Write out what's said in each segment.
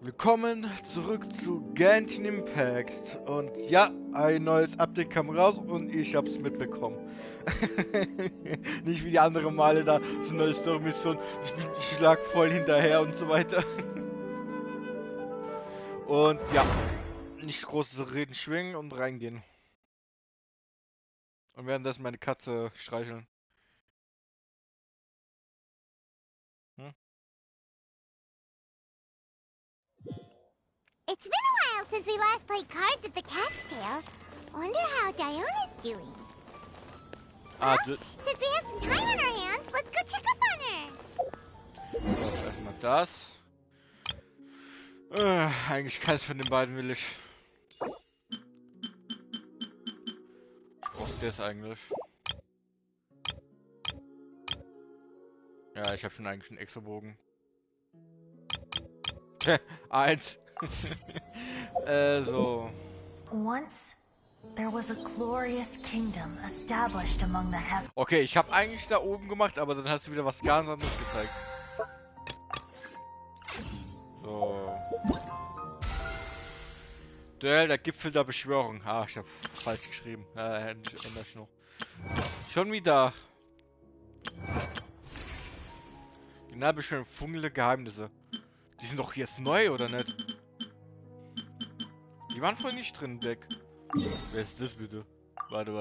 Willkommen zurück zu Genshin Impact. Und ja, ein neues Update kam raus und ich hab's mitbekommen. Nicht wie die anderen Male da, so eine neue Story-Mission, ich lag voll hinterher und so weiter. Und ja, nicht große Reden schwingen und reingehen. Und währenddessen meine Katze streicheln. Hm? It's been a while since we last played cards at the Cat's Tail. Wonder how Diona's doing. Ah, Well, since we have some time on our hands, let's go check up on her. so, erstmal das. Eigentlich keins von den beiden will ich. Ich brauch das eigentlich. Ja, ich habe schon eigentlich einen Exobogen. Eins. So. Once there was a glorious kingdom established among the heavens. Okay, ich habe eigentlich da oben gemacht, aber dann hast du wieder was ganz anderes gezeigt. So. Duell der Gipfel der Beschwörung. Ah, ich habe falsch geschrieben. Ändere ich noch. Schon wieder. Genau, Beschwörung, funkelnde Geheimnisse. Die sind doch jetzt neu, oder nicht? Die waren vorhin nicht drin, weg. Wer ist das bitte? Warte.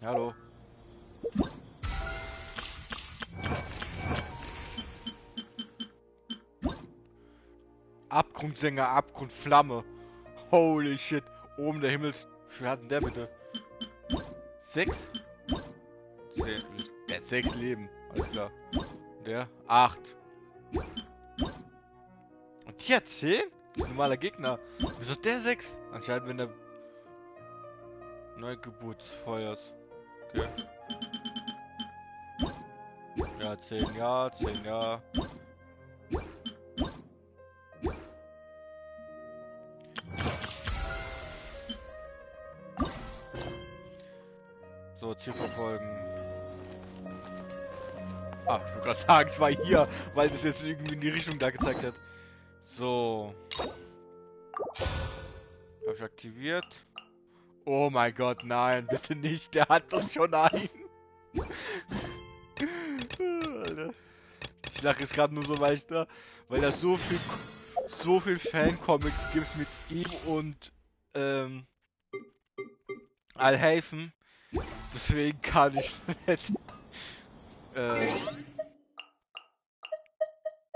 Hallo. Abgrundsänger, Abgrundflamme. Holy shit. Oben der Himmel. Wie hat denn der bitte? 6? 10. Der hat 6 Leben. Alles klar. Der 8. Und die hat 10? Normaler Gegner. Wieso hat der 6? Anscheinend, wenn der Neugeburtsfeuers. Okay. Ja, 10 ja, 10 ja. So, Ziel verfolgen. Ach, ich wollte gerade sagen, es war hier, weil es jetzt irgendwie in die Richtung da gezeigt hat. So. Hab ich aktiviert. Oh mein Gott, nein, bitte nicht. Der hat doch schon einen. Alter. Ich lache jetzt gerade nur so, weil da so viel Fancomics gibt mit ihm und Alhaven. Deswegen kann ich nicht.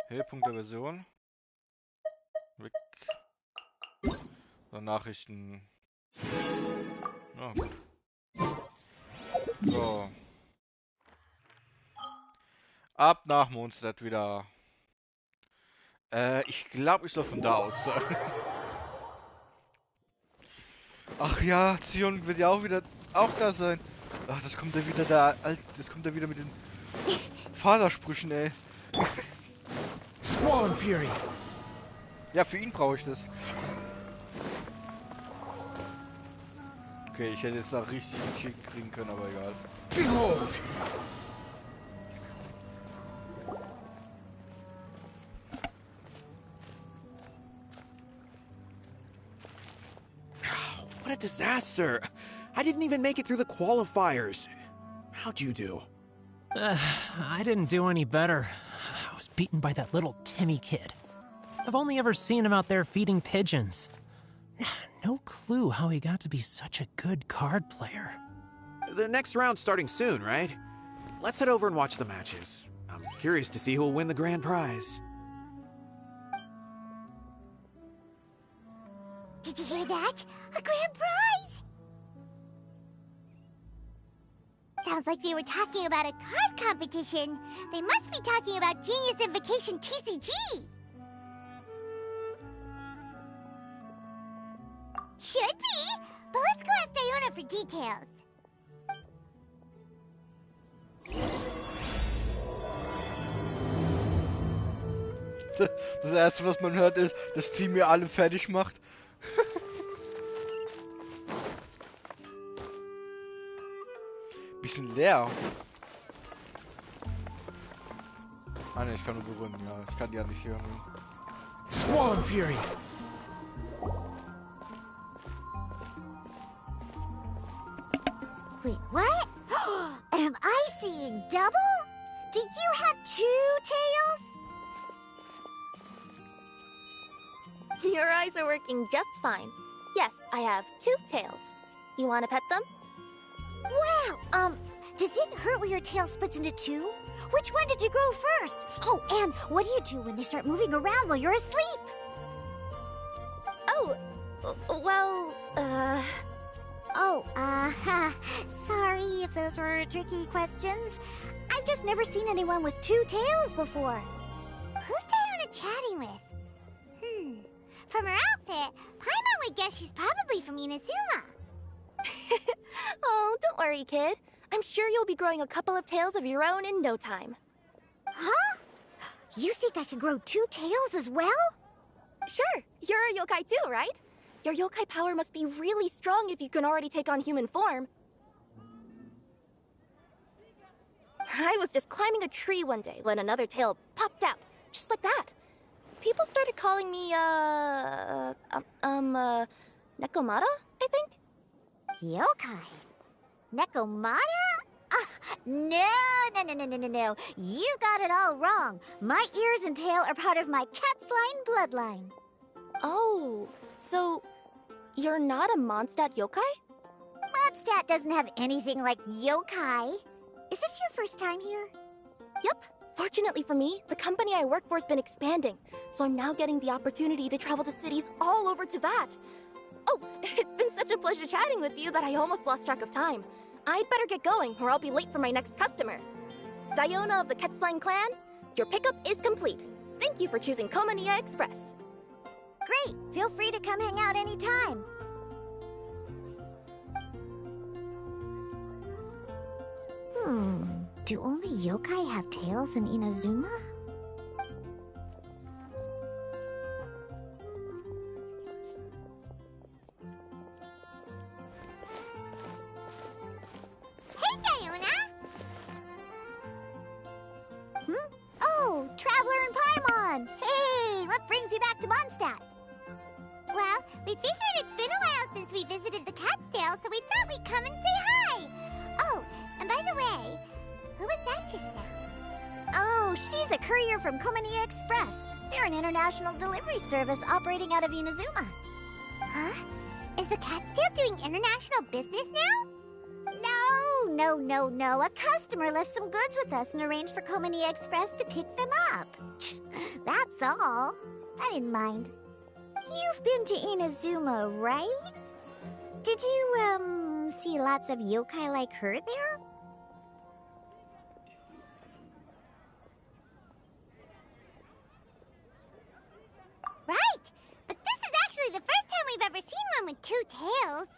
Höhepunkt der Version. Weg. So, Nachrichten. Ja, gut. So. Ab nach Mondstadt wieder. Ich glaube, ich soll von da aus sagen. Ach ja, Zion wird ja auch da sein. Ach, das kommt ja wieder mit den Vatersprüchen, ey. Squall and Fury. Ja, für ihn brauche ich das. Okay, ich hätte jetzt da richtig schick kriegen können, aber egal. Behold! What a disaster! I didn't even make it through the qualifiers. How'd you do? I didn't do any better. I was beaten by that little Timmy kid. I've only ever seen him out there feeding pigeons. No clue how he got to be such a good card player. The next round's starting soon, right? Let's head over and watch the matches. I'm curious to see who'll win the grand prize. Did you hear that? A grand prize! Sounds like they were talking about a card competition. They must be talking about Genius Invocation TCG. Should be, but let's go ask Diona for details. Das erste, was man hört, ist, dass Team mir alle fertig macht. Bisschen leer. Ah ne, ich kann nur berühren, ja. Ich kann die ja nicht hier. Squall Fury! Wait, what? Am I seeing double? Do you have 2 tails? Your eyes are working just fine. Yes, I have 2 tails. You want to pet them? Wow, does it hurt when your tail splits into 2? Which one did you grow first? Oh, and what do you do when they start moving around while you're asleep? Oh, well, sorry if those were tricky questions. I've just never seen anyone with 2 tails before. Who's Diona chatting with? From her outfit, Paimon would guess she's probably from Inazuma. oh, don't worry, kid. I'm sure you'll be growing a couple of tails of your own in no time. Huh? You think I could grow 2 tails as well? Sure, you're a yokai too, right? Your yokai power must be really strong if you can already take on human form. I was just climbing a tree one day when another tail popped out, just like that. People started calling me, Nekomata, I think? Yokai? Nekomata? No. You got it all wrong. My ears and tail are part of my cat's line bloodline. Oh, so you're not a Mondstadt yokai? Mondstadt doesn't have anything like yokai. Is this your first time here? Yep. Fortunately for me, the company I work for has been expanding, so I'm now getting the opportunity to travel to cities all over Teyvat. Oh, it's been such a pleasure chatting with you that I almost lost track of time. I'd better get going, or I'll be late for my next customer. Diona of the Quetzline clan, your pickup is complete. Thank you for choosing Komania Express. Great! Feel free to come hang out anytime. Do only yokai have tails in Inazuma? Hey, Diona! Oh, Traveler and Paimon! Hey, what brings you back to Mondstadt? Well, we figured it's been a while since we visited the Cat's-tail, so we thought we'd come and say hi! Oh, and by the way, who was that just now? Oh, she's a courier from Komania Express. They're an international delivery service operating out of Inazuma. Huh? Is the Cat's-tail doing international business now? No. A customer left some goods with us and arranged for Komania Express to pick them up. That's all. I didn't mind. You've been to Inazuma, right? Did you, see lots of yokai like her there? Right! But this is actually the first time we've ever seen one with 2 tails.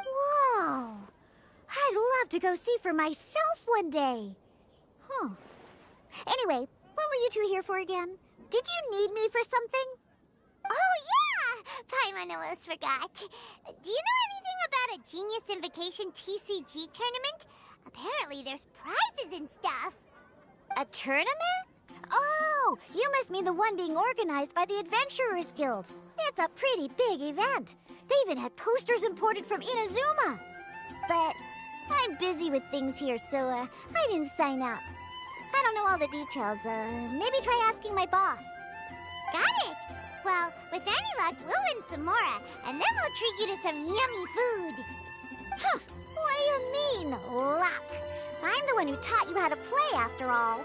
Whoa! I'd love to go see for myself one day. Huh. Anyway, what were you two here for again? Did you need me for something? Oh, yeah! Paimon almost forgot. Do you know anything about a Genius Invocation TCG tournament? Apparently there's prizes and stuff. A tournament? Oh, you must mean the one being organized by the Adventurers Guild. It's a pretty big event. They even had posters imported from Inazuma. But I'm busy with things here, so I didn't sign up. I don't know all the details. Maybe try asking my boss. Got it! Well, with any luck, we'll win some more, and then we'll treat you to some yummy food. Huh, what do you mean, luck? I'm the one who taught you how to play, after all.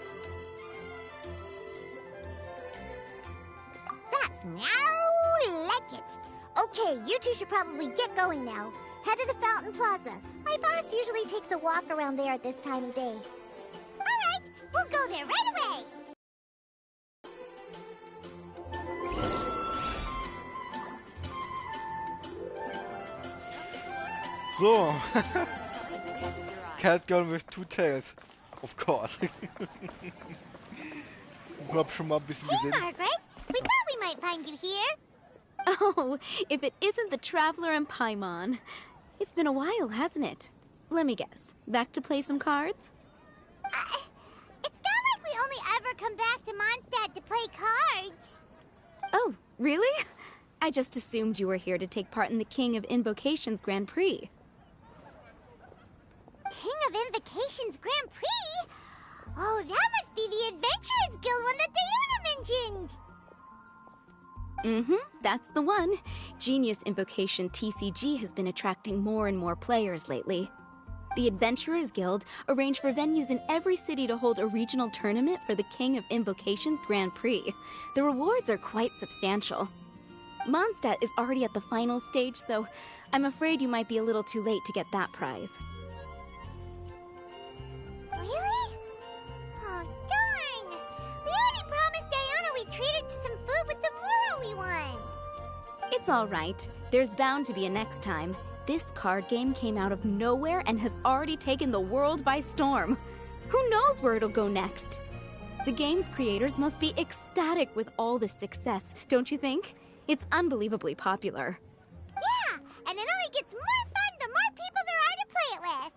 That's meow like it. Okay, you two should probably get going now. Head to the Fountain Plaza. My boss usually takes a walk around there at this time of day. All right, we'll go there right away. So. Cat girl with 2 tails. Of course. Ich hab schon mal ein bisschen Hey, gesehen. Margaret. We thought we might find you here. Oh, if it isn't the Traveler and Paimon. It's been a while, hasn't it? Let me guess. Back to play some cards? play cards. Oh, really? I just assumed you were here to take part in the King of Invocations Grand Prix. King of Invocations Grand Prix? Oh, that must be the Adventurers Guild one that Diana mentioned. Mm-hmm, that's the one. Genius Invocation TCG has been attracting more and more players lately. The Adventurers Guild arranged for venues in every city to hold a regional tournament for the King of Invocations Grand Prix. The rewards are quite substantial. Mondstadt is already at the final stage, so I'm afraid you might be a little too late to get that prize. Really? Oh, darn! We already promised Diana we'd treat her to some food with the moral we won. It's all right. There's bound to be a next time. This card game came out of nowhere and has already taken the world by storm. Who knows where it'll go next? The game's creators must be ecstatic with all this success, don't you think? It's unbelievably popular. Yeah, and it only gets more fun the more people there are to play it with.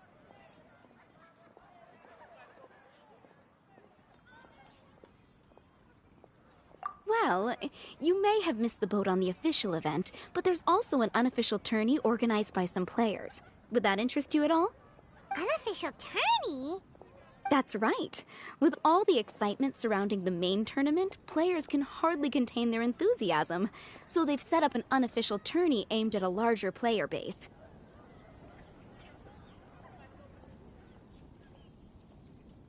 Well, you may have missed the boat on the official event, but there's also an unofficial tourney organized by some players. Would that interest you at all? Unofficial tourney? That's right. With all the excitement surrounding the main tournament, players can hardly contain their enthusiasm. So they've set up an unofficial tourney aimed at a larger player base.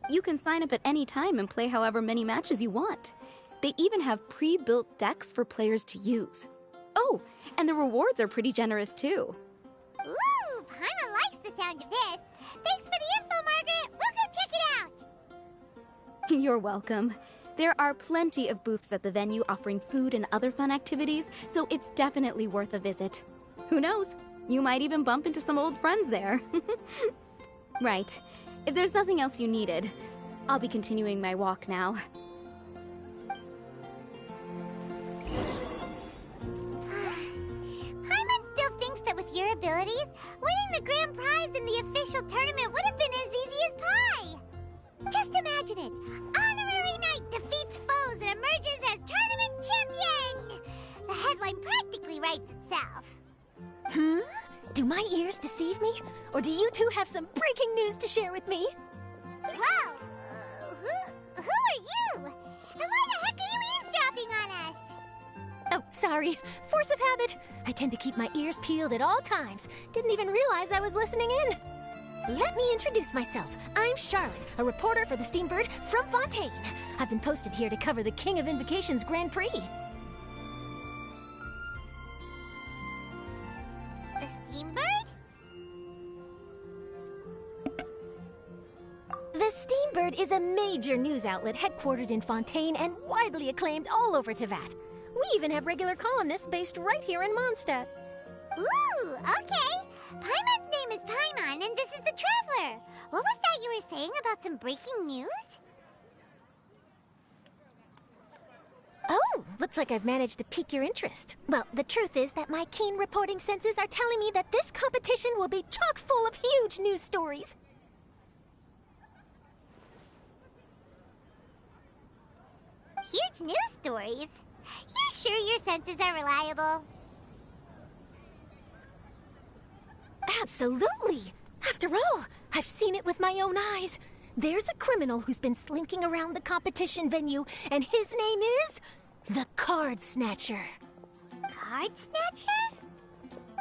You can sign up at any time and play however many matches you want. They even have pre-built decks for players to use. Oh, and the rewards are pretty generous too. Ooh, Paimon likes the sound of this. Thanks for the info, Margaret. We'll go check it out. You're welcome. There are plenty of booths at the venue offering food and other fun activities, so it's definitely worth a visit. Who knows? You might even bump into some old friends there. Right. If there's nothing else you needed, I'll be continuing my walk now. Paimon still thinks that with your abilities, winning the grand prize in the official tournament would have been as easy as pie. Just imagine it. Honorary Knight defeats foes and emerges as tournament champion. The headline practically writes itself. Do my ears deceive me? Or do you two have some breaking news to share with me? Whoa! Who are you? And why the heck are you eavesdropping on us? Oh, sorry. Force of habit. I tend to keep my ears peeled at all times. Didn't even realize I was listening in. Let me introduce myself. I'm Charlotte, a reporter for the Steambird from Fontaine. I've been posted here to cover the King of Invocations Grand Prix. The Steambird? The Steambird is a major news outlet headquartered in Fontaine and widely acclaimed all over Tevat. We even have regular columnists based right here in Mondstadt. Ooh, okay. Paimon's name is Paimon, and this is the Traveler. What was that you were saying about some breaking news? Oh, looks like I've managed to pique your interest. Well, the truth is that my keen reporting senses are telling me that this competition will be chock full of huge news stories. Huge news stories? You sure your senses are reliable? Absolutely! After all, I've seen it with my own eyes. There's a criminal who's been slinking around the competition venue, and his name is the Card Snatcher. Card Snatcher?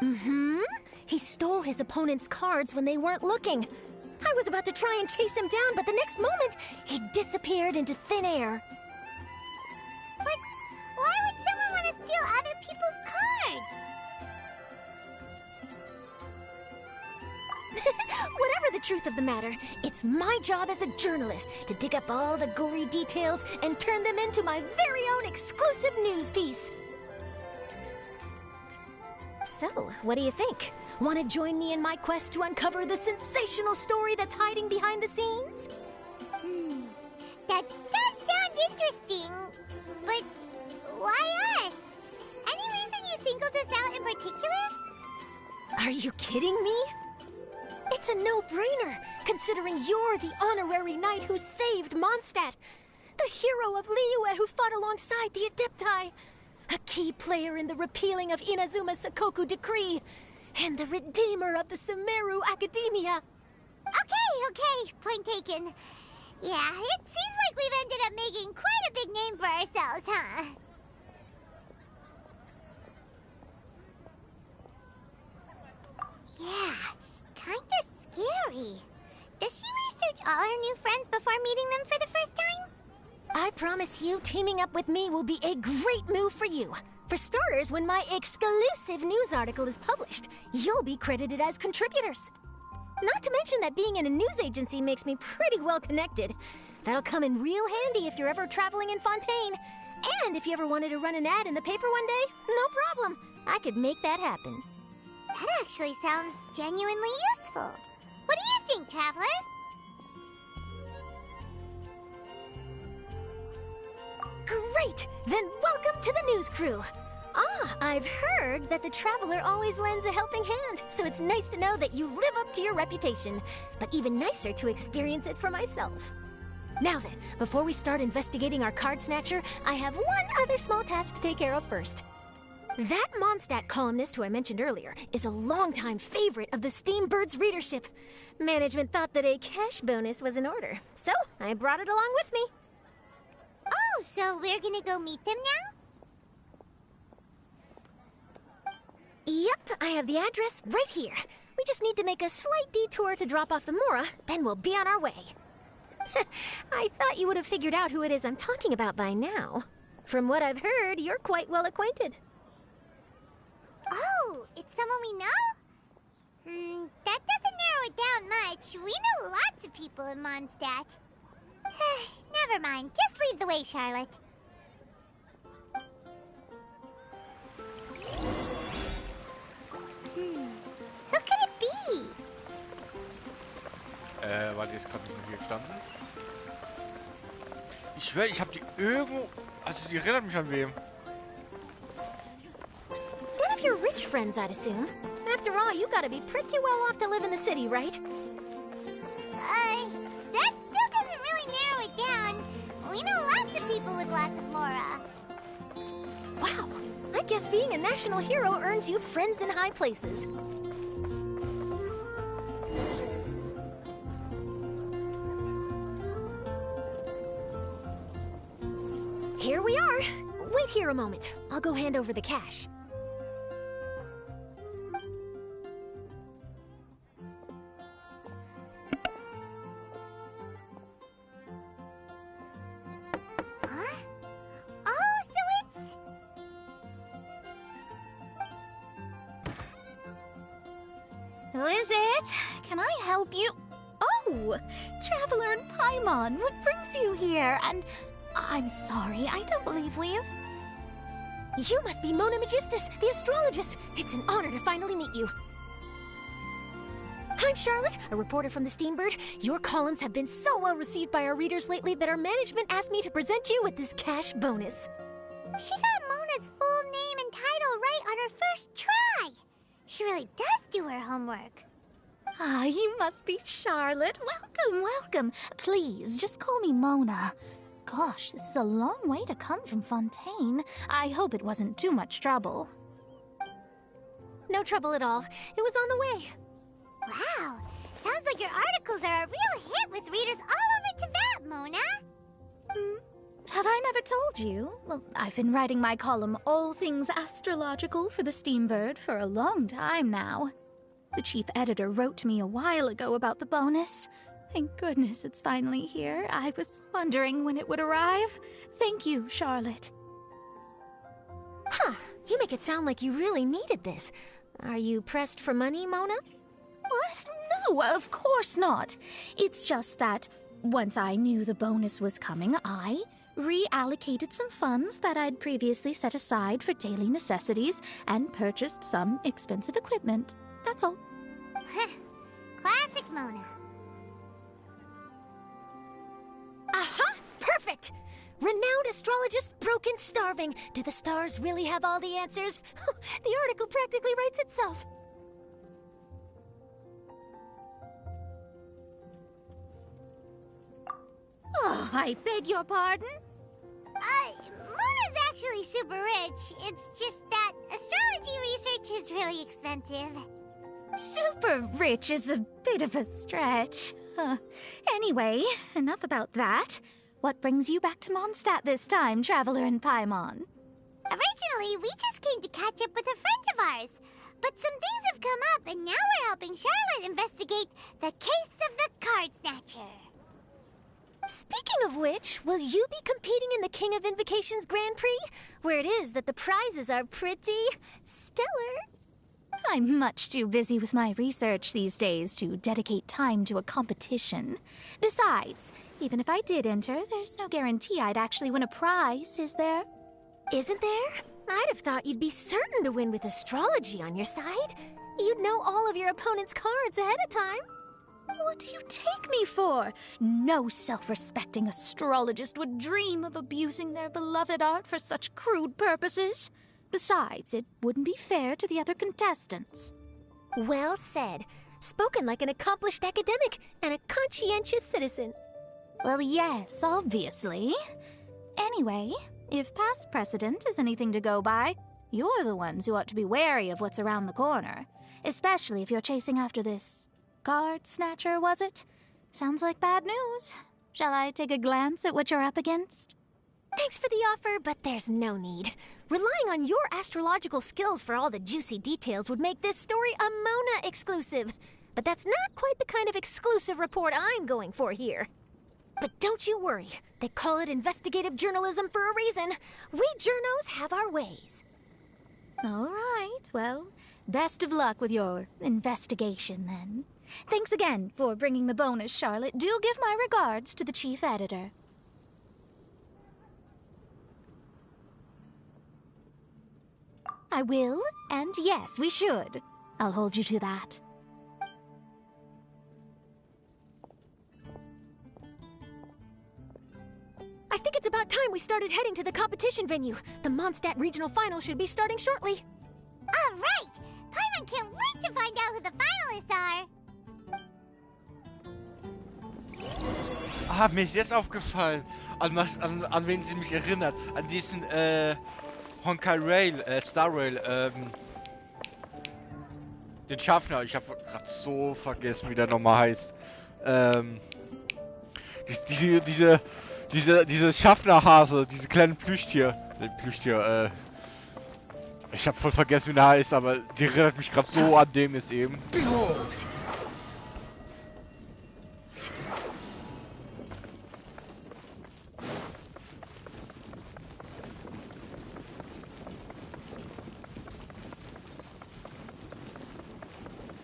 Mm-hmm. He stole his opponent's cards when they weren't looking. I was about to try and chase him down, but the next moment, he disappeared into thin air. But why would someone want to steal other people's cards? Whatever the truth of the matter, it's my job as a journalist to dig up all the gory details and turn them into my very own exclusive news piece. So, what do you think? Want to join me in my quest to uncover the sensational story that's hiding behind the scenes? That does sound interesting, but why us? Any reason you singled us out in particular? Are you kidding me? It's a no-brainer, considering you're the honorary knight who saved Mondstadt. the hero of Liyue who fought alongside the Adepti, a key player in the repealing of Inazuma's Sakoku decree, and the redeemer of the Sumeru Academia. Okay, point taken. Yeah, it seems like we've ended up making quite a big name for ourselves, huh? Yeah, kinda scary. Does she research all her new friends before meeting them for the first time? I promise you, teaming up with me will be a great move for you. For starters, when my exclusive news article is published, you'll be credited as contributors. Not to mention that being in a news agency makes me pretty well connected. That'll come in real handy if you're ever traveling in Fontaine. And if you ever wanted to run an ad in the paper one day, no problem. I could make that happen. That actually sounds genuinely useful. What do you think, Traveler? Great! Then welcome to the news crew. I've heard that the Traveler always lends a helping hand, so it's nice to know that you live up to your reputation. But even nicer to experience it for myself. Now then, before we start investigating our card snatcher, I have one other small task to take care of first. That Mondstadt columnist who I mentioned earlier is a longtime favorite of the Steambird's readership. Management thought that a cash bonus was in order, so I brought it along with me. Oh, so we're gonna go meet them now? Yep, I have the address right here. We just need to make a slight detour to drop off the Mora, then we'll be on our way. I thought you would have figured out who it is I'm talking about by now. From what I've heard, you're quite well acquainted. Oh, it's someone we know? That doesn't narrow it down much. We know lots of people in Mondstadt. Never mind, just lead the way, Charlotte. Who could it be? Warte, jetzt gerade nicht hier gestanden. Ich schwöre, ich habe die irgendwo... Also, die erinnert mich an wem. One of your rich friends, I'd assume. After all, you gotta be pretty well off to live in the city, right? That still doesn't really narrow it down. We know lots of people with lots of Mora. Wow, I guess being a national hero earns you friends in high places. Here we are. Wait here a moment. I'll go hand over the cash. Huh? Oh, so it's... Who is it? Can I help you? Oh, Traveler and Paimon, what brings you here? And I'm sorry, I don't believe we've... You must be Mona Magistus, the astrologist. It's an honor to finally meet you. I'm Charlotte, a reporter from the Steambird. Your columns have been so well received by our readers lately that our management asked me to present you with this cash bonus. She got Mona's full name and title right on her first try. She really does do her homework. Ah, you must be Charlotte. Welcome, welcome. Please, just call me Mona. Gosh, this is a long way to come from Fontaine. I hope it wasn't too much trouble. No trouble at all. It was on the way. Wow, sounds like your articles are a real hit with readers all over Teyvat, Mona. Have I never told you? Well, I've been writing my column All Things Astrological for the Steambird for a long time now. The chief editor wrote to me a while ago about the bonus. Thank goodness it's finally here. I was wondering when it would arrive. Thank you, Charlotte. Huh, you make it sound like you really needed this. Are you pressed for money, Mona? What? No, of course not. It's just that once I knew the bonus was coming, I reallocated some funds that I'd previously set aside for daily necessities and purchased some expensive equipment. That's all. Classic Mona. Aha! Perfect! Renowned astrologist, broken, starving. Do the stars really have all the answers? The article practically writes itself. Oh, I beg your pardon? Mona's actually super rich. It's just that astrology research is really expensive. Super rich is a bit of a stretch. Anyway, enough about that. What brings you back to Mondstadt this time, Traveler in Paimon? Originally, we just came to catch up with a friend of ours. But some things have come up, and now we're helping Charlotte investigate the case of the Card Snatcher. Speaking of which, will you be competing in the King of Invocations Grand Prix? Where it is that the prizes are pretty stellar. I'm much too busy with my research these days to dedicate time to a competition. Besides, even if I did enter, there's no guarantee I'd actually win a prize, is there? Isn't there? I'd have thought you'd be certain to win with astrology on your side. You'd know all of your opponent's cards ahead of time. What do you take me for? No self-respecting astrologist would dream of abusing their beloved art for such crude purposes. Besides, it wouldn't be fair to the other contestants. Well said. Spoken like an accomplished academic and a conscientious citizen. Well, yes, obviously. Anyway, if past precedent is anything to go by, you're the ones who ought to be wary of what's around the corner. Especially if you're chasing after this card snatcher, was it? Sounds like bad news. Shall I take a glance at what you're up against? Thanks for the offer, but there's no need. Relying on your astrological skills for all the juicy details would make this story a Mona exclusive. But that's not quite the kind of exclusive report I'm going for here. But don't you worry. They call it investigative journalism for a reason. We journos have our ways. All right, well, best of luck with your investigation, then. Thanks again for bringing the bonus, Charlotte. Do give my regards to the chief editor. I will, and yes, we should. I'll hold you to that. I think it's about time we started heading to the competition venue. The Mondstadt Regional Final should be starting shortly. All right! Paimon can't wait to find out who the finalists are! Ah, mir ist jetzt aufgefallen, an wen sie mich erinnert. An diesen, Honkai Rail, Star Rail, den Schaffner. Ich habe gerade so vergessen, wie der nochmal heißt. Diese Schaffnerhase, diese kleinen Plüschtier. Ich habe voll vergessen, wie der heißt, aber die erinnert mich gerade so an dem jetzt eben. Behold!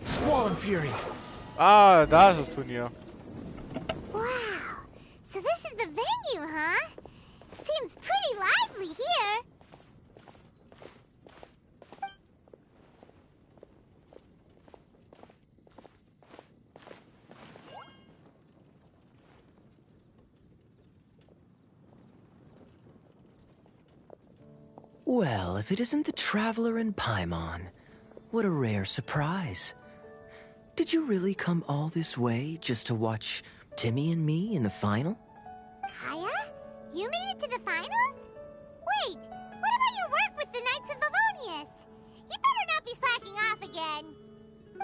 Squall Fury! Ah, da ist das Turnier. Wow! So this is the venue, huh? Seems pretty lively here. Well, if it isn't the Traveler in Paimon, what a rare surprise. Did you really come all this way just to watch Timmy and me in the final? Kaya? You made it to the finals? Wait, what about your work with the Knights of Favonius? You better not be slacking off again.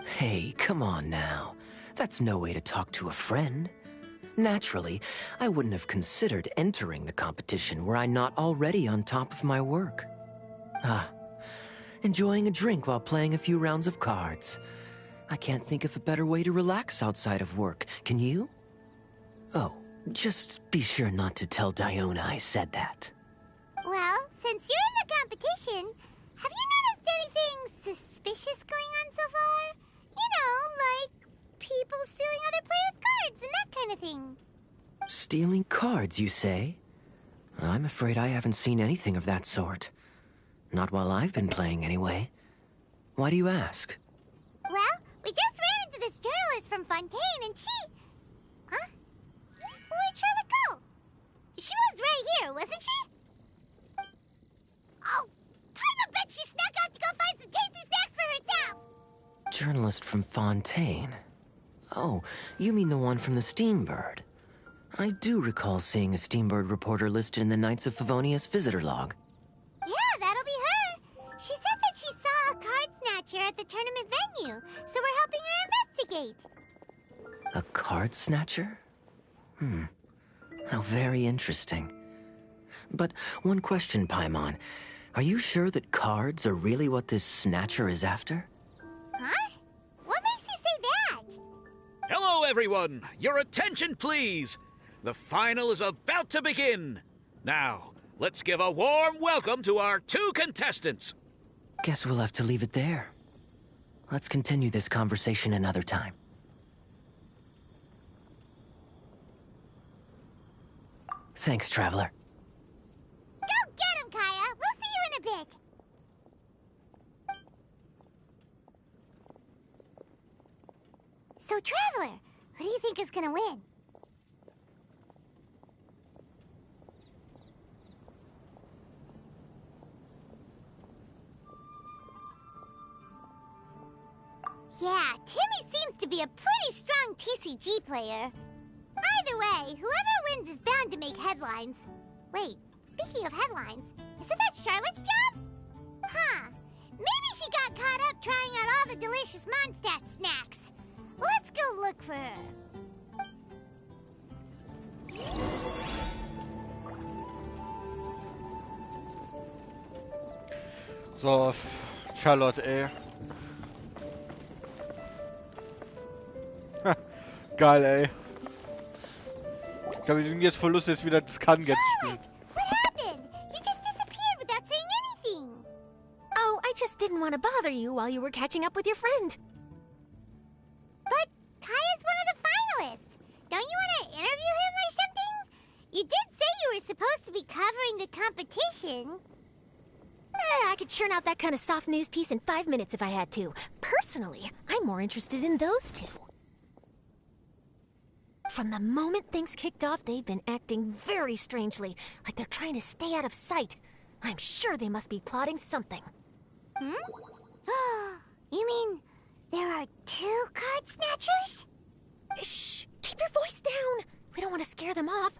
Hey, come on now. That's no way to talk to a friend. Naturally, I wouldn't have considered entering the competition were I not already on top of my work. Enjoying a drink while playing a few rounds of cards. I can't think of a better way to relax outside of work, can you? Oh, just be sure not to tell Diona I said that. Well, since you're in the competition, have you noticed anything suspicious going on so far? You know, like people stealing other players' cards and that kind of thing. Stealing cards, you say? I'm afraid I haven't seen anything of that sort. Not while I've been playing, anyway. Why do you ask? Well, we just ran into this journalist from Fontaine and she... Huh? Where'd Charlotte go? She was right here, wasn't she? Oh, I bet she snuck out to go find some tasty snacks for herself! Journalist from Fontaine? Oh, you mean the one from the Steambird. I do recall seeing a Steambird reporter listed in the Knights of Favonius visitor log. Yeah, that'll be her. She said that she saw a card snatcher at the tournament venue, so we're helping her investigate. A card snatcher? How very interesting. But one question, Paimon. Are you sure that cards are really what this snatcher is after? Huh? What makes you say that? Hello, everyone! Your attention, please! The final is about to begin. Now, let's give a warm welcome to our 2 contestants. Guess we'll have to leave it there. Let's continue this conversation another time. Thanks, Traveler. Go get him, Kaya! We'll see you in a bit! So, Traveler, who do you think is gonna win? Yeah, Timmy seems to be a pretty strong TCG player. Either way, whoever wins is bound to make headlines. Wait, speaking of headlines, isn't that Charlotte's job? Huh. Maybe she got caught up trying out all the delicious Mondstadt snacks. Let's go look for her. So, Charlotte, ey. Geil, ey. Ich glaube, wir sind jetzt voll Lust, jetzt wieder das Kann-Get zu spielen. What happened? You just disappeared without saying anything. Oh, I just didn't want to bother you while you were catching up with your friend. But Kaya's one of the finalists. Don't you want to interview him or something? You did say you were supposed to be covering the competition. I could churn out that kind of soft news piece in 5 minutes if I had to. Personally, I'm more interested in those 2. From the moment things kicked off, they've been acting very strangely, like they're trying to stay out of sight. I'm sure they must be plotting something. You mean there are 2 card snatchers? Shh! Keep your voice down! We don't want to scare them off.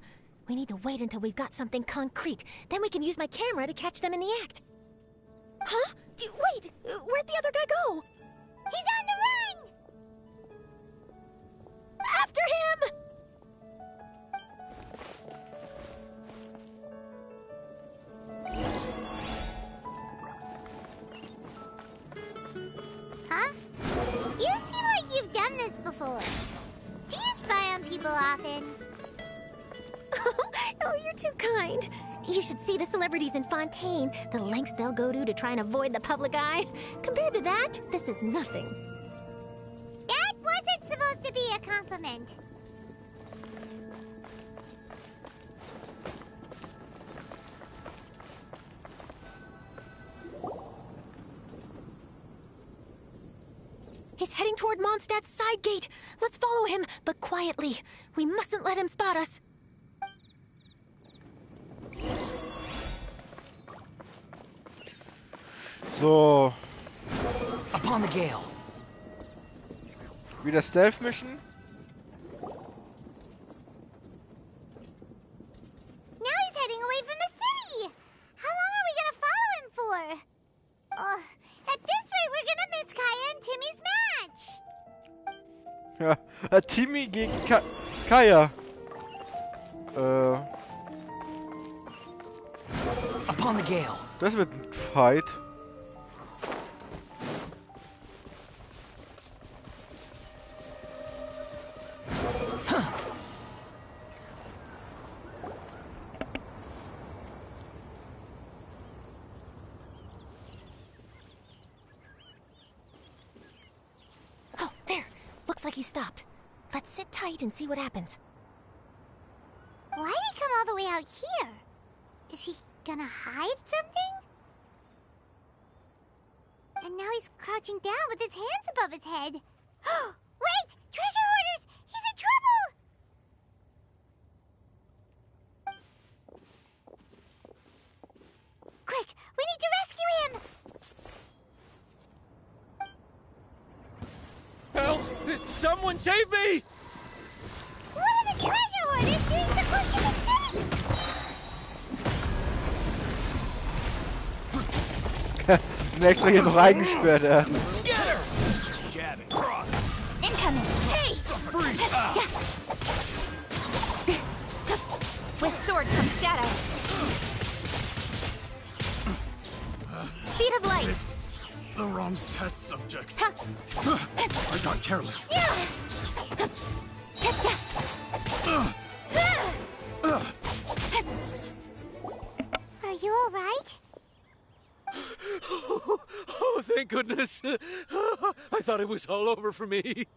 We need to wait until we've got something concrete. Then we can use my camera to catch them in the act. Huh? Wait! Where'd the other guy go? He's on the run! After him! Huh? You seem like you've done this before. Do you spy on people often? Oh, you're too kind. You should see the celebrities in Fontaine, the lengths they'll go to try and avoid the public eye. Compared to that, this is nothing. That wasn't supposed to be a compliment. He's heading toward Mondstadt's side gate. Let's follow him, but quietly. We mustn't let him spot us. So. Upon the gale. Wieder Stealth Mission. Now he's heading away from the city. How long are we gonna follow him for? At this rate, we're gonna miss Kaya and Timmy's match. Ja, Timmy gegen Kaya. Upon the gale. Das wird ein Fight. Oh, there. Looks like he stopped. Let's sit tight and see what happens. Why'd he come all the way out here? Is he gonna hide something? And now he's crouching down with his hands above his head. Wait! Treasure hoarders! He's in trouble! Quick! We need to rescue him! Help! Someone save me! What are the treasure hoarders doing Und extra hier noch reingesperrt werden. Scatter! Jab it, cross. Incoming! Hey! With sword comes shadow. Speed of light. The wrong test subject. I got careless. Are you all right? Oh, thank goodness. I thought it was all over for me.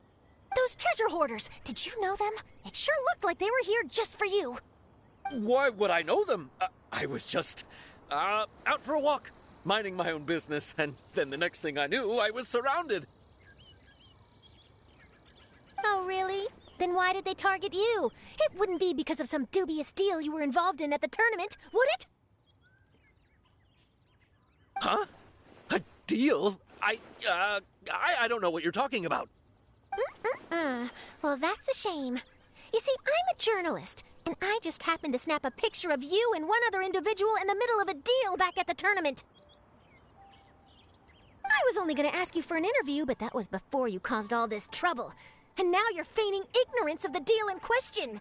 Those treasure hoarders, did you know them? It sure looked like they were here just for you. Why would I know them? I was just out for a walk, minding my own business, and then the next thing I knew, I was surrounded. Oh, really? Then why did they target you? It wouldn't be because of some dubious deal you were involved in at the tournament, would it? Huh? A deal? I don't know what you're talking about. Well, that's a shame. You see, I'm a journalist, and I just happened to snap a picture of you and one other individual in the middle of a deal back at the tournament. I was only going to ask you for an interview, but that was before you caused all this trouble. And now you're feigning ignorance of the deal in question.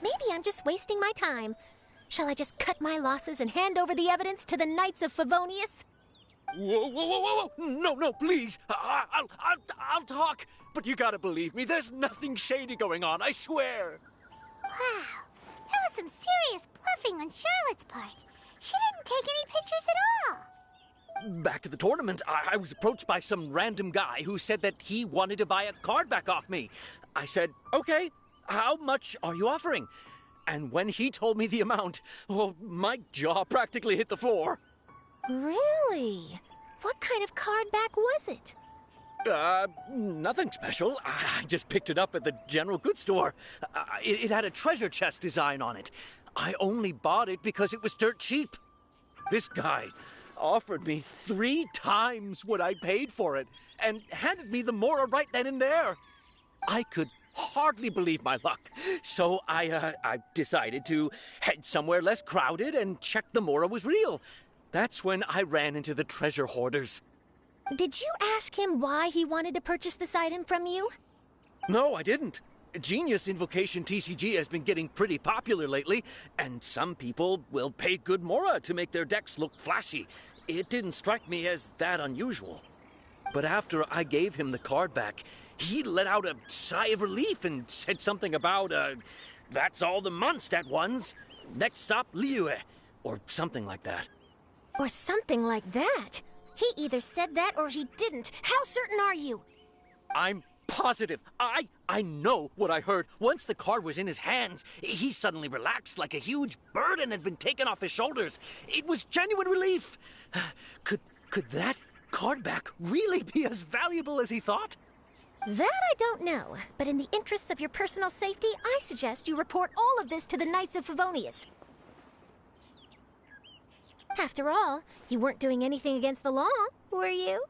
Maybe I'm just wasting my time. Shall I just cut my losses and hand over the evidence to the Knights of Favonius? Whoa! No, please. I'll talk. But you gotta believe me, there's nothing shady going on, I swear. Wow, that was some serious bluffing on Charlotte's part. She didn't take any pictures at all. Back at the tournament, I was approached by some random guy who said that he wanted to buy a card back off me. I said, okay, how much are you offering? And when he told me the amount, oh, my jaw practically hit the floor. Really? What kind of card back was it? Nothing special. I just picked it up at the general goods store. It had a treasure chest design on it. I only bought it because it was dirt cheap. This guy offered me 3 times what I paid for it and handed me the Mora right then and there. I could hardly believe my luck, so I decided to head somewhere less crowded and check the Mora was real. That's when I ran into the treasure hoarders. Did you ask him why he wanted to purchase this item from you? No, I didn't. Genius Invocation TCG has been getting pretty popular lately, and some people will pay good Mora to make their decks look flashy. It didn't strike me as that unusual. But after I gave him the card back, he let out a sigh of relief and said something about, that's all the Mondstadt ones. Next stop, Liyue, or something like that. Or something like that? He either said that or he didn't. How certain are you? I'm positive. I know what I heard. Once the card was in his hands, he suddenly relaxed like a huge burden had been taken off his shoulders. It was genuine relief. Could that card back really be as valuable as he thought? That I don't know, but in the interests of your personal safety, I suggest you report all of this to the Knights of Favonius. After all, you weren't doing anything against the law, were you?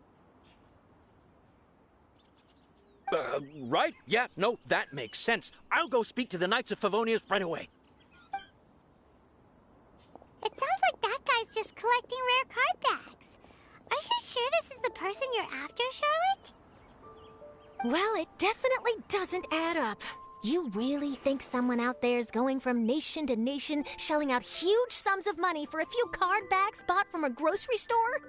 Right? Yeah, no, that makes sense. I'll go speak to the Knights of Favonius right away. It sounds like that guy's just collecting rare card backs. Are you sure this is the person you're after, Charlotte? Well, it definitely doesn't add up. You really think someone out there is going from nation to nation, shelling out huge sums of money for a few card backs bought from a grocery store?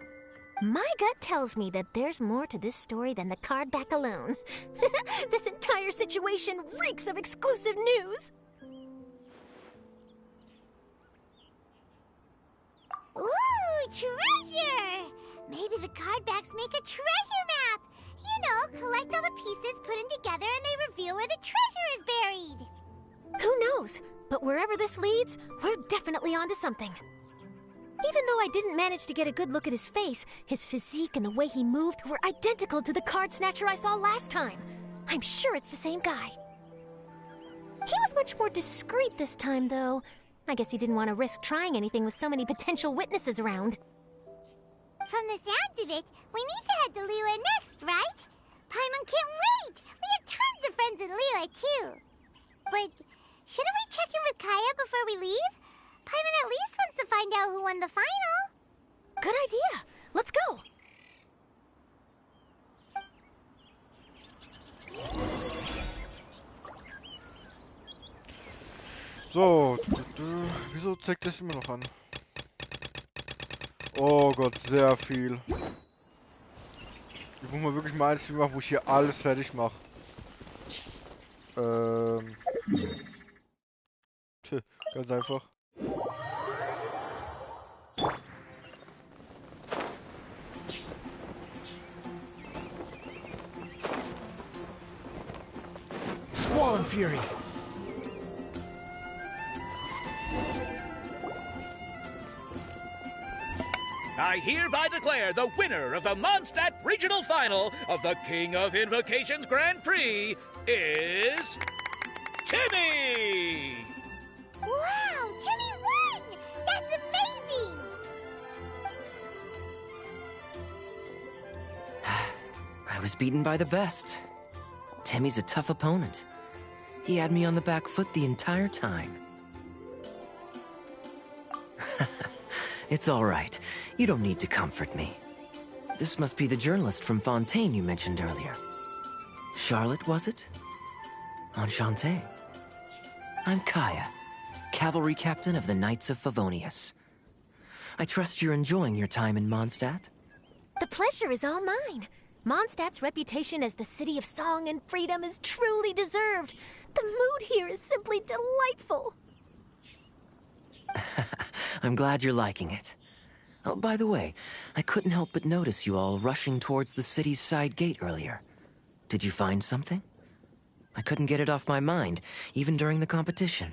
My gut tells me that there's more to this story than the card back alone. This entire situation reeks of exclusive news. Ooh, treasure! Maybe the card backs make a treasure map. You know, collect all the pieces, put them together, and they reveal where the treasure is buried. Who knows? But wherever this leads, we're definitely onto something. Even though I didn't manage to get a good look at his face, his physique and the way he moved were identical to the card snatcher I saw last time. I'm sure it's the same guy. He was much more discreet this time, though. I guess he didn't want to risk trying anything with so many potential witnesses around. From the sounds of it, we need to head to Liyue next, right? Paimon can't wait! We have tons of friends in Liyue, too. But shouldn't we check in with Kaya before we leave? Paimon at least wants to find out who won the final. Good idea. Let's go. So, wieso zeigt das immer noch an? Oh Gott, sehr viel. Ich muss mal wirklich mal ein Stream machen, wo ich hier alles fertig mache. Ganz einfach. Squall Fury. I hereby declare the winner of the Mondstadt Regional Final of the King of Invocations Grand Prix is... Timmy! Wow, Timmy won! That's amazing! I was beaten by the best. Timmy's a tough opponent. He had me on the back foot the entire time. It's all right. You don't need to comfort me. This must be the journalist from Fontaine you mentioned earlier. Charlotte, was it? Enchanté. I'm Kaya, cavalry captain of the Knights of Favonius. I trust you're enjoying your time in Mondstadt? The pleasure is all mine. Mondstadt's reputation as the city of song and freedom is truly deserved. The mood here is simply delightful. I'm glad you're liking it. Oh, by the way, I couldn't help but notice you all rushing towards the city's side gate earlier. Did you find something? I couldn't get it off my mind, even during the competition.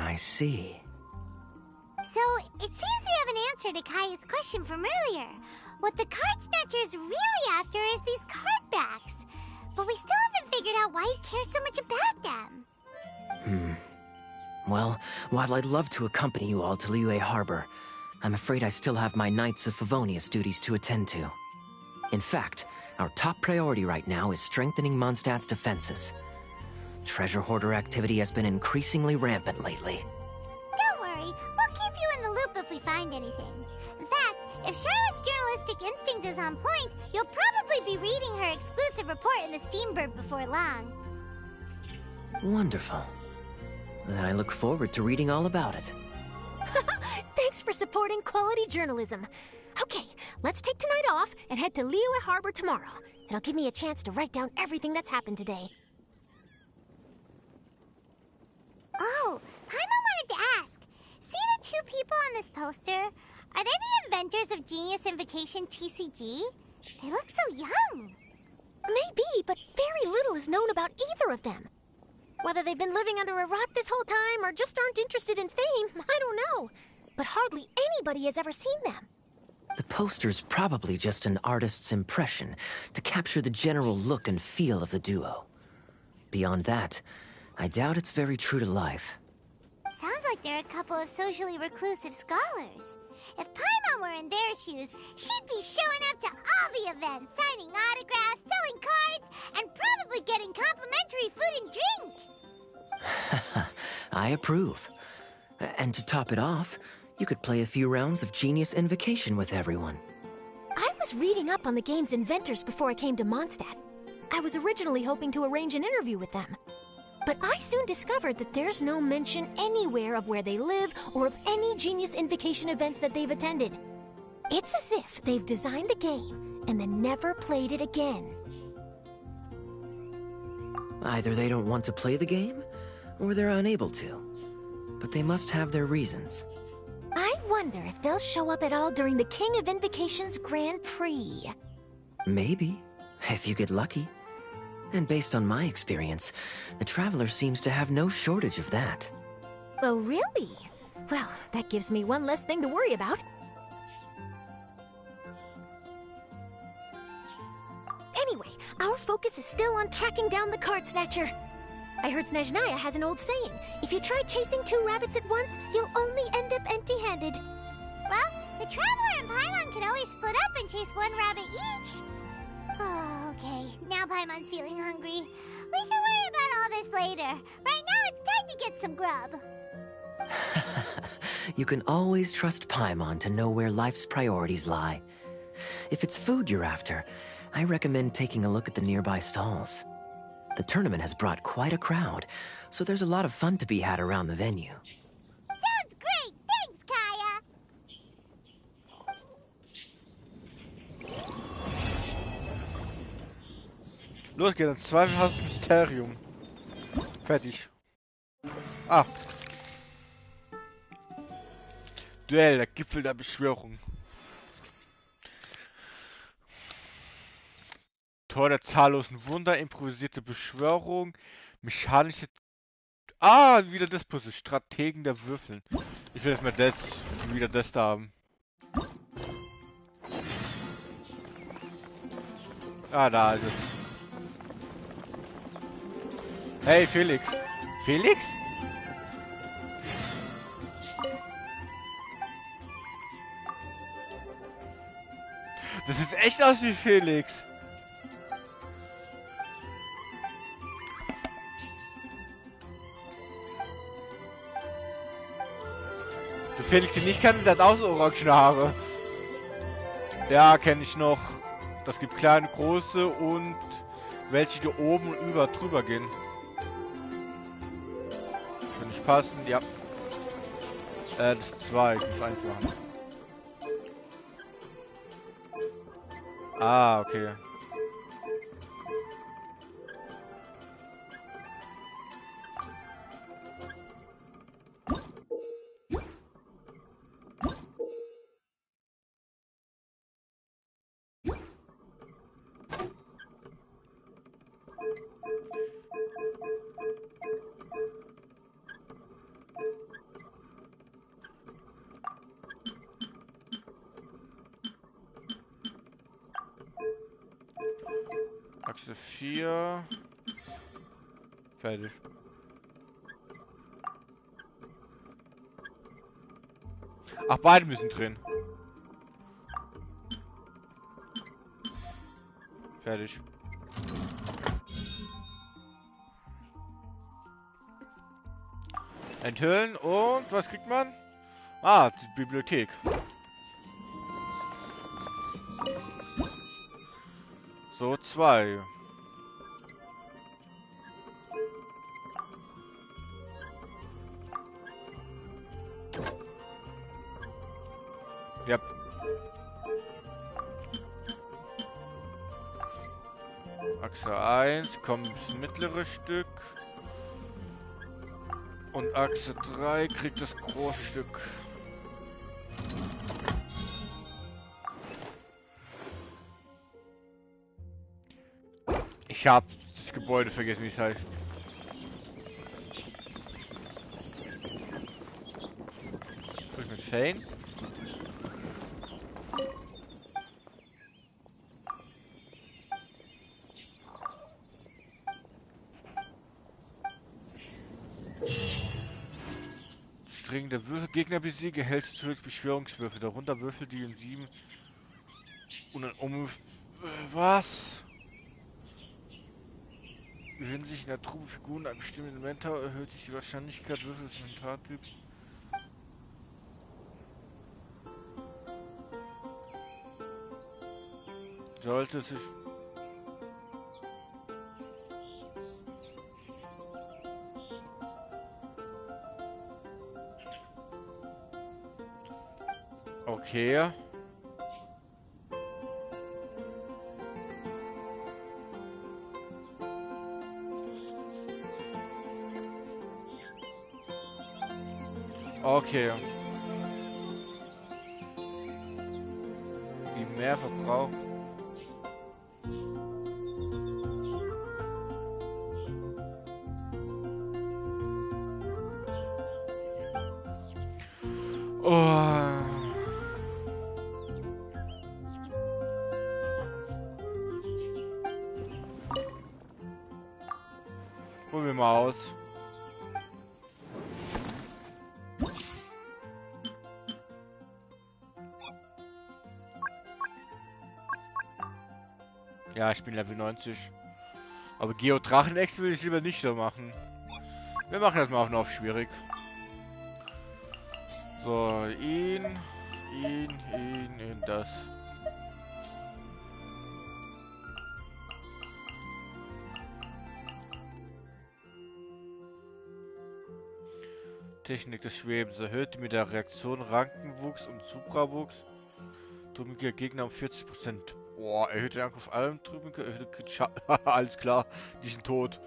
I see. So, it seems we have an answer to Kaya's question from earlier. What the card snatcher's really after is these card backs. But we still haven't figured out why he cares so much about them. Well, while I'd love to accompany you all to Liyue Harbor, I'm afraid I still have my Knights of Favonius duties to attend to. In fact, our top priority right now is strengthening Mondstadt's defenses. Treasure hoarder activity has been increasingly rampant lately. Don't worry, we'll keep you in the loop if we find anything. In fact, if Charlotte's journalistic instinct is on point, you'll probably be reading her exclusive report in the Steambird before long. Wonderful. Then I look forward to reading all about it. Thanks for supporting quality journalism. Okay, let's take tonight off and head to Liyue Harbor tomorrow. It'll give me a chance to write down everything that's happened today. Oh, Paimon wanted to ask. See the two people on this poster? Are they the inventors of Genius Invocation TCG? They look so young. Maybe, but very little is known about either of them. Whether they've been living under a rock this whole time or just aren't interested in fame, I don't know. But hardly anybody has ever seen them. The poster's probably just an artist's impression to capture the general look and feel of the duo. Beyond that, I doubt it's very true to life. Sounds like they're a couple of socially reclusive scholars. If Paimon were in their shoes, she'd be showing up to all the events, signing autographs, selling cards, and probably getting complimentary food and drink. I approve. And to top it off, you could play a few rounds of Genius Invocation with everyone. I was reading up on the game's inventors before I came to Mondstadt. I was originally hoping to arrange an interview with them. But I soon discovered that there's no mention anywhere of where they live or of any Genius Invocation events that they've attended. It's as if they've designed the game and then never played it again. Either they don't want to play the game, or they're unable to. But they must have their reasons. I wonder if they'll show up at all during the King of Invocation's Grand Prix. Maybe, if you get lucky. And based on my experience, the Traveler seems to have no shortage of that. Oh, really? Well, that gives me one less thing to worry about. Anyway, our focus is still on tracking down the card snatcher. I heard Snezhnaya has an old saying, if you try chasing two rabbits at once, you'll only end up empty-handed. Well, the Traveler and Paimon can always split up and chase one rabbit each. Oh, okay. Now Paimon's feeling hungry. We can worry about all this later. Right now it's time to get some grub. You can always trust Paimon to know where life's priorities lie. If it's food you're after, I recommend taking a look at the nearby stalls. The tournament has brought quite a crowd, so there's a lot of fun to be had around the venue. Sounds great! Thanks, Kaya! Los geht's, zweifelhaftes Mysterium. Fertig. Ah. Duell, der Gipfel der Beschwörung. Tor der zahllosen Wunder, improvisierte Beschwörung, mechanische... Ah, wieder das Puzzle, Strategen der Würfeln. Ich will jetzt mal das, wieder das da haben. Ah, da ist es. Hey, Felix. Felix? Das sieht echt aus wie Felix. Der Felix, den ich kenne, der hat auch so orangene Haare. Ja, kenne ich noch. Das gibt kleine, große und welche, die oben und über drüber gehen. Wenn nicht passen, ja. Das ist 2, ich muss 1 machen. Ah, okay. Achse 4. Fertig. Ach, beide müssen drehen. Fertig. Enthüllen und was kriegt man? Ah, die Bibliothek. So, 2. Ja. Achse 1, kommt das mittlere Stück. Und Achse 3 kriegt das große Stück. Ich hab das Gebäude vergessen, wie es heißt. Sprich mit Fane. String der Würfel Gegner besiege, hältst du zuletzt Beschwörungswürfel. Darunter Würfel, die in 7 und dann was? Befinden sich in der Truppe Figuren ein bestimmtes Inventar, erhöht sich die Wahrscheinlichkeit Würfel des Inventartyps. Sollte sich... Okay. Okay. Die mehr Verbrauch. Oh. Probieren wir mal aus. Ja, ich bin Level 90. Aber Geodrachenex will ich lieber nicht so machen. Wir machen das mal auf schwierig. So, ihn, das. Technik des Schwebens erhöht mit der Reaktion Rankenwuchs und Suprawuchs. Trümmiger Gegner um 40%. Boah, erhöht den Angriff allem Trümmiger, erhöht Schaden. Alles klar, die sind tot.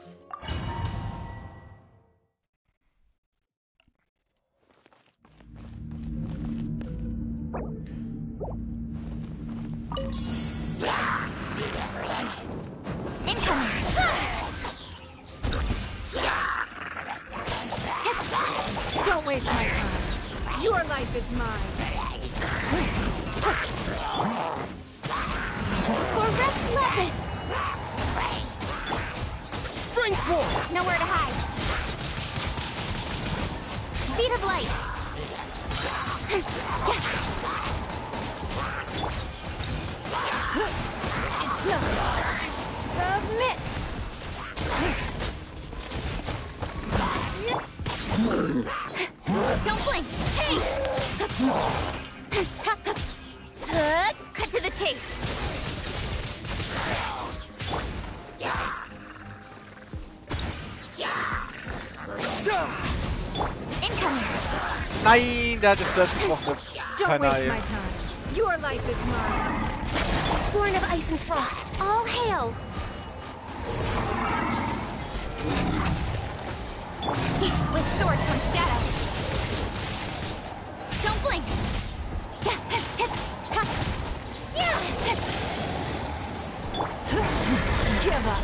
Don't waste my time. Your life is mine. For Rex Lepus! Spring forward! Nowhere to hide. Speed of light. It's nothing. Submit! Don't blink! Hey! Cut to the chase! Incoming! Nein, der hat es selbst gebrochen. Don't waste my time. Your life is mine. Born of ice and frost, all hail! With sword comes shadow. Don't blink! Give up.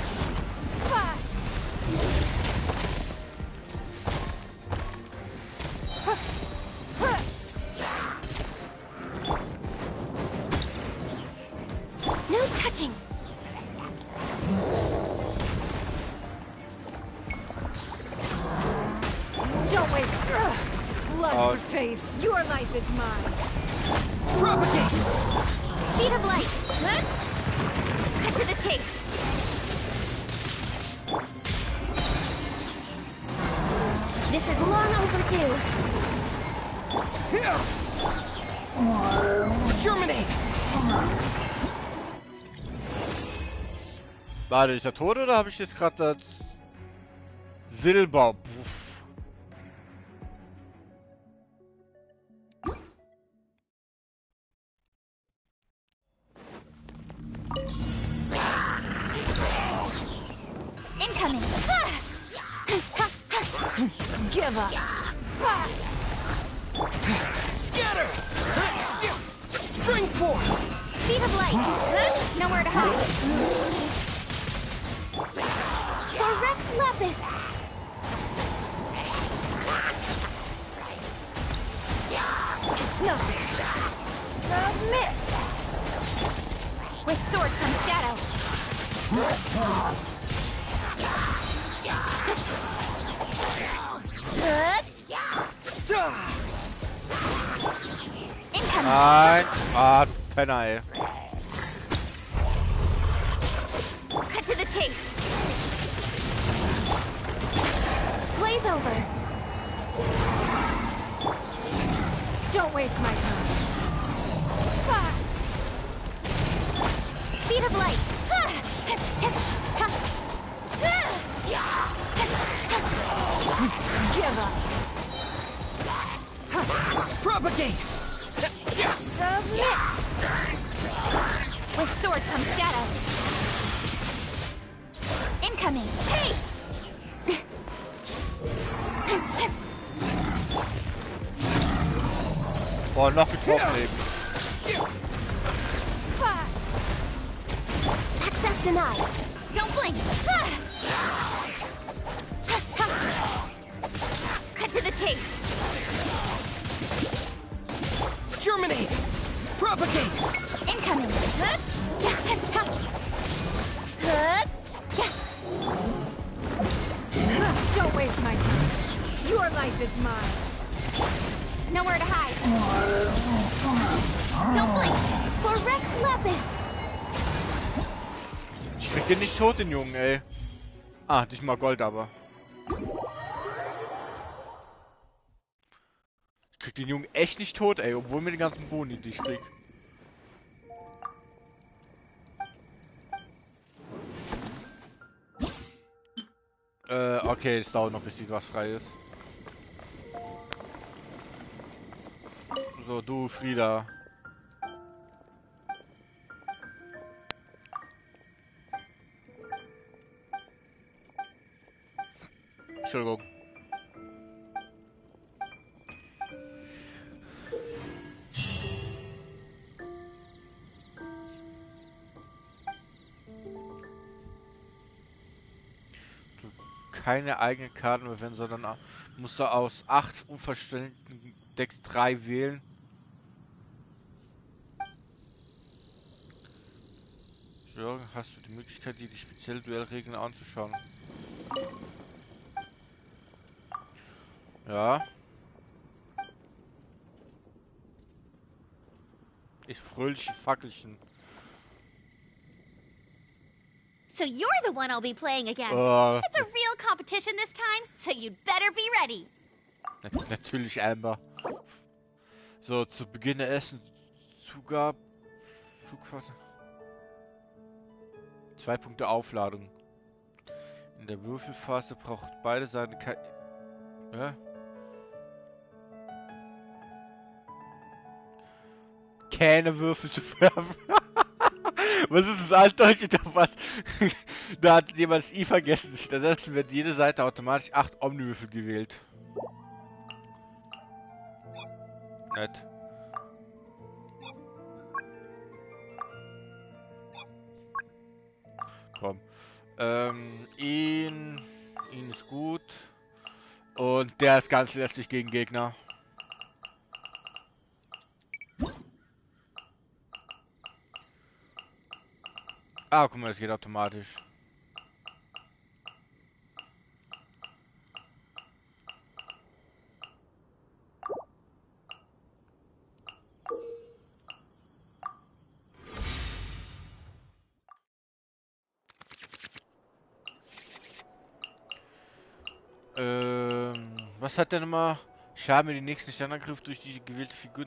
No touching! Don't waste. Blood for face. Your life is mine. Propagate! Speed of light! Cut to the chase! This is long overdue! Germinate! Warte, ist er tot oder habe ich jetzt gerade das Silber? Puff. Incoming! Give up! Scatter! Spring forward! Speed of light! Nowhere to hide! For Rex Lepus! It's nothing! Submit! With sword comes shadow! Incoming! Nein! Ah, du Penner, ey. Cut to the chase! Blaze over! Don't waste my time. Speed of light! Give up! Propagate! Submit! With sword comes shadow! Incoming! Hey! Boah, noch getroffen eben. Access denied! Don't blink! Cut to the chase! Germinate! Propagate! Incoming! Don't waste my time. Your life is mine. Nowhere to hide! Don't blink! For Rex Lepus! Ich krieg den nicht tot, den Jungen, ey. Ah, diesmal Gold aber. Ich krieg den Jungen echt nicht tot, ey, obwohl mir die ganzen Boni, die ich krieg. Okay, es dauert noch, bis die was frei ist. So, du, Frieda. Entschuldigung. Keine eigenen Karten verwenden, sondern musst du aus 8 unverständlichen Decks 3 wählen. Ja, hast du die Möglichkeit, dir die speziellen Duellregeln anzuschauen. Ja. Ich fröhliche Fackelchen. So you're the one I'll be playing against. It's a real competition this time, so you'd better be ready. Natürlich Amber. So, zu Beginn der ersten Zugphase. 2 Punkte Aufladung. In der Würfelphase braucht beide Seiten keine Würfel zu werfen. Was ist das Altdeutsche oder was? Da hat jemand das I vergessen. Stattdessen wird jede Seite automatisch 8 Omniwürfel gewählt. Nett. Komm. Ihn ist gut. Und der ist ganz lästig gegen Gegner. Ah, guck mal, das geht automatisch. Was hat der nochmal? Ich habe mir den nächsten Sternangriff durch die gewählte Figur.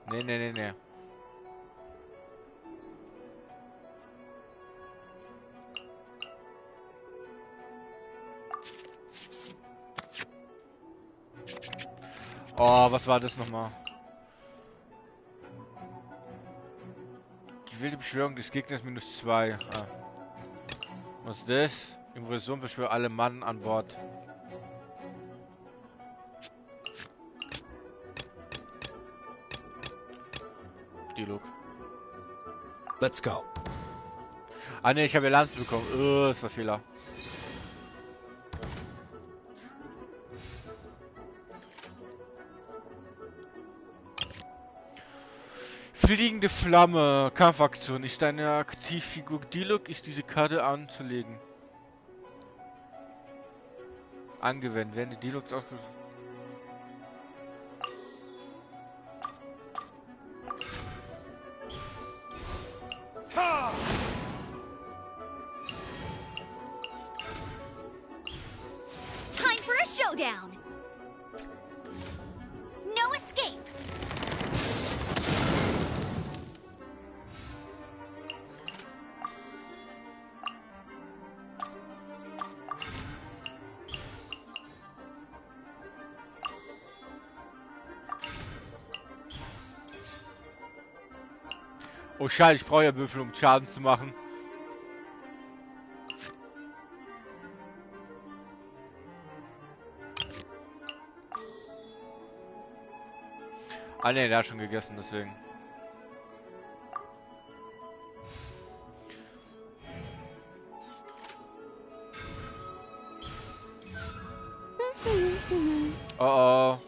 Nee. Oh, was war das nochmal? Gewählte Beschwörung des Gegners -2. Ah. Was ist das? Invasion beschwört alle Mann an Bord. Die Look. Let's go. Ah ne, ich habe ja Lanze bekommen. Das war Fehler. Fliegende Flamme, Kampfaktion. Ist deine Aktivfigur Dialog, ist diese Karte anzulegen. Angewendet. Werden die Dialogs ausgerüstet. Time for a showdown. No escape. Oh scheiße, ich brauche ja Würfel, um Schaden zu machen. Ah ne, der hat schon gegessen, deswegen. Oh oh.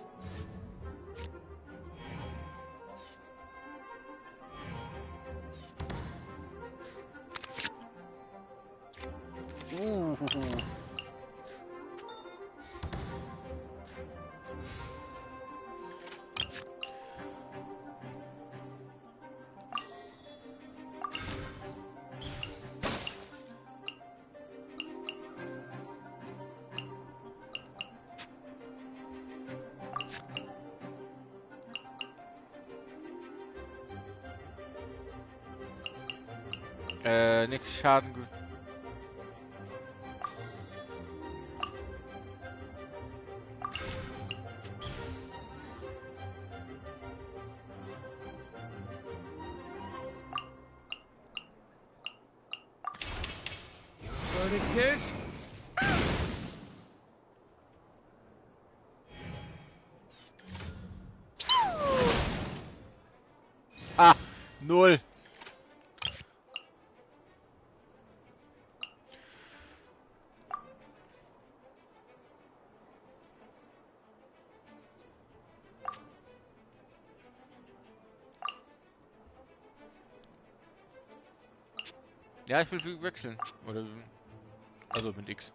Nix Schaden. Verdict is... Ah, 0. Ja, ich will wechseln. Oder also mit X.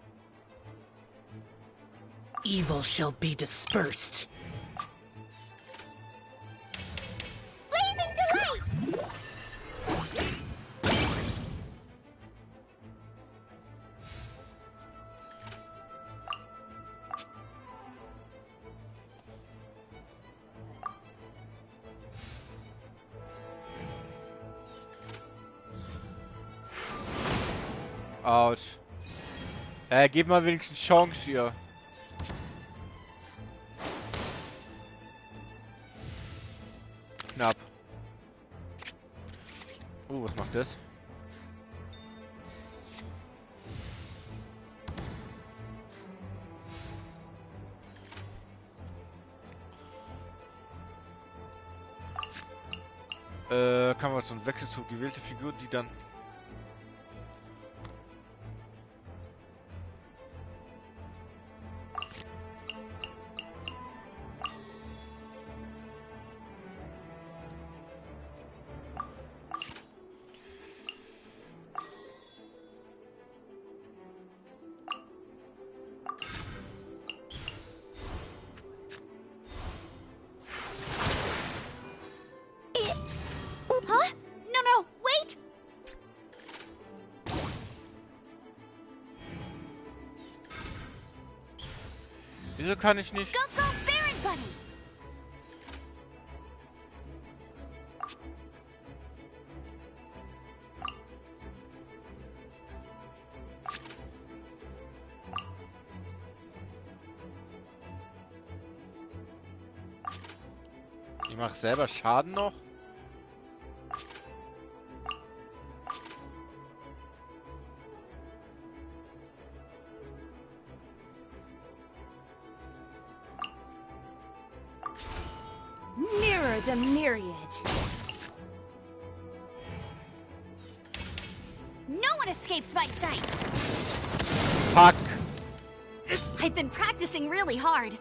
Evil shall be dispersed. Blazing delight! Autsch. Gib mal wenigstens Chance hier. Knapp. Was macht das? Kann man so einen Wechsel zu gewählte Figur, die dann Huh? No, wait! Wieso kann ich nicht? Go, Baron Buddy! Ich mach selber Schaden noch? Nearer the myriad. No one escapes my sights! Fuck! I've been practicing really hard.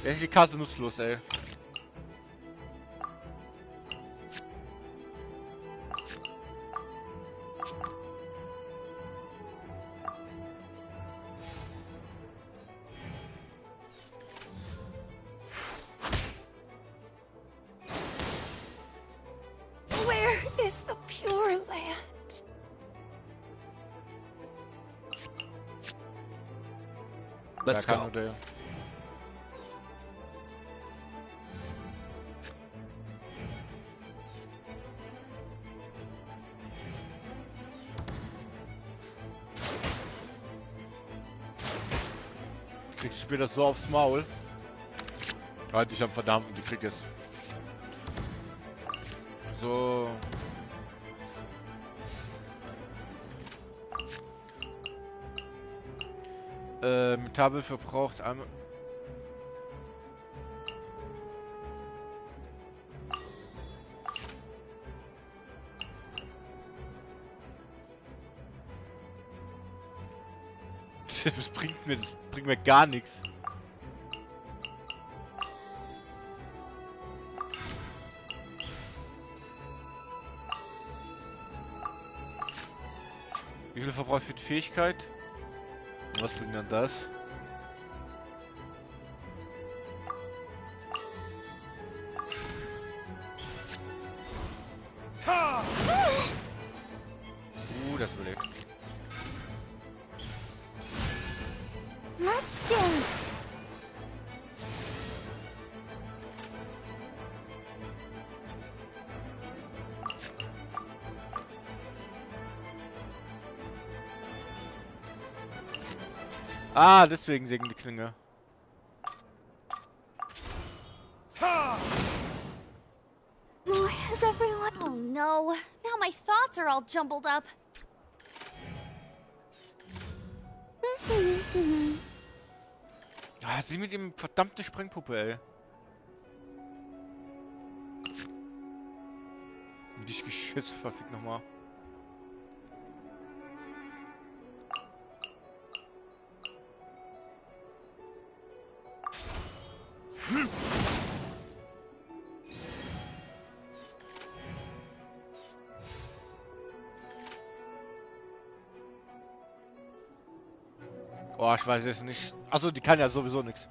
Jetzt ist die Karte nutzlos, ey. Where is the Pure Land? Let's Da kann go. nur der. Kriegst du später so aufs Maul. Halt dich am verdammten, die krieg es. So. Metall verbraucht einmal. Das bringt mir gar nichts. Wie viel verbraucht für die Fähigkeit? Und was bringt dann das? Das überlebt. Let's dance! Ah, deswegen sägen die Klinge. Is everyone? Oh no, now my thoughts are all jumbled up. Ah, sie mit dem verdammte Sprengpuppe, ey. Dich geschützt, verfickt nochmal. Oh, ich weiß jetzt nicht. Achso, die kann ja sowieso nichts.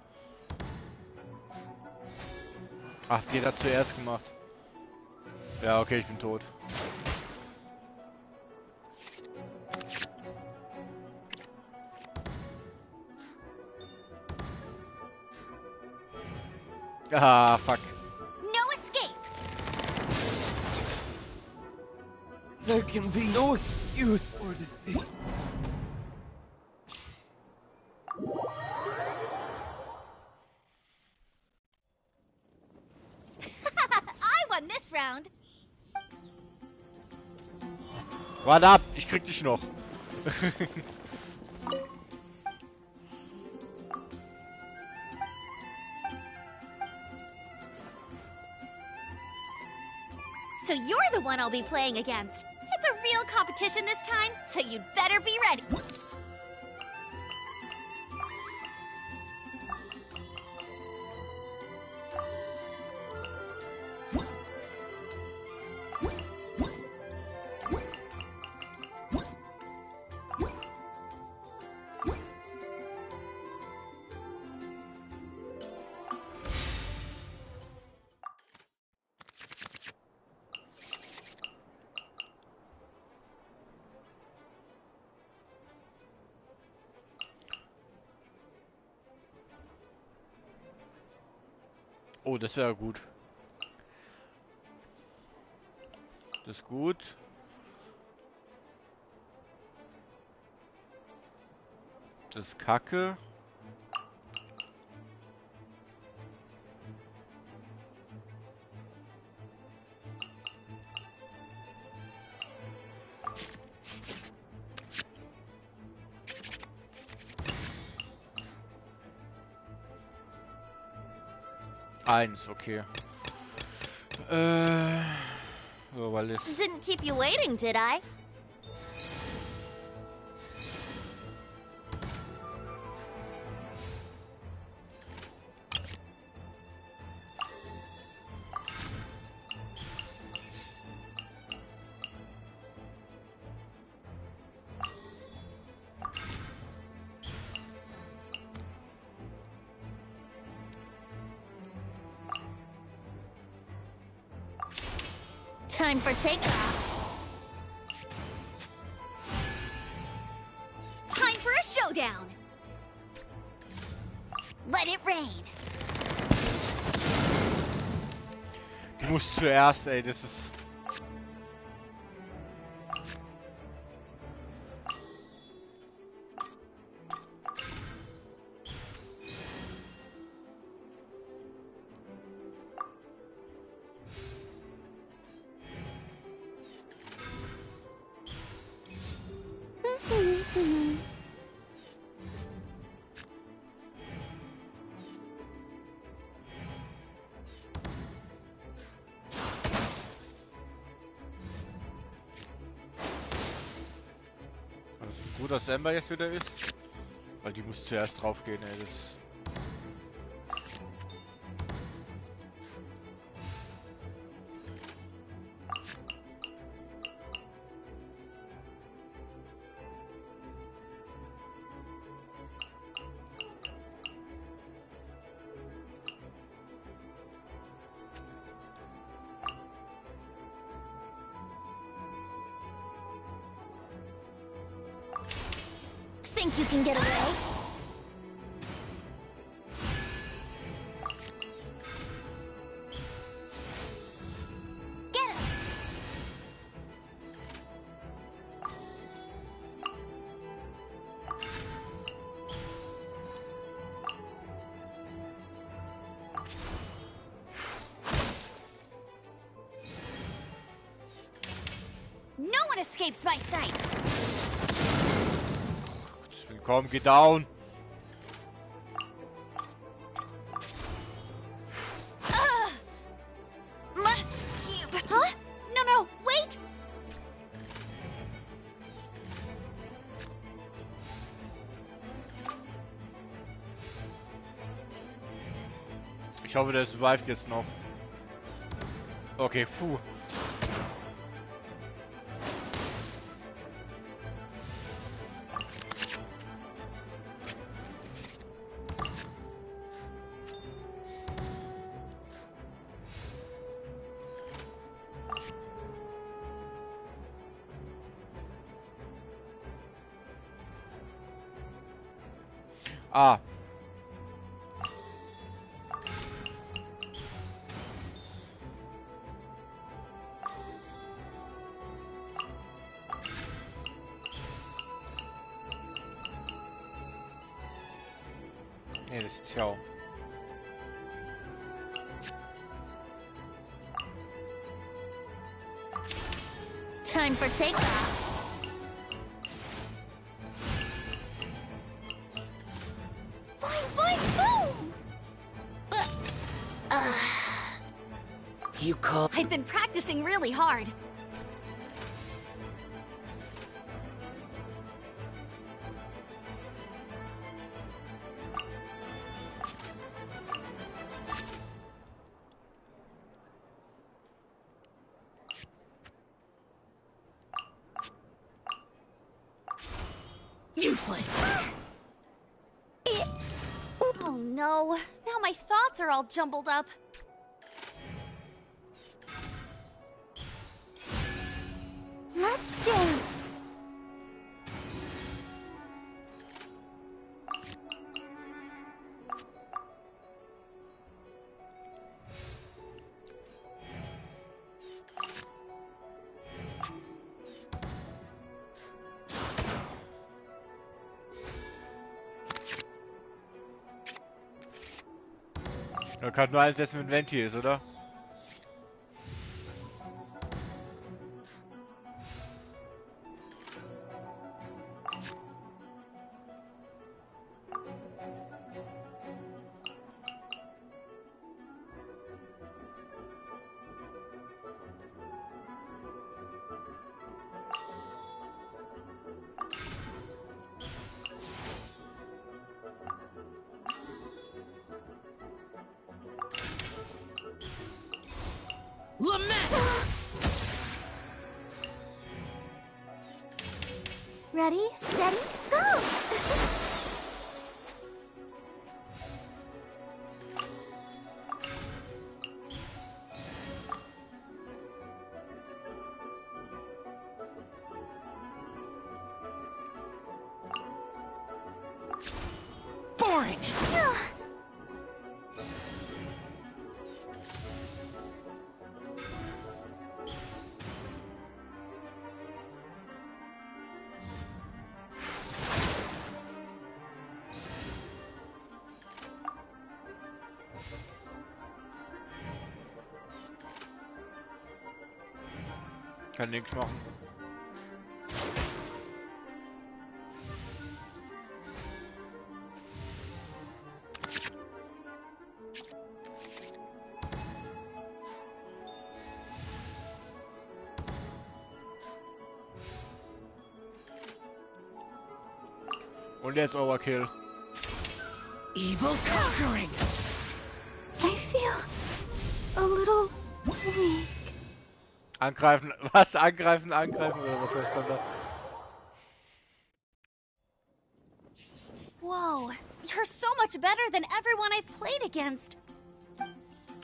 Ach, die hat zuerst gemacht. Ja, okay, ich bin tot. Ah, fuck. No escape! There can be no excuse for defeat. I won this round! Warte ab, ich krieg dich noch. So you're the one I'll be playing against. It's a real competition this time, so you'd better be ready. Oh, das wäre gut. Das ist gut. Das ist kacke. Eins, okay. So, weil es... Didn't keep you waiting, did I? Time for takeoff. Time for a showdown. Let it rain. Du musst zuerst, ey, das ist... Gut, dass Amber jetzt wieder ist. Weil die muss zuerst drauf gehen, ey. Das Think you can get away? Get him! escapes my sights. Willkommen, geh down. Huh? No, wait! Ich hoffe, der survived jetzt noch. Okay, puh. Ah. Nee, das ist Ciao. Time for takeoff. You call? I've been practicing really hard. Useless. Oh no, now my thoughts are all jumbled up. Let's dance. Da kann nur einsetzen, wenn Venti ist, oder? Ready, steady, go! Boring. Kann nichts machen. Und jetzt Overkill. Evil conquering. I feel a little weak. Angreifen, was? Angreifen, angreifen oder was heißt dann da? Whoa, you're so much better than everyone I've played against.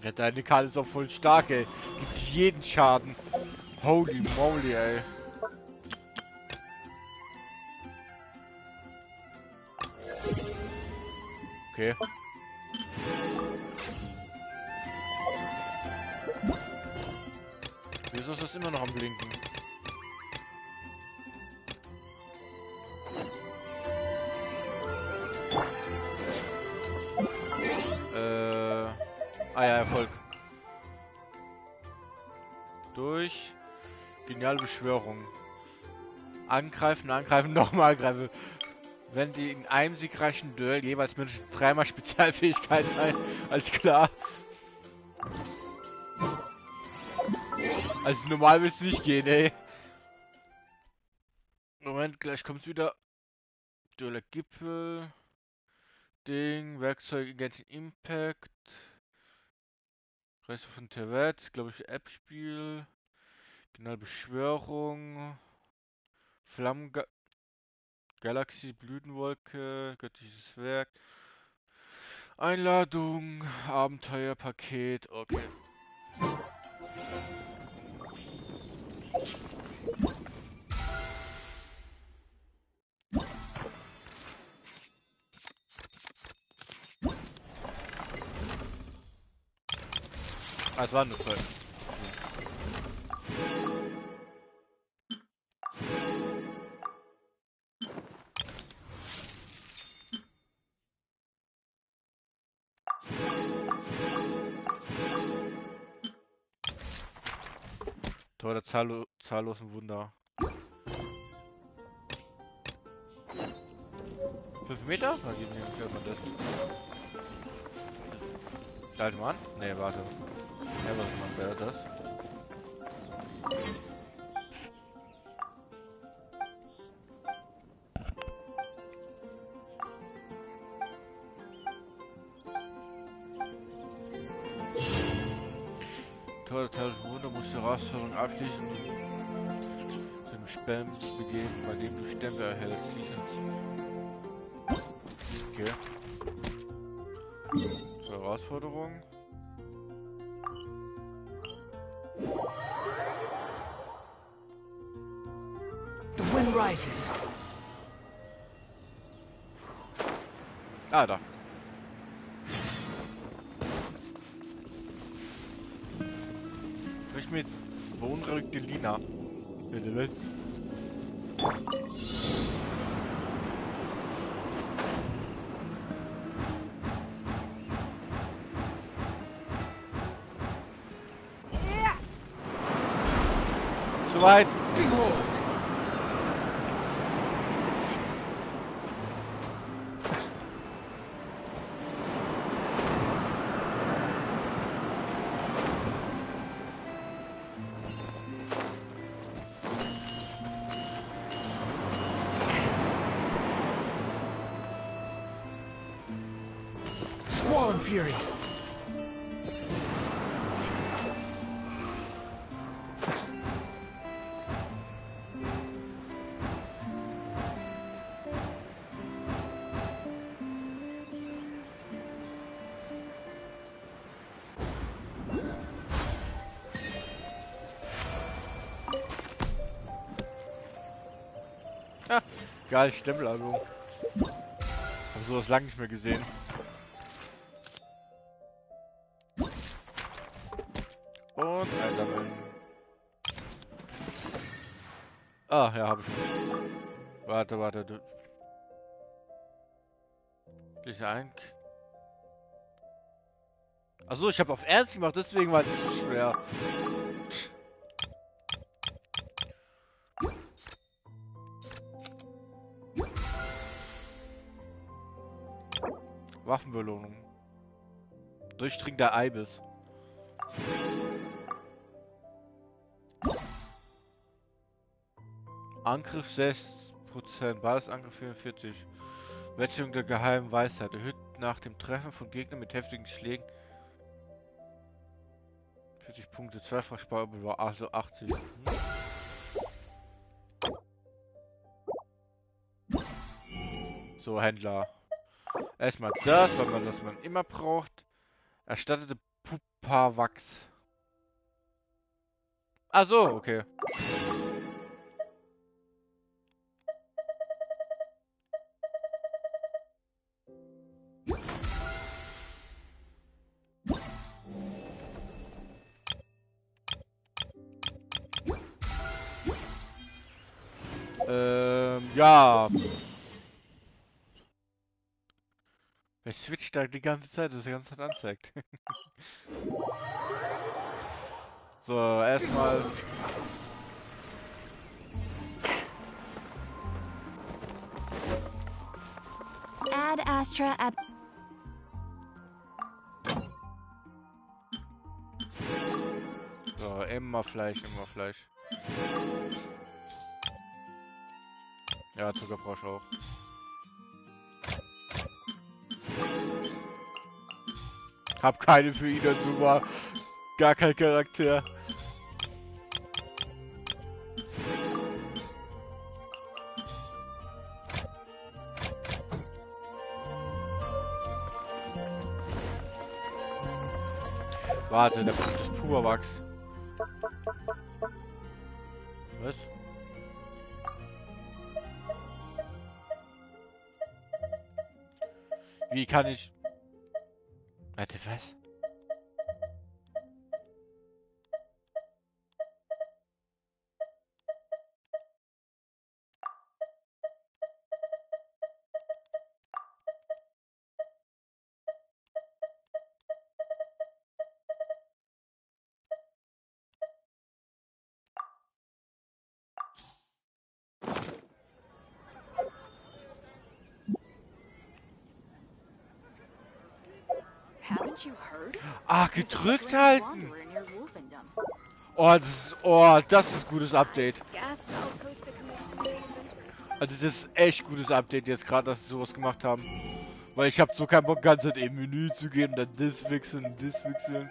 Ja, deine Karte ist auch voll stark, ey. Gibt jeden Schaden. Holy moly, ey. Okay. Wieso ist das immer noch am Blinken? Ah ja, Erfolg. Durch geniale Beschwörung. Angreifen, angreifen, nochmal angreifen. Wenn die in einem siegreichen Duell jeweils mindestens 3-mal Spezialfähigkeiten ein. Alles klar. Also normal willst du nicht gehen, ey. Moment, gleich kommt's wieder. Duelle Gipfel. Ding, Werkzeug Genshin Impact. Reste von Tervet, glaube ich, App-Spiel. Genau, Beschwörung. Flammen Galaxie, Blütenwolke, göttliches Werk. Einladung, Abenteuerpaket, okay. Ah, es war nur voll. Tor der zahllosen Wunder. 5 Meter? Na, wie hört man das? Der alte Mann? Nee, warte. Ja, was wäre das? Tor der zahllosen Wunder muss die Herausforderung abschließen und zum Spam begeben, bei dem du Stempel erhältst. Okay. Zur Herausforderung. The wind rises. Ah, da. Sprich mit beunruhigte Lina. Bitte, bitte. Soweit. Squall and Fury. Ja, geil, Stempelalbum. Hab sowas lange nicht mehr gesehen. Und einsammeln. Ah, ja, hab ich schon. Warte, du. Gleich ein. Achso, ich habe auf Ernst gemacht, deswegen war es so schwer. Waffenbelohnung. Durchdringender Eibis. Angriff 6%, Basisangriff 44. Wetterung der geheimen Weisheit. Erhöht nach dem Treffen von Gegnern mit heftigen Schlägen 40 Punkte, zweifach Sparüber, also 80. So, Händler. Erstmal das, weil man das man immer braucht. Erstattete Pupawachs. Ach so, okay. Ja. Wer switcht da die ganze Zeit, das die ganze Zeit anzeigt? So, erstmal. Ad Astra ab... So, immer Fleisch, immer Fleisch. Ja, Zucker brauche ich auch. Hab keine für ihn dazu, war gar kein Charakter. Warte, der Punkt ist Purwachs. Was? Wie kann ich... Warte, was? Ah, gedrückt halten! Oh, das ist gutes Update. Also das ist echt gutes Update jetzt gerade, dass sie sowas gemacht haben. Weil ich habe so keinen Bock, ganz halt im Menü zu gehen, dann das wechseln, das wechseln.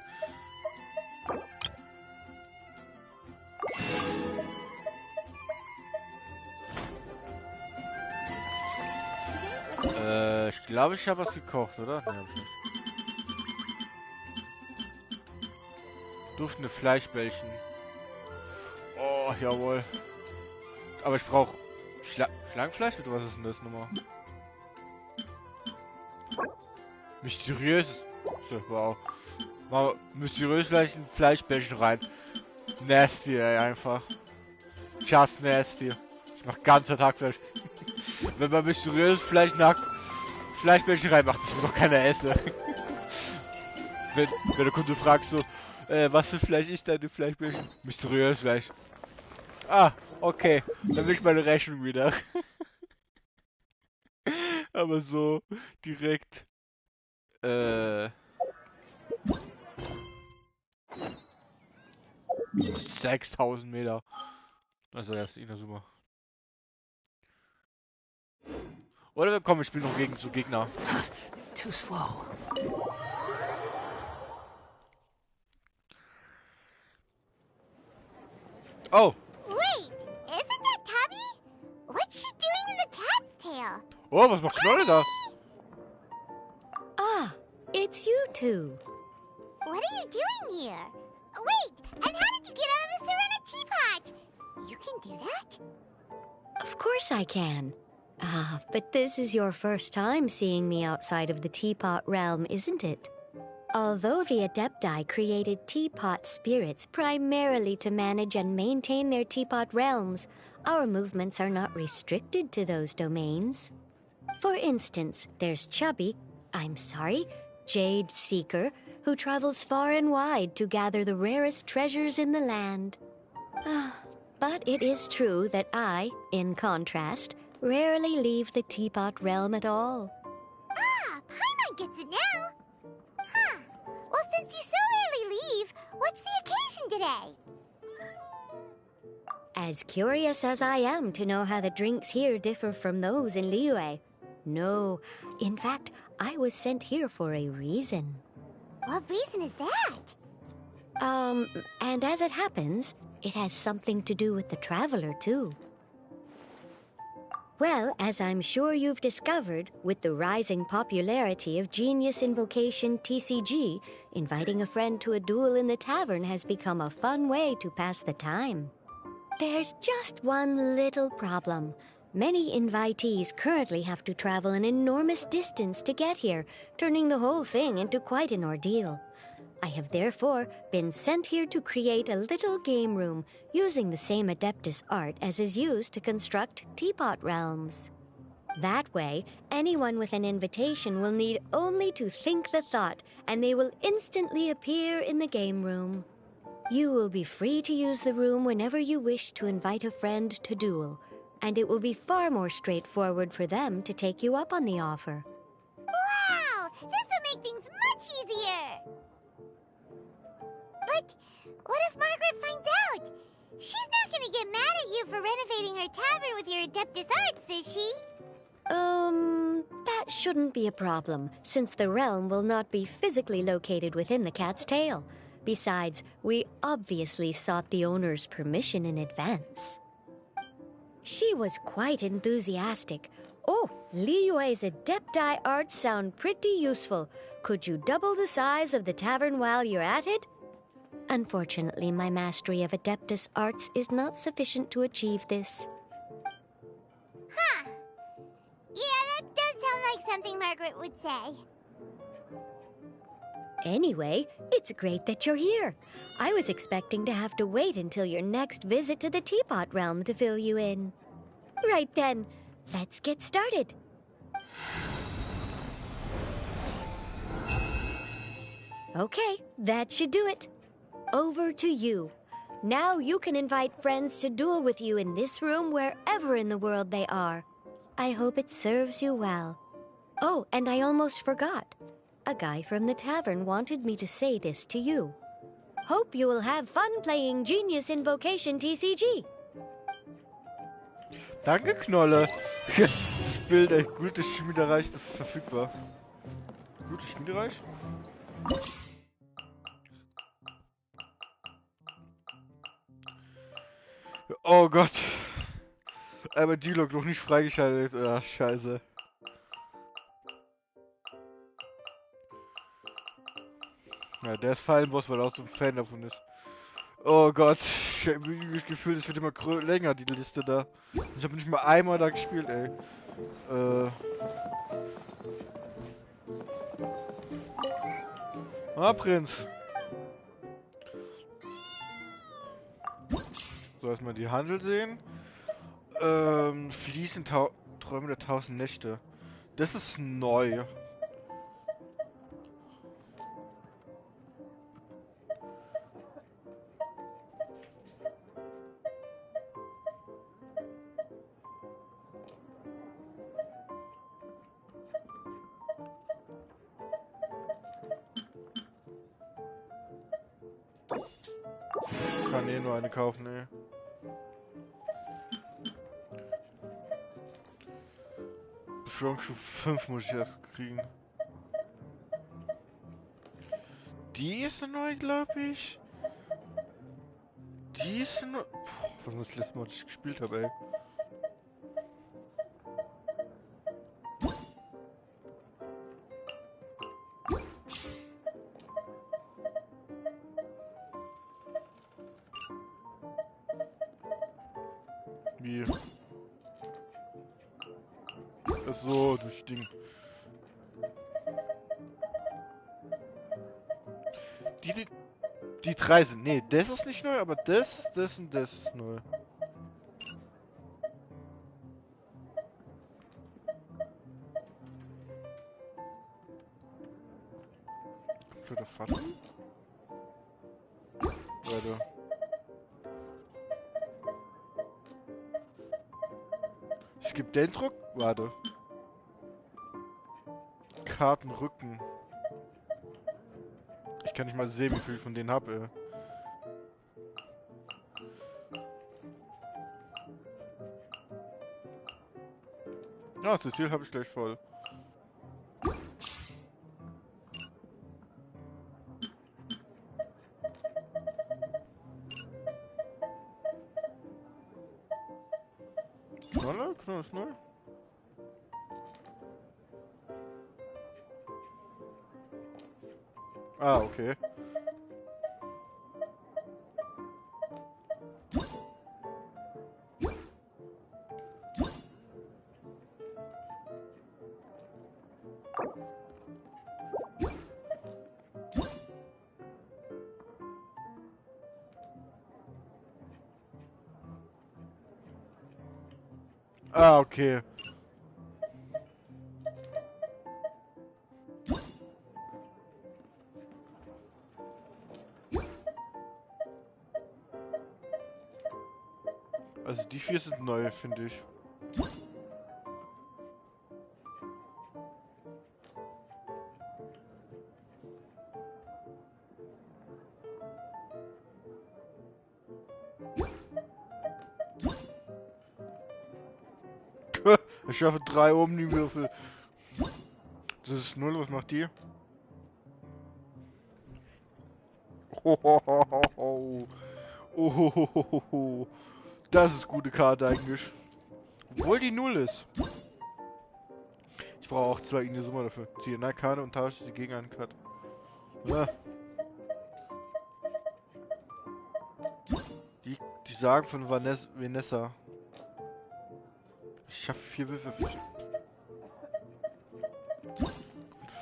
Ich glaube, ich habe was gekocht, oder? Nee, hab ich nicht. Duftende Fleischbällchen. Oh, jawohl. Aber ich brauche Schlangenfleisch oder was ist denn das nochmal? Mysteriös. So, wow. Mal mysteriös vielleicht ein Fleischbällchen rein. Nasty, ey, einfach. Just nasty. Ich mach ganzer Tag Fleisch. Wenn man mysteriös Fleischbällchen reinmacht, ich will doch keiner esse. wenn der Kunde fragt so, was für Fleisch ist deine Fleischbällchen? Mysteriös Fleisch. Ah, okay. Dann will ich meine Rechnung wieder. Aber so direkt. 6000 Meter. Also ja, ist eh super. Oder wir kommen, ich spiele noch gegen so Gegner. Too slow. Oh! Wait! Isn't that Tubby? What's she doing in the cat's tail? Oh, was macht Knolle da? Ah, it's you two. What are you doing here? Wait! And how did you get out of the Serena teapot? You can do that? Of course I can. Ah, but this is your first time seeing me outside of the teapot realm, isn't it? Although the Adepti created teapot spirits primarily to manage and maintain their teapot realms, our movements are not restricted to those domains. For instance, there's Jade Seeker, who travels far and wide to gather the rarest treasures in the land. But it is true that I, in contrast, rarely leave the teapot realm at all. Ah, Paimon gets it now. Huh. Well, since you so rarely leave, what's the occasion today? As curious as I am to know how the drinks here differ from those in Liyue. No, in fact, I was sent here for a reason. What reason is that? And as it happens, it has something to do with the Traveler, too. Well, as I'm sure you've discovered, with the rising popularity of Genius Invocation TCG, inviting a friend to a duel in the tavern has become a fun way to pass the time. There's just one little problem. Many invitees currently have to travel an enormous distance to get here, turning the whole thing into quite an ordeal. I have therefore been sent here to create a little game room using the same Adeptus art as is used to construct teapot realms. That way, anyone with an invitation will need only to think the thought, and they will instantly appear in the game room. You will be free to use the room whenever you wish to invite a friend to duel, and it will be far more straightforward for them to take you up on the offer. What if Margaret finds out? She's not gonna get mad at you for renovating her tavern with your Adeptus Arts, is she? That shouldn't be a problem, since the realm will not be physically located within the cat's tail. Besides, we obviously sought the owner's permission in advance. She was quite enthusiastic. Oh, Liyue's Adepti arts sound pretty useful. Could you double the size of the tavern while you're at it? Unfortunately, my mastery of Adeptus arts is not sufficient to achieve this. Huh. Yeah, that does sound like something Margaret would say. Anyway, it's great that you're here. I was expecting to have to wait until your next visit to the Teapot Realm to fill you in. Right then, let's get started. Okay, that should do it. Over to you. Now you can invite friends to duel with you in this room wherever in the world they are. I hope it serves you well. Oh, and I almost forgot. A guy from the tavern wanted me to say this to you. Hope you will have fun playing Genius Invocation TCG. Danke, Knolle. Das Bild, ey, gutes Schmiedereich ist verfügbar. Gutes Schmiedereich? Oh Gott. Aber D-Log noch nicht freigeschaltet. Ach, scheiße. Ja, der ist Fallenboss, weil er auch so ein Fan davon ist. Oh Gott, ich hab irgendwie das Gefühl, es wird immer länger, die Liste da. Ich habe nicht mal einmal da gespielt, ey. Ah, Prinz. So, erstmal die Handel sehen. Fließen Träume der 1000 Nächte. Das ist neu. Ich kann eh nur eine kaufen, ey. Beschwörungsstufe 5 muss ich erst kriegen. Die ist neu, glaube ich. Die ist neu. Was war das letzte Mal, was ich gespielt habe, ey? Wie? Ach so, durch Ding. Die drei sind. Nee, das ist nicht neu, aber das und das ist neu. Kompletter Faden? Warte. Ich gebe den Druck. Warte. Kartenrücken. Ich kann nicht mal sehen, wie viel ich von denen habe, ey. Ja, das Ziel habe ich gleich voll. Knolle? Knolle ist neu? Ah, okay. Ah, okay. Also die 4 sind neu, finde ich. Ich schaffe 3 Omni-Würfel. Das ist 0, was macht die? Oh, das ist gute Karte eigentlich. Obwohl die 0 ist. Ich brauche auch 2 Summe dafür. Ziehe eine Karte und tausche sie gegen eine Karte. Ja. Die sagen von Vanessa. Ich schaffe 4 Würfel.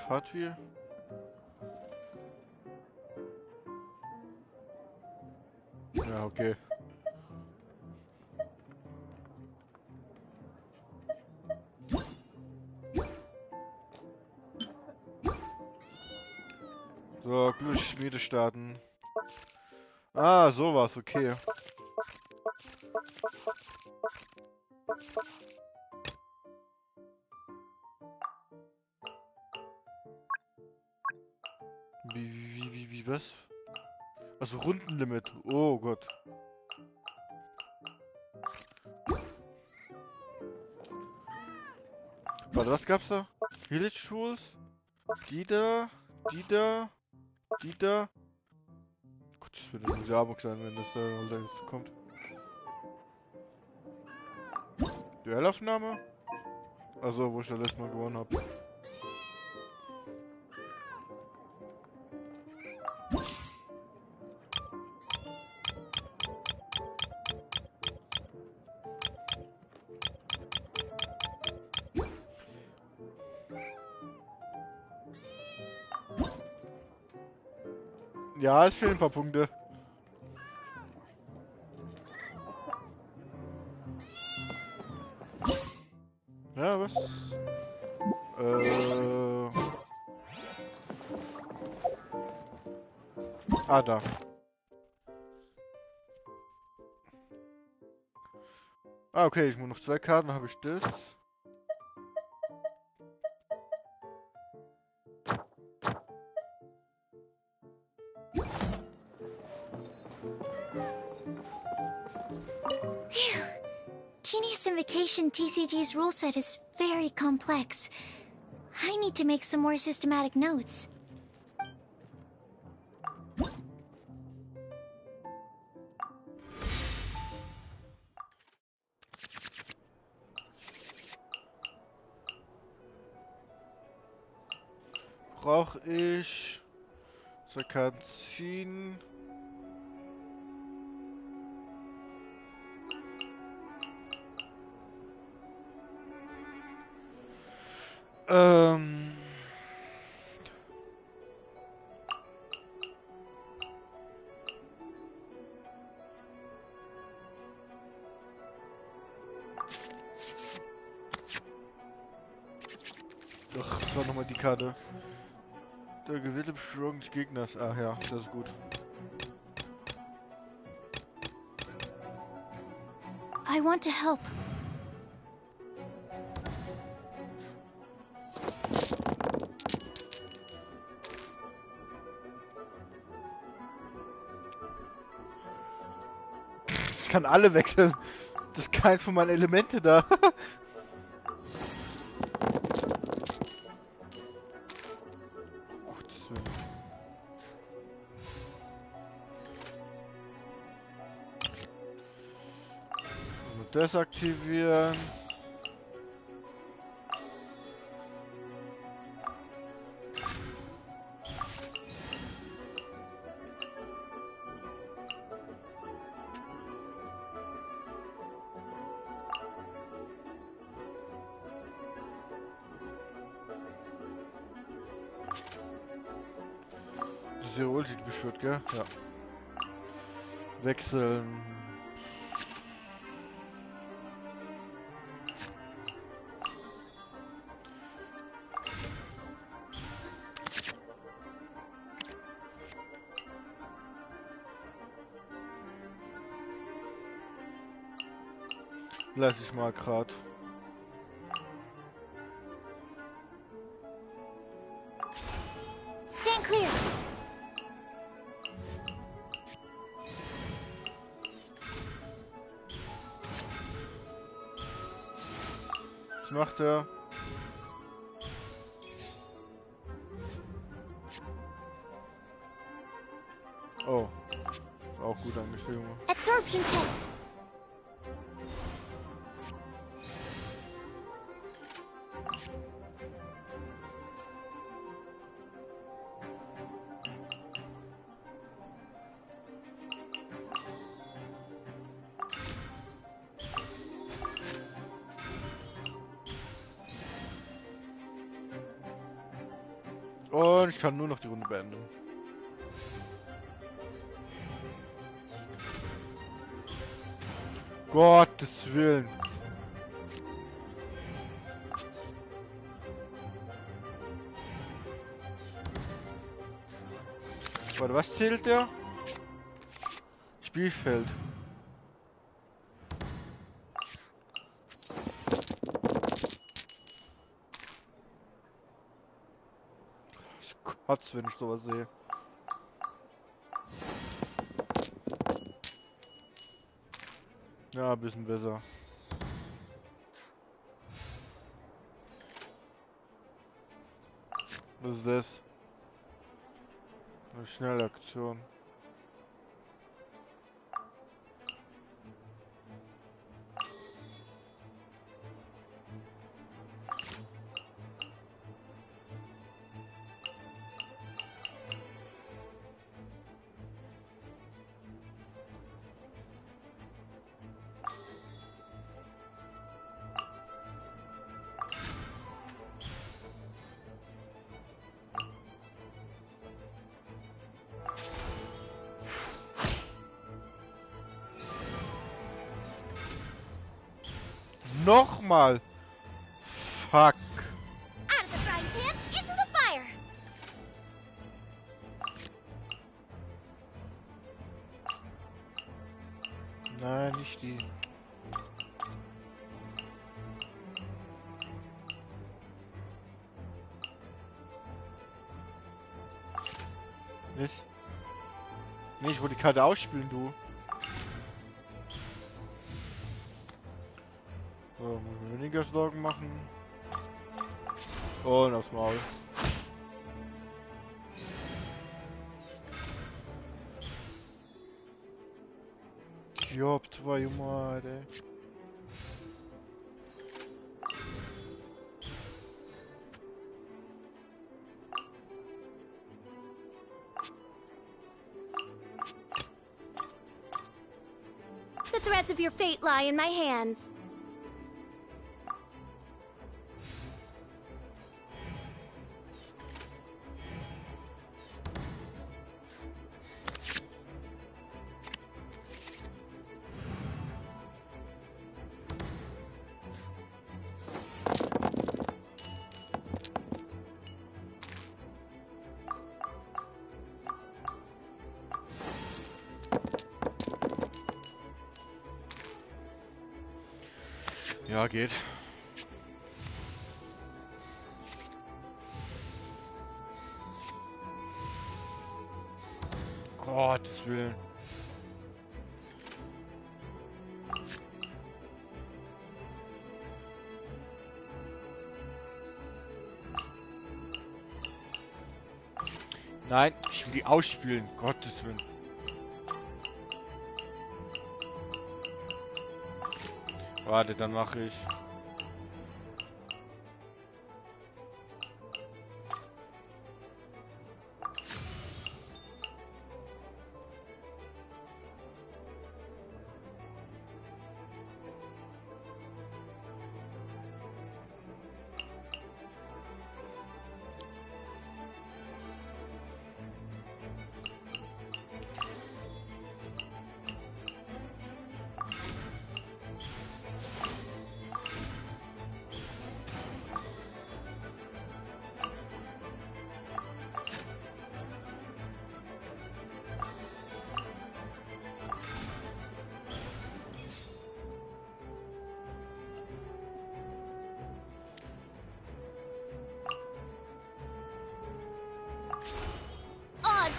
Fahrtwheel. Ja, okay. So, Schmiede starten. Ah, sowas, okay. Wie, was? Also Rundenlimit. Oh Gott. Warte, was gab's da? Village Tools? Die da? Gut, das wird ein Museumbox sein, wenn das da jetzt kommt. Duellaufnahme? Also, wo ich das letzte Mal gewonnen habe. Ja, es fehlen ein paar Punkte. Ja, was? Ah, da. Ah, okay, ich muss noch 2 Karten, habe ich das. Phew. Genius Invocation TCG's rule set is very complex. I need to make some more systematic notes. Brauche ich 2 Karten ziehen. Doch, das war nochmal die Karte. Der gewählte Beschwörung des Gegners. Ah ja, das ist gut. I want to help. Ich kann alle wechseln. Das ist kein von meinen Elemente da. Desaktivieren. Das ist ja Ulti beschwört, gell? Ja. Wechseln. Lass ich mal grad. Stand clear. Was macht er? Oh. Auch gut angeschrieben. Absorption test. Und ich kann nur noch die Runde beenden. Gottes Willen. Warte, was zählt der? Spielfeld. Ich kotze, wenn ich sowas sehe. Ja, ein bisschen besser. Was ist das? Eine Schnellaktion. Nochmal! Fuck! Out of the frying pan, into the fire! Nein, nicht die. Nicht? Nee, ich wollte die Karte ausspielen, du. So, muss ich weniger Sorgen machen. Und aufs Maul. Job, твою мать, ey. The threads of your fate lie in my hands. Ja, geht. Gottes Willen. Nein, ich will die ausspielen. Gottes Willen. Warte, dann mache ich.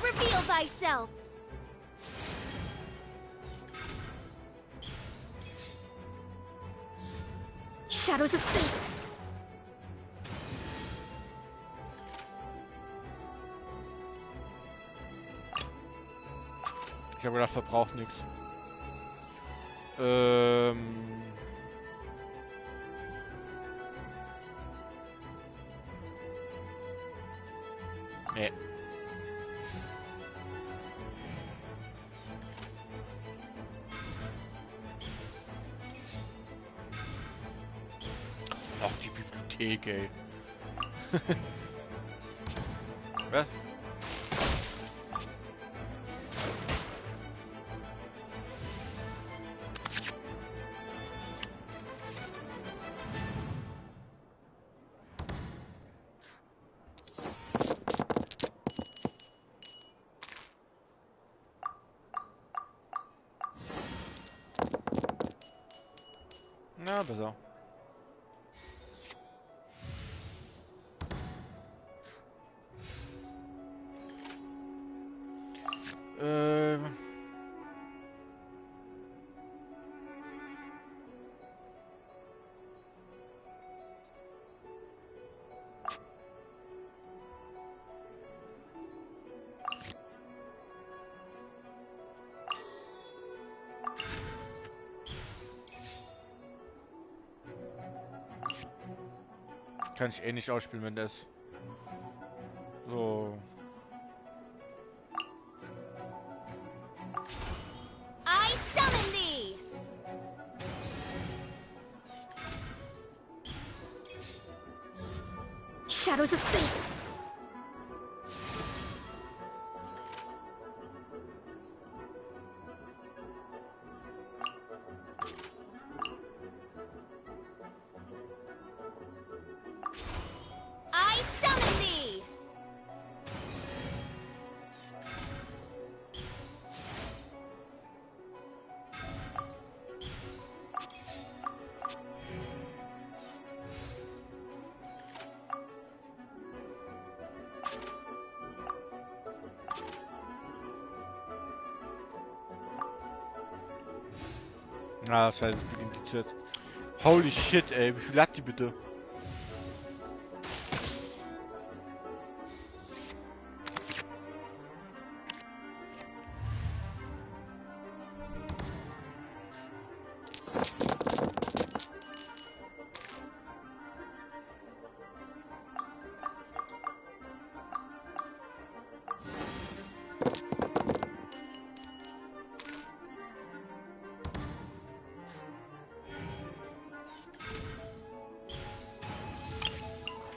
Reveal thyself! Shadows of fate! Ich habe gedacht, verbraucht nichts. Nee. Ach, die Bibliothek, ey. Was? Na, besser. Kann ich eh nicht ausspielen, wenn das so. I summon thee! Shadows of fate! I summon thee! Ah, scheiße, es beginnt die Chat. Holy shit, ey, wie viel hat die bitte?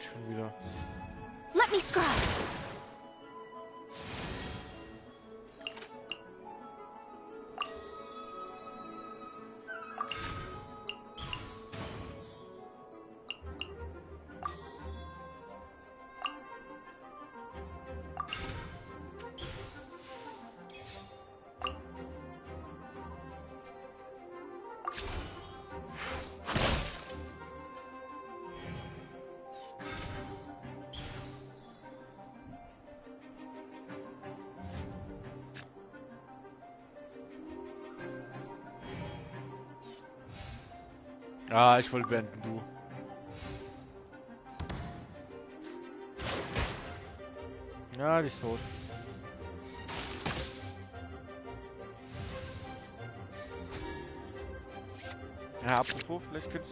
Schon wieder. Let me scribe! Ah, ich wollte beenden, du. Ja, die ist tot. Ja, apropos, vielleicht könnt's...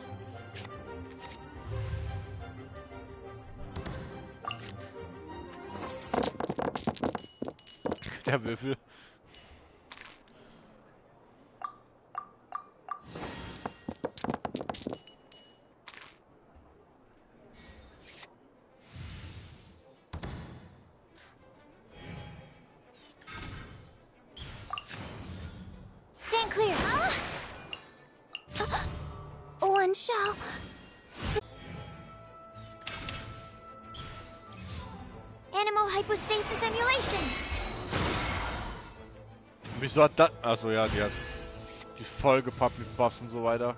Der Würfel. Stand clear! One shall... Animal hypostasis emulation! Wieso hat das... Achso, ja, die hat... Die vollgepackt mit Buffs und so weiter.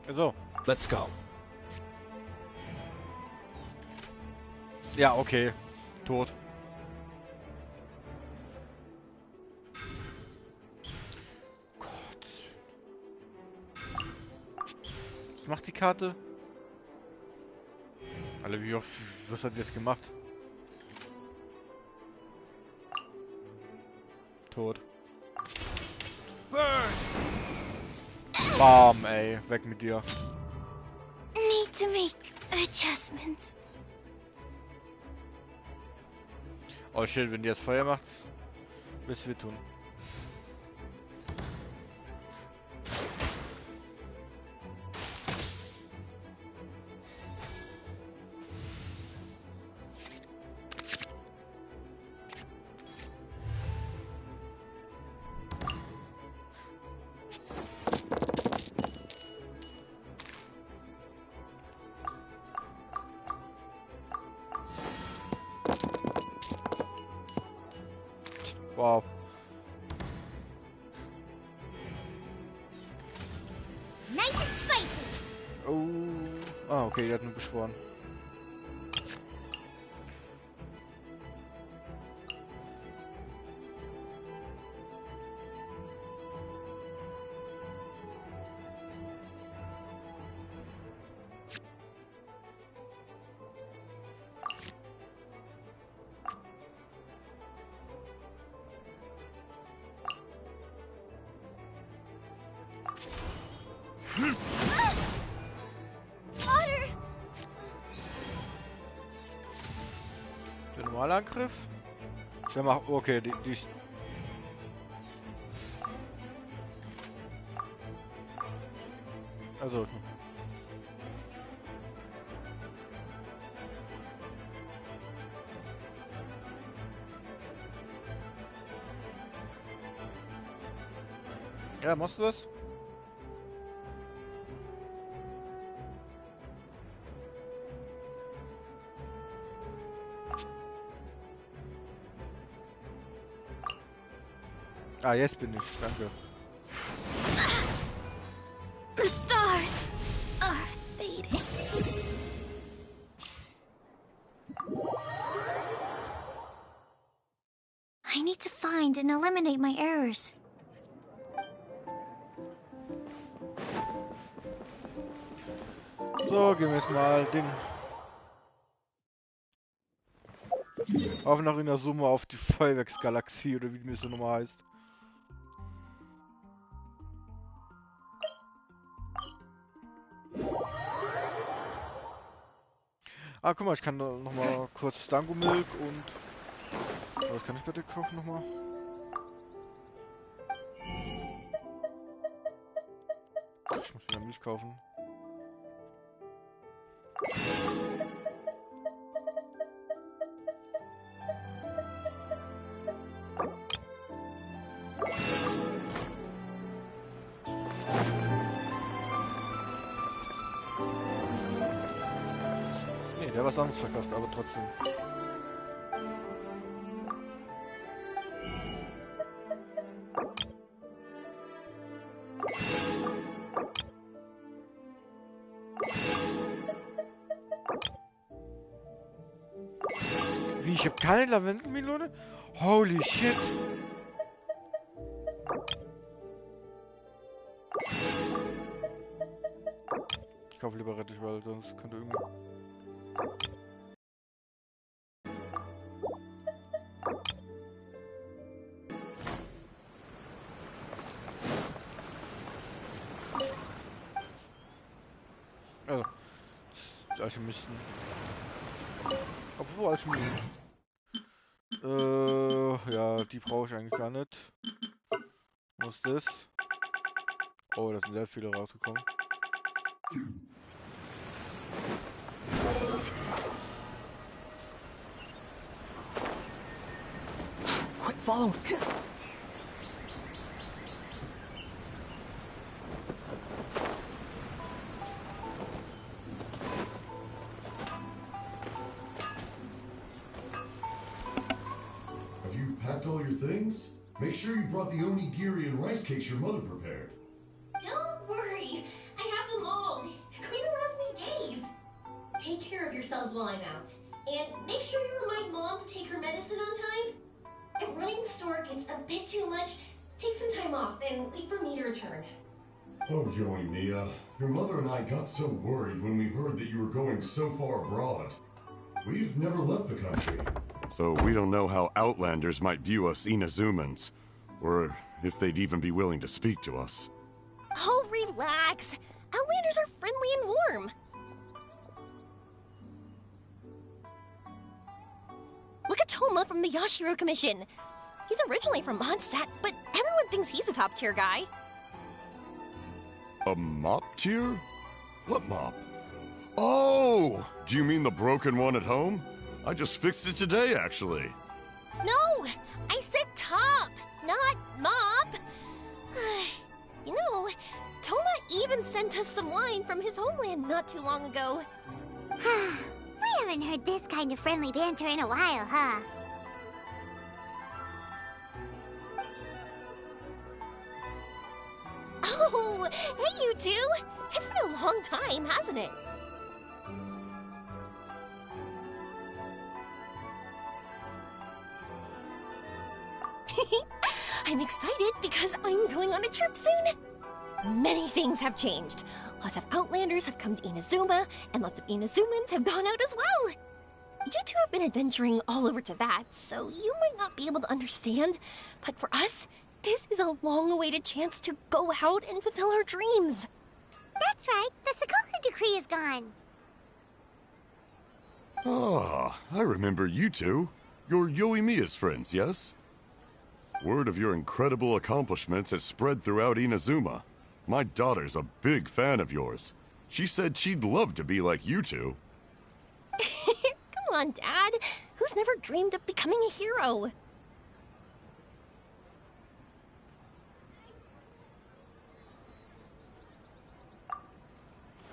So. Let's go. Ja, okay. Tot. Gott. Was macht die Karte? Alter, wie oft, was hat die jetzt gemacht? Tot. Bam, ey. Weg mit dir. Need to make adjustments. Oh shit, wenn die jetzt Feuer macht, müssen wir tun. Wow. Nice and spicy. Oh. Ah, okay, der hat nur beschworen. Water. Der normale Angriff? Der macht. Okay, die. Also. Ja, machst du was? Ah, jetzt bin ich. Danke. The stars are fading. I need to find and eliminate my errors. So, gehen wir jetzt mal Ding. Auf noch in der Summe auf die Feuerwerksgalaxie oder wie die Mission nochmal heißt. Ah, guck mal, ich kann da nochmal kurz Dango Milk und... Was kann ich bitte kaufen nochmal? Ich muss wieder Milch kaufen. Nee, der was anderes verkauft, aber trotzdem. Wie, ich hab keine Lavendelmelone? Holy shit! Ich kaufe lieber Rettich, weil sonst könnte irgendwie... Also, die Alchemisten. Obwohl Alchemisten. Ja, die brauche ich eigentlich gar nicht. Was ist das? Oh, da sind sehr viele rausgekommen. Quick, follow. Have you packed all your things? Make sure you brought the onigiri and rice cakes your mother prepared. Don't worry. I have them all. take care of yourselves while I'm out. And make sure you remind Mom to take her medicine on time. If running the store gets a bit too much, take some time off and wait for me to return. Oh, Yoey Mia, your mother and I got so worried when we heard that you were going so far abroad. We've never left the country, so we don't know how Outlanders might view us Inazumans, or if they'd even be willing to speak to us. Oh, relax. Outlanders are friendly and warm. Look at Toma from the Yashiro Commission. He's originally from Mondstadt, but everyone thinks he's a top-tier guy. A mop tier? What mop? Oh! Do you mean the broken one at home? I just fixed it today, actually. No! I said top, not mop. You know, Toma even sent us some wine from his homeland not too long ago. We haven't heard this kind of friendly banter in a while, huh? Oh, hey you two! It's been a long time, hasn't it? I'm excited because I'm going on a trip soon. Many things have changed. Lots of Outlanders have come to Inazuma, and lots of Inazumans have gone out as well. You two have been adventuring all over Teyvat, so you might not be able to understand, but for us, this is a long-awaited chance to go out and fulfill our dreams. That's right. The Sakoku decree is gone. Ah, I remember you two. You're Yoey Mia's friends, yes? Word of your incredible accomplishments has spread throughout Inazuma. My daughter's a big fan of yours. She said she'd love to be like you two. Come on, Dad. Who's never dreamed of becoming a hero?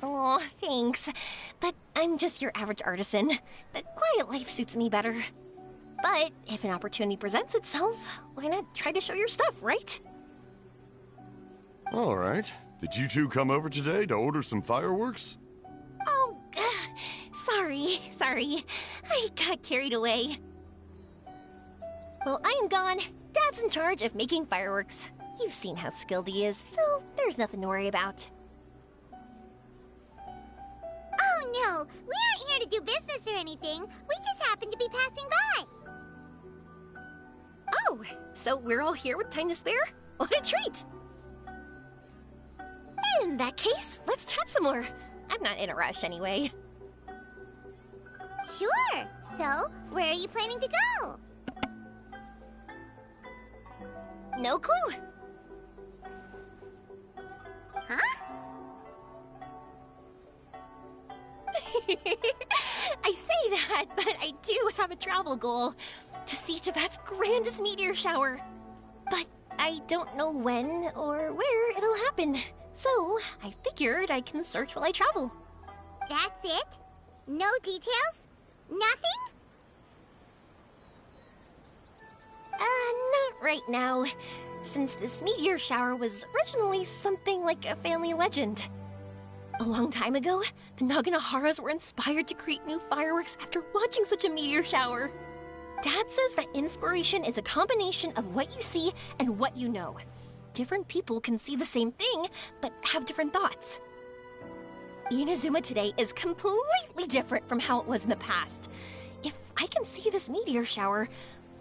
Oh, thanks. But I'm just your average artisan. The quiet life suits me better. But if an opportunity presents itself, why not try to show your stuff, right? All right. Did you two come over today to order some fireworks? Oh, sorry. I got carried away. Well, I'm gone. Dad's in charge of making fireworks. You've seen how skilled he is, so there's nothing to worry about. Oh no, we aren't here to do business or anything. We just happen to be passing by. Oh, so we're all here with time to spare? What a treat! In that case, let's chat some more. I'm not in a rush anyway. Sure. So, where are you planning to go? No clue. Huh? I say that, but I do have a travel goal. To see Teyvat's grandest meteor shower. But I don't know when or where it'll happen. So, I figured I can search while I travel. That's it? No details? Nothing? Not right now. Since this meteor shower was originally something like a family legend. A long time ago, the Naganaharas were inspired to create new fireworks after watching such a meteor shower. Dad says that inspiration is a combination of what you see and what you know. Different people can see the same thing, but have different thoughts. Inazuma today is completely different from how it was in the past. If I can see this meteor shower,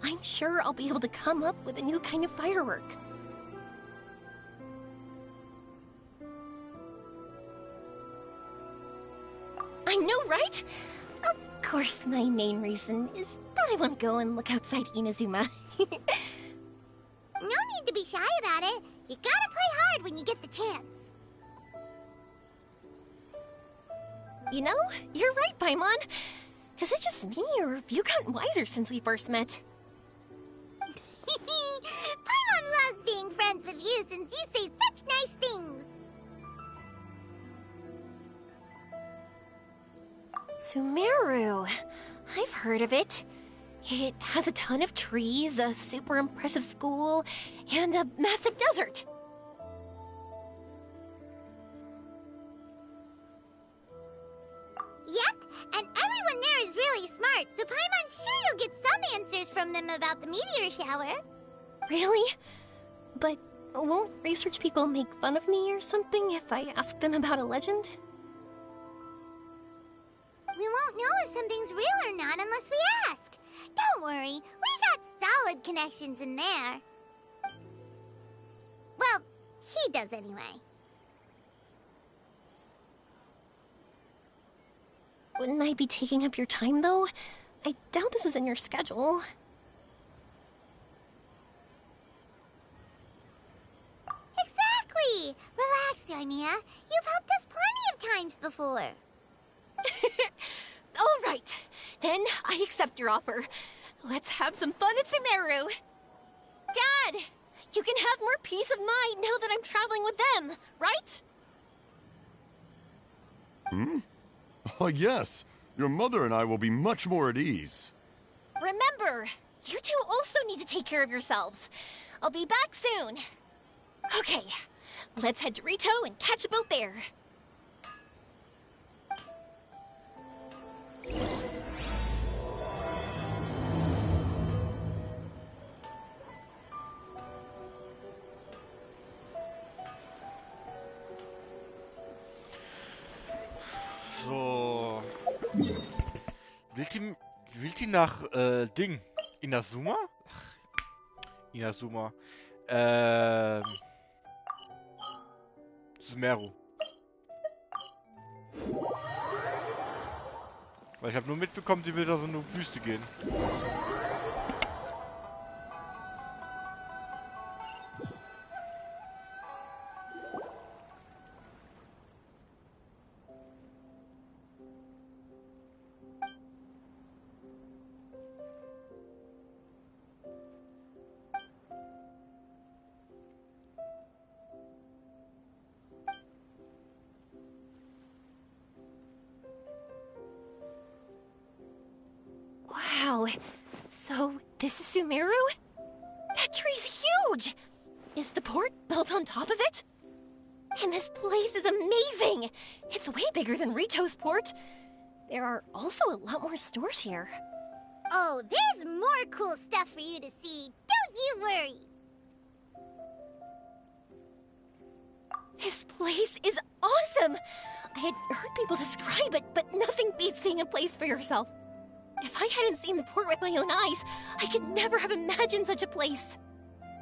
I'm sure I'll be able to come up with a new kind of firework. I know, right? Of course, my main reason is that I want to go and look outside Inazuma. No need to be shy about it. You gotta play hard when you get the chance. You know, you're right, Paimon. Is it just me, or have you gotten wiser since we first met? Paimon loves being friends with you since you say such nice things. Sumeru. I've heard of it. It has a ton of trees, a super impressive school, and a massive desert. Yep, really smart, so Paimon's sure you'll get some answers from them about the meteor shower. Really? But won't research people make fun of me or something if I ask them about a legend? We won't know if something's real or not unless we ask. Don't worry, we got solid connections in there. Well, he does anyway. Wouldn't I be taking up your time, though? I doubt this is in your schedule. Exactly! Relax, Yoimiya. You've helped us plenty of times before. All right, then I accept your offer. Let's have some fun at Sumeru. Dad, you can have more peace of mind now that I'm traveling with them, right? Hmm? Oh, yes. Your mother and I will be much more at ease. Remember, you two also need to take care of yourselves. I'll be back soon. Okay, let's head to Rito and catch a boat there. So. Will die nach, Ding? Inazuma? Ach, Inazuma. Sumeru. Weil ich habe nur mitbekommen, sie will da so eine Wüste gehen. Wow, so this is Sumeru? That tree's huge! Is the port built on top of it? And this place is amazing! It's way bigger than Rito's port. There are also a lot more stores here. Oh, there's more cool stuff for you to see. Don't you worry. This place is awesome! I had heard people describe it, but nothing beats seeing a place for yourself. If I hadn't seen the port with my own eyes, I could never have imagined such a place.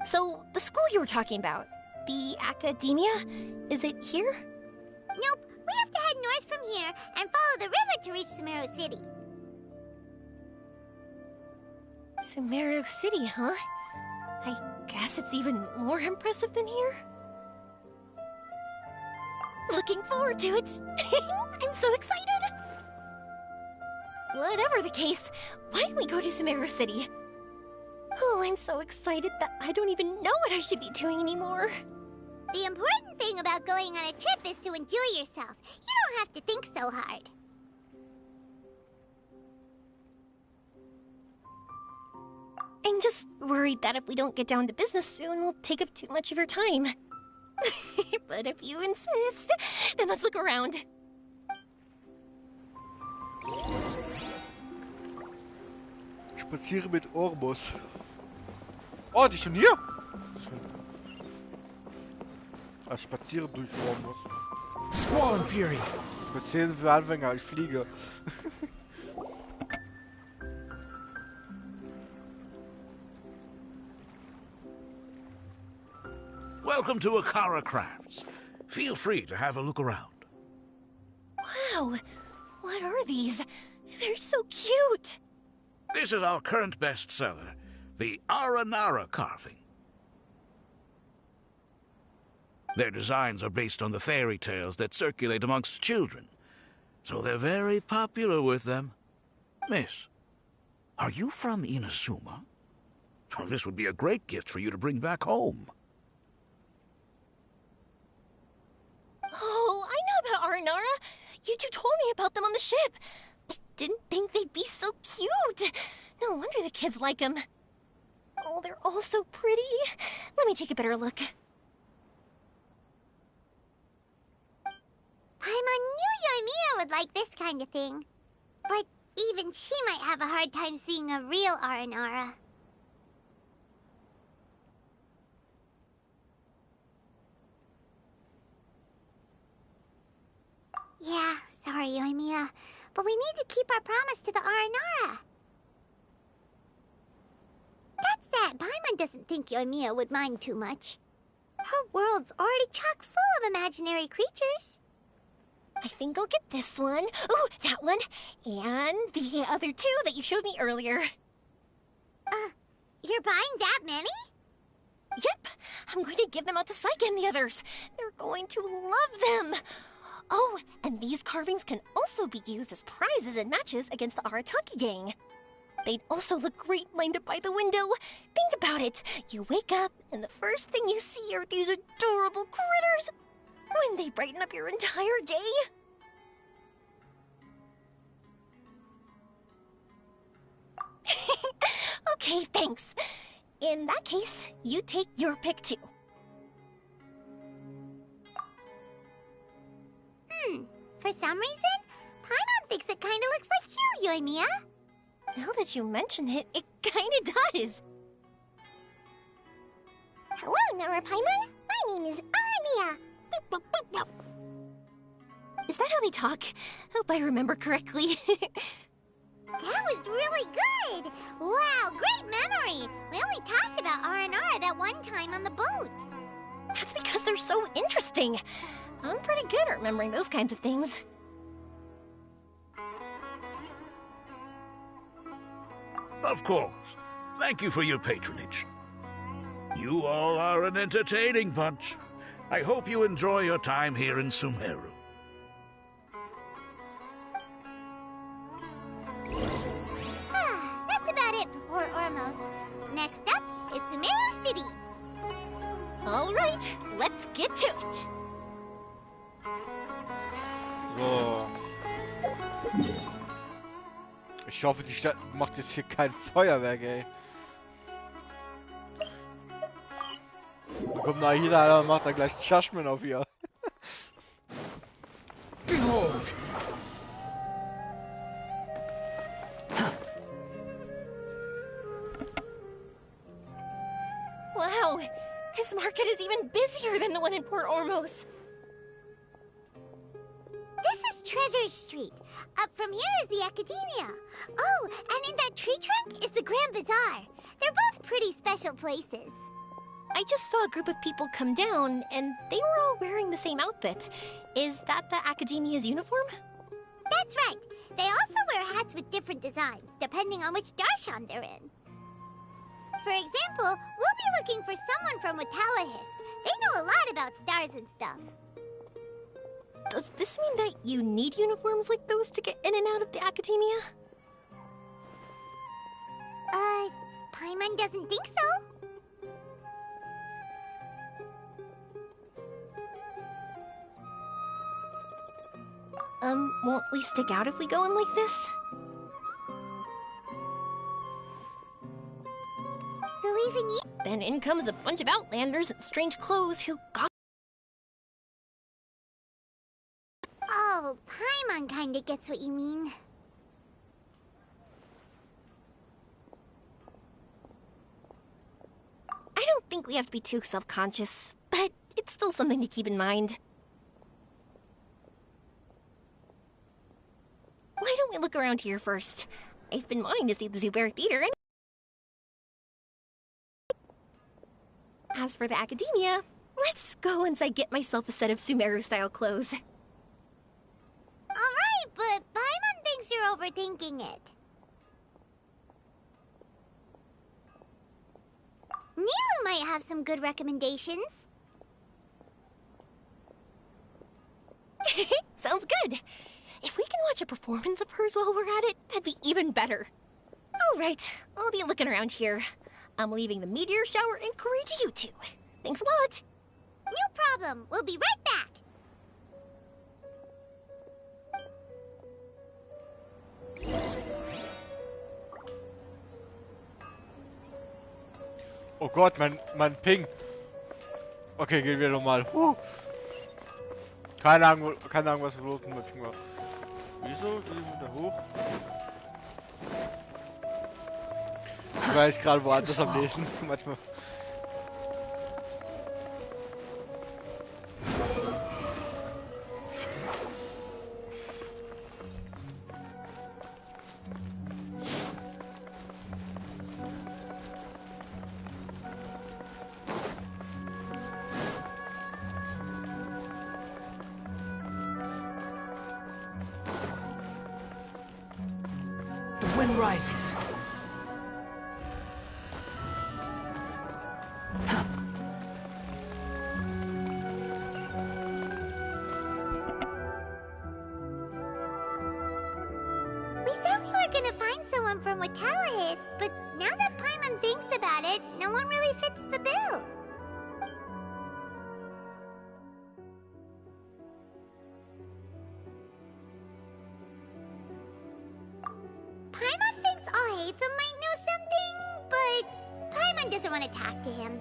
So, the school you were talking about, the academia, is it here? Nope, we have to head north from here and follow the river to reach Sumeru City. Sumeru City, huh? I guess it's even more impressive than here. Looking forward to it. I'm so excited. Whatever the case, why don't we go to Sumeru City? Oh, I'm so excited that I don't even know what I should be doing anymore. The important thing about going on a trip is to enjoy yourself. You don't have to think so hard. I'm just worried that if we don't get down to business soon, we'll take up too much of your time. But if you insist, then let's look around. Spaziere mit Orbus. Oh, die ist schon hier? Ich spaziere durch Orbus. Squall Fury. Spazieren für Anfänger, ich fliege. Welcome to Akara Crafts. Feel free to have a look around. Wow, what are these? They're so cute. This is our current bestseller, the Aranara carving. Their designs are based on the fairy tales that circulate amongst children, so they're very popular with them. Miss, are you from Inazuma? Well, this would be a great gift for you to bring back home. Oh, I know about Aranara. You two told me about them on the ship. I didn't think they'd be so cute. No wonder the kids like them. Oh, they're all so pretty. Let me take a better look. Paimon knew Yoimiya would like this kind of thing. But Even she might have a hard time seeing a real Aranara. Yeah, sorry, Yoimiya, but we need to keep our promise to the Aranara. That said, Paimon doesn't think Yoimiya would mind too much. Her world's already chock full of imaginary creatures. I think I'll get this one. Ooh, that one. And the other two that you showed me earlier. You're buying that many? Yep. I'm going to give them out to Saika and the others. They're going to love them. Oh, and these carvings can also be used as prizes in matches against the Arataki gang. They'd also look great lined up by the window. Think about it. You wake up, and the first thing you see are these adorable critters. Wouldn't they brighten up your entire day? Okay, thanks. In that case, you take your pick too. For some reason, Paimon thinks it kinda looks like you, Yoimiya. Now that you mention it, it kinda does. Hello, Nara Paimon. My name is Armia. Is that how they talk? Hope I remember correctly. That was really good! Wow, great memory! We only talked about R&R that one time on the boat. That's because they're so interesting. I'm pretty good at remembering those kinds of things. Of course. Thank you for your patronage. You all are an entertaining bunch. I hope you enjoy your time here in Sumeru. That's about it for Port Ormos. Next up is Sumeru City. All right, let's get to it. So. Ich hoffe, die Stadt macht jetzt hier kein Feuerwerk, ey. Da kommt nach jeder einer und macht da gleich Judgment auf ihr. Behold! Wow, this market is even busier than the one in Port Ormos. This is Treasure Street. Up from here is the Academia. Oh, and in that tree trunk is the Grand Bazaar. They're both pretty special places. I just saw a group of people come down, and they were all wearing the same outfit. Is that the Academia's uniform? That's right. They also wear hats with different designs, depending on which darshan they're in. For example, we'll be looking for someone from Watawahis. They know a lot about stars and stuff. Does this mean that you need uniforms like those to get in and out of the Academia? Paimon doesn't think so. Won't we stick out if we go in like this? So even you... Then in comes a bunch of Outlanders in strange clothes who got... Oh, Paimon kinda gets what you mean. I don't think we have to be too self-conscious, but it's still something to keep in mind. Why don't we look around here first? I've been wanting to see the Zubair Theater and... As for the Academia, let's go once I get myself a set of Sumeru-style clothes. Alright, but Paimon thinks you're overthinking it. Nilu might have some good recommendations. Sounds good. If we can watch a performance of hers while we're at it, that'd be even better. Alright, I'll be looking around here. I'm leaving the meteor shower inquiry to you two. Thanks a lot. No problem. We'll be right back. Oh Gott, mein Ping. Okay, gehen wir nochmal. Keine Ahnung, was los ist mit Ping war. Wieso? Wie sind wir da hoch? Ich weiß gerade woanders am Lesen. Manchmal. The wind rises. We said we were gonna find someone from Watawahis, but now that Paimon thinks about it, no one really fits the bill. Paimon thinks Alhaitham might know something, but Paimon doesn't want to talk to him.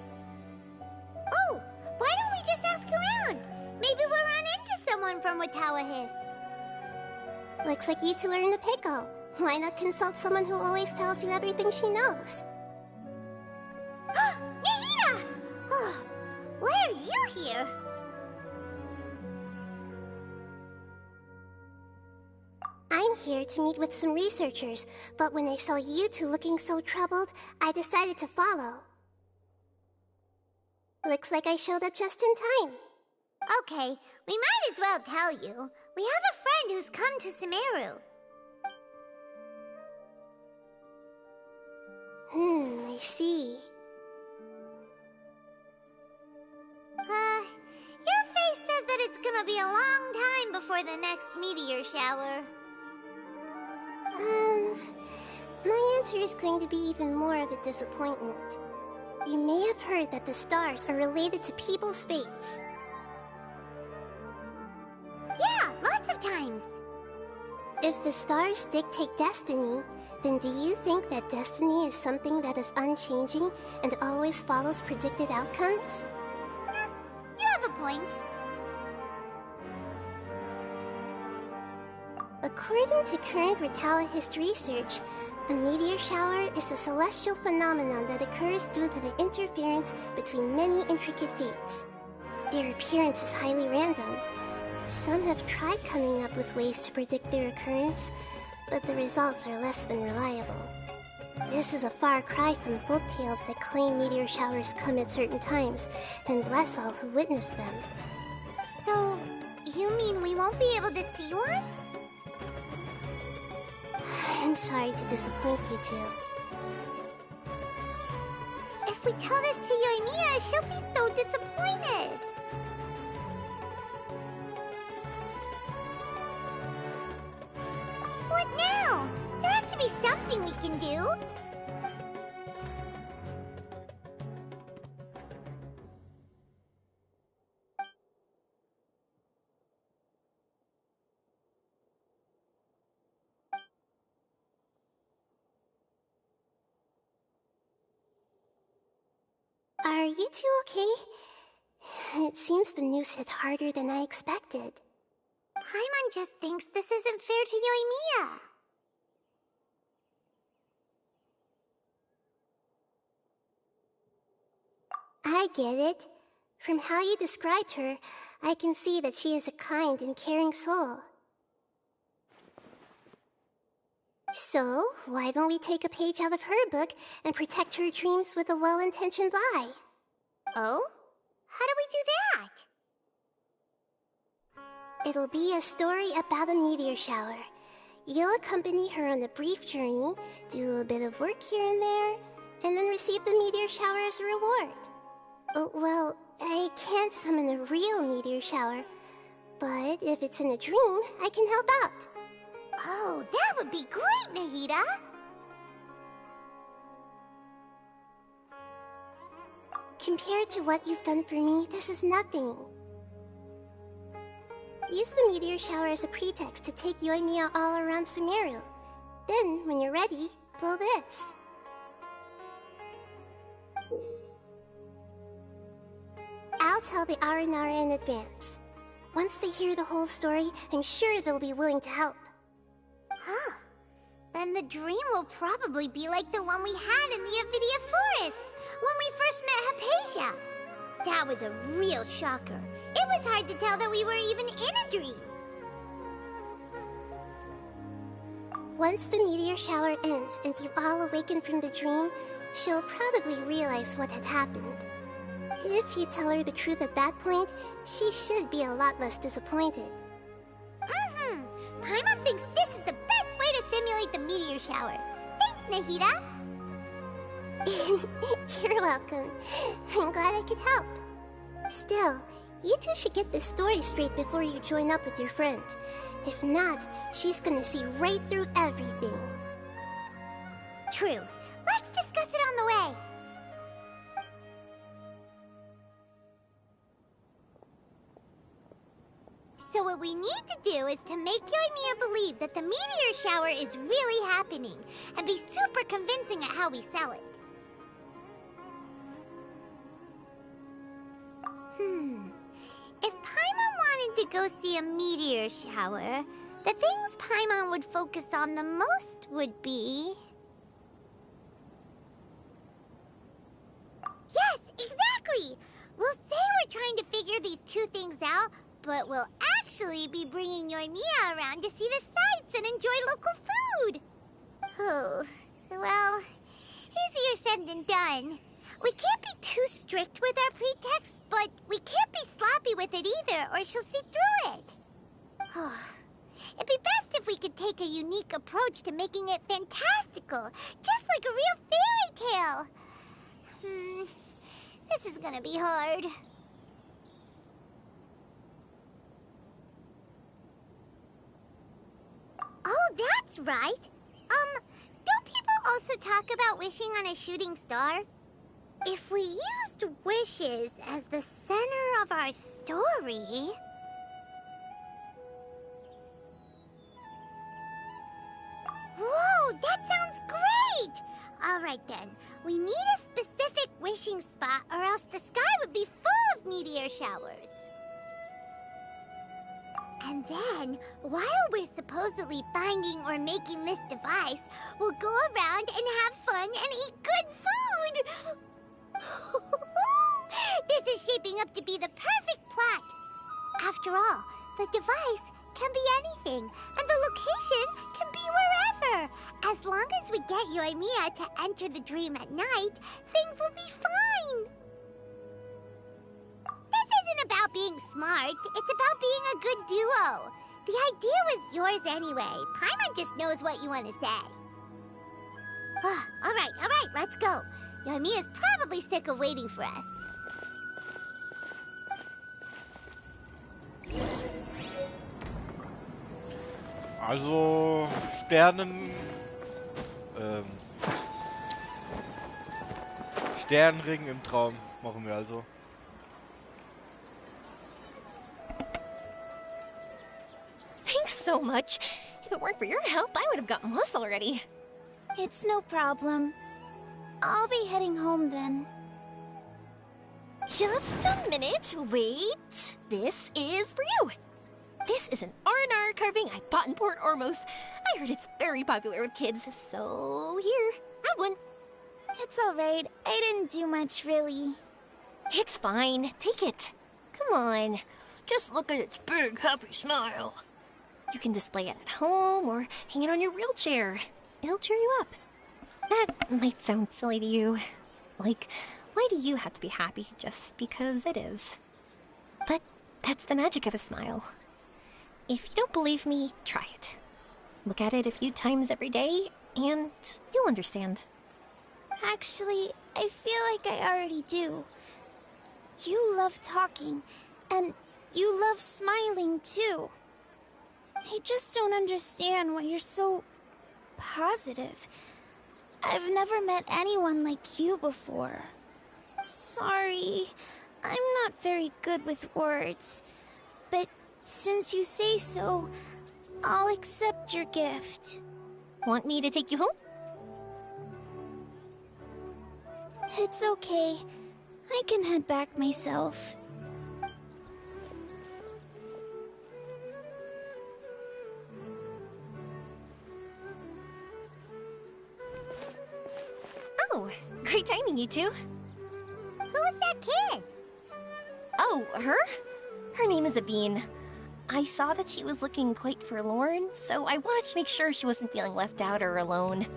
Oh, why don't we just ask around? Maybe we'll run into someone from Watawahis. Looks like you two are in the pickle. Why not consult someone who always tells you everything she knows? Nahida! Oh, why are you here? I'm here to meet with some researchers, but when I saw you two looking so troubled, I decided to follow. Looks like I showed up just in time. Okay, we might as well tell you. We have a friend who's come to Sumeru. I see. Your face says that it's gonna be a long time before the next meteor shower. My answer is going to be even more of a disappointment. You may have heard that the stars are related to people's fates. Yeah, lots of times. If the stars dictate destiny, then do you think that destiny is something that is unchanging and always follows predicted outcomes? You have a point. According to current Watawahist research, a meteor shower is a celestial phenomenon that occurs due to the interference between many intricate fates. Their appearance is highly random. Some have tried coming up with ways to predict their occurrence, but the results are less than reliable. This is a far cry from folktales that claim meteor showers come at certain times and bless all who witness them. So, you mean we won't be able to see one? I'm sorry to disappoint you two. If we tell this to Yoimiya, she'll be so disappointed. What now? There has to be something we can do. Are you two okay? It seems the news hit harder than I expected. Paimon just thinks this isn't fair to Yoimiya. I get it. From how you described her, I can see that she is a kind and caring soul. So, why don't we take a page out of her book and protect her dreams with a well-intentioned lie? Oh? How do we do that? It'll be a story about a meteor shower. You'll accompany her on a brief journey, do a bit of work here and there, and then receive the meteor shower as a reward. Oh, well, I can't summon a real meteor shower, but if it's in a dream, I can help out. Oh, that would be great, Nahida! Compared to what you've done for me, this is nothing. Use the meteor shower as a pretext to take Yoimiya all around Sumeru. Then, when you're ready, blow this. I'll tell the Aranara in advance. Once they hear the whole story, I'm sure they'll be willing to help. Huh. Then then the dream will probably be like the one we had in the Avidia Forest when we first met Hypatia. That was a real shocker. It was hard to tell that we were even in a dream. Once the meteor shower ends and you all awaken from the dream, she'll probably realize what had happened. If you tell her the truth at that point, she should be a lot less disappointed. Paimon thinks this is the best way to simulate the meteor shower. Thanks, Nahida. You're welcome. I'm glad I could help. Still, you two should get this story straight before you join up with your friend. If not, she's gonna see right through everything. True. Let's discuss it on the way. So what we need to do is to make Yoimiya believe that the meteor shower is really happening and be super convincing at how we sell it. If Paimon wanted to go see a meteor shower, the things Paimon would focus on the most would be... Yes, exactly! We'll say we're trying to figure these two things out, but we'll actually be bringing Yoimiya around to see the sights and enjoy local food. Oh, well, easier said than done. We can't be too strict with our pretext, but we can't be sloppy with it either, or she'll see through it. It'd be best if we could take a unique approach to making it fantastical, just like a real fairy tale. This is gonna be hard. Oh, that's right. Don't people also talk about wishing on a shooting star? If we used wishes as the center of our story... Whoa, that sounds great! Alright then, we need a specific wishing spot or else the sky would be full of meteor showers. And then, while we're supposedly finding or making this device, we'll go around and have fun and eat good food! This is shaping up to be the perfect plot. After all, the device can be anything, and the location can be wherever. As long as we get Yoimiya to enter the dream at night, things will be fine. This isn't about being smart, it's about being a good duo. The idea was yours anyway. Paimon just knows what you want to say. Alright, let's go. Yoimiya's probably sick of waiting for us. Also, Sternenring im Traum machen wir also. Thanks so much. If it weren't for your help, I would have gotten lost already. It's no problem. I'll be heading home then. Just a minute, wait. This is for you. This is an R&R carving I bought in Port Ormos. I heard it's very popular with kids, so here, have one. It's alright. I didn't do much, really. It's fine. Take it. Come on. Just look at its big, happy smile. You can display it at home or hang it on your wheelchair. It'll cheer you up. That might sound silly to you. Like, why do you have to be happy just because it is? But that's the magic of a smile. If you don't believe me, try it. Look at it a few times every day, and you'll understand. Actually, I feel like I already do. You love talking, and you love smiling too. I just don't understand why you're so positive. I've never met anyone like you before. Sorry, I'm not very good with words, but since you say so, I'll accept your gift. Want me to take you home? It's okay. I can head back myself. Oh, great timing, you two. Who was that kid? Oh, her? Her name is Aveen. I saw that she was looking quite forlorn, so I wanted to make sure she wasn't feeling left out or alone.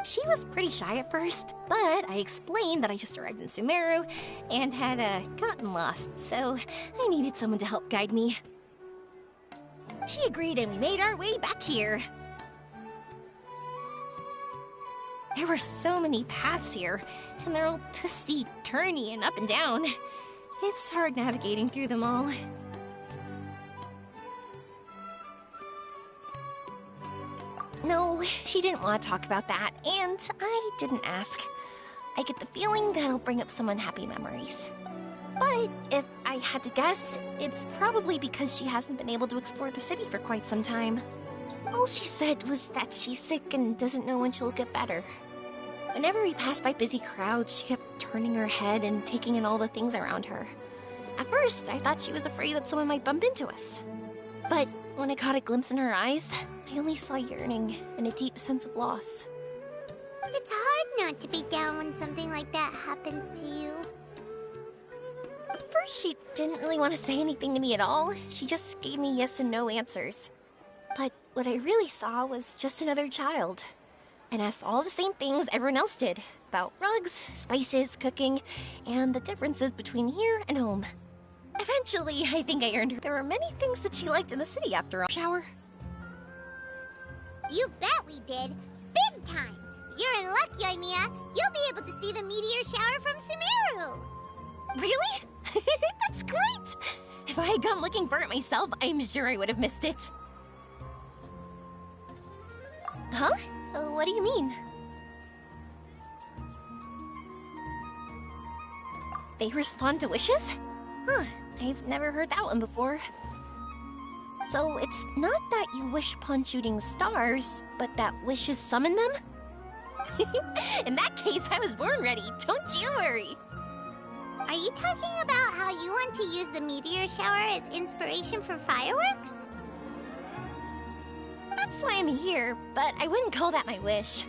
She was pretty shy at first, but I explained that I just arrived in Sumeru and had gotten lost, so I needed someone to help guide me. She agreed and we made our way back here. There were so many paths here, and they're all twisty, turny, and up and down. It's hard navigating through them all. No, she didn't want to talk about that, and I didn't ask. I get the feeling that'll bring up some unhappy memories. But if I had to guess, it's probably because she hasn't been able to explore the city for quite some time. All she said was that she's sick and doesn't know when she'll get better. Whenever we passed by busy crowds, she kept turning her head and taking in all the things around her. At first, I thought she was afraid that someone might bump into us. But when I caught a glimpse in her eyes, I only saw yearning and a deep sense of loss. It's hard not to be down when something like that happens to you. At first, she didn't really want to say anything to me at all. She just gave me yes and no answers. But what I really saw was just another child. And asked all the same things everyone else did. About rugs, spices, cooking, and the differences between here and home. Eventually, I think I earned her. There were many things that she liked in the city after all. Shower. You bet we did. Big time. You're in luck, Yoimiya. You'll be able to see the meteor shower from Sumeru. Really? That's great! If I had gone looking for it myself, I'm sure I would have missed it. Huh? What do you mean? They respond to wishes? Huh, I've never heard that one before. So it's not that you wish upon shooting stars, but that wishes summon them? In that case, I was born ready, don't you worry. Are you talking about how you want to use the meteor shower as inspiration for fireworks? That's why I'm here, but I wouldn't call that my wish.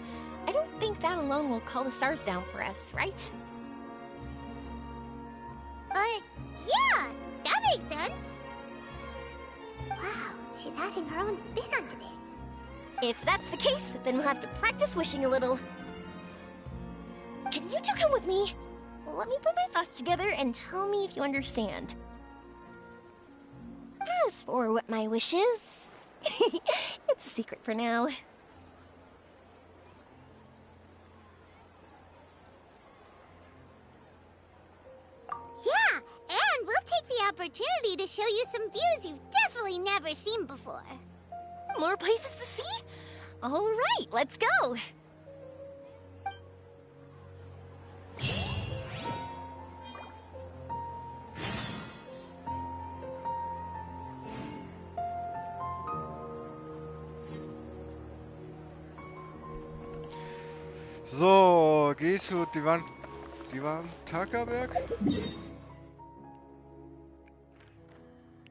I don't think that alone will call the stars down for us, right? Yeah, that makes sense. Wow, she's adding her own spin onto this. If that's the case, then we'll have to practice wishing a little. Can you two come with me? Let me put my thoughts together and tell me if you understand. As for what my wish is, it's a secret for now. Yeah, and we'll take the opportunity to show you some views you've definitely never seen before. More places to see? All right, let's go. So, geh zu Divan Takaberg.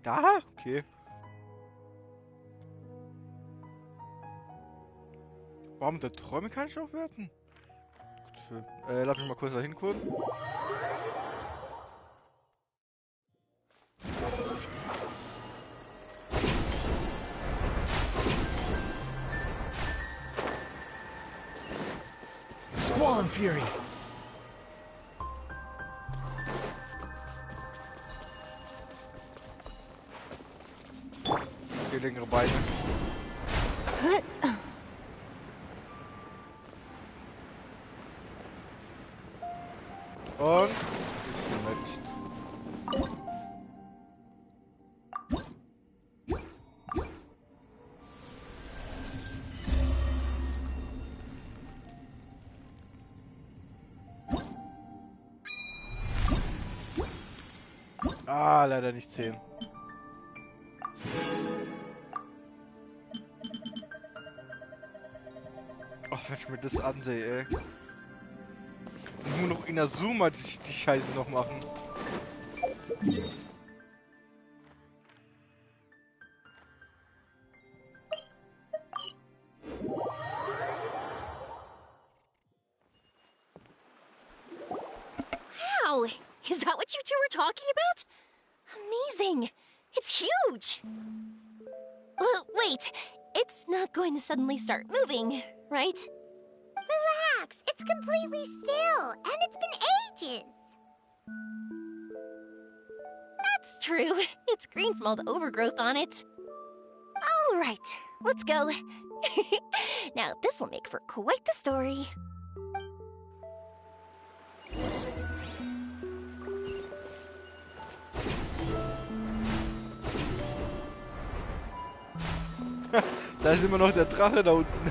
Da? Okay. Warum der Träume kann ich aufwerten? Gut, lass mich mal kurz da hingucken. Squall and Fury. Okay, längere Beine. Und leider nicht 10. Ach, wenn ich mir das ansehe, ey. Und nur noch Inazuma die Scheiße noch machen. Is that what you two were talking about? Amazing! It's huge! Wait, it's not going to suddenly start moving, right? Relax, it's completely still, and it's been ages. That's true. It's green from all the overgrowth on it. All right, let's go. Now, this will make for quite the story. Da ist immer noch der Drache da unten.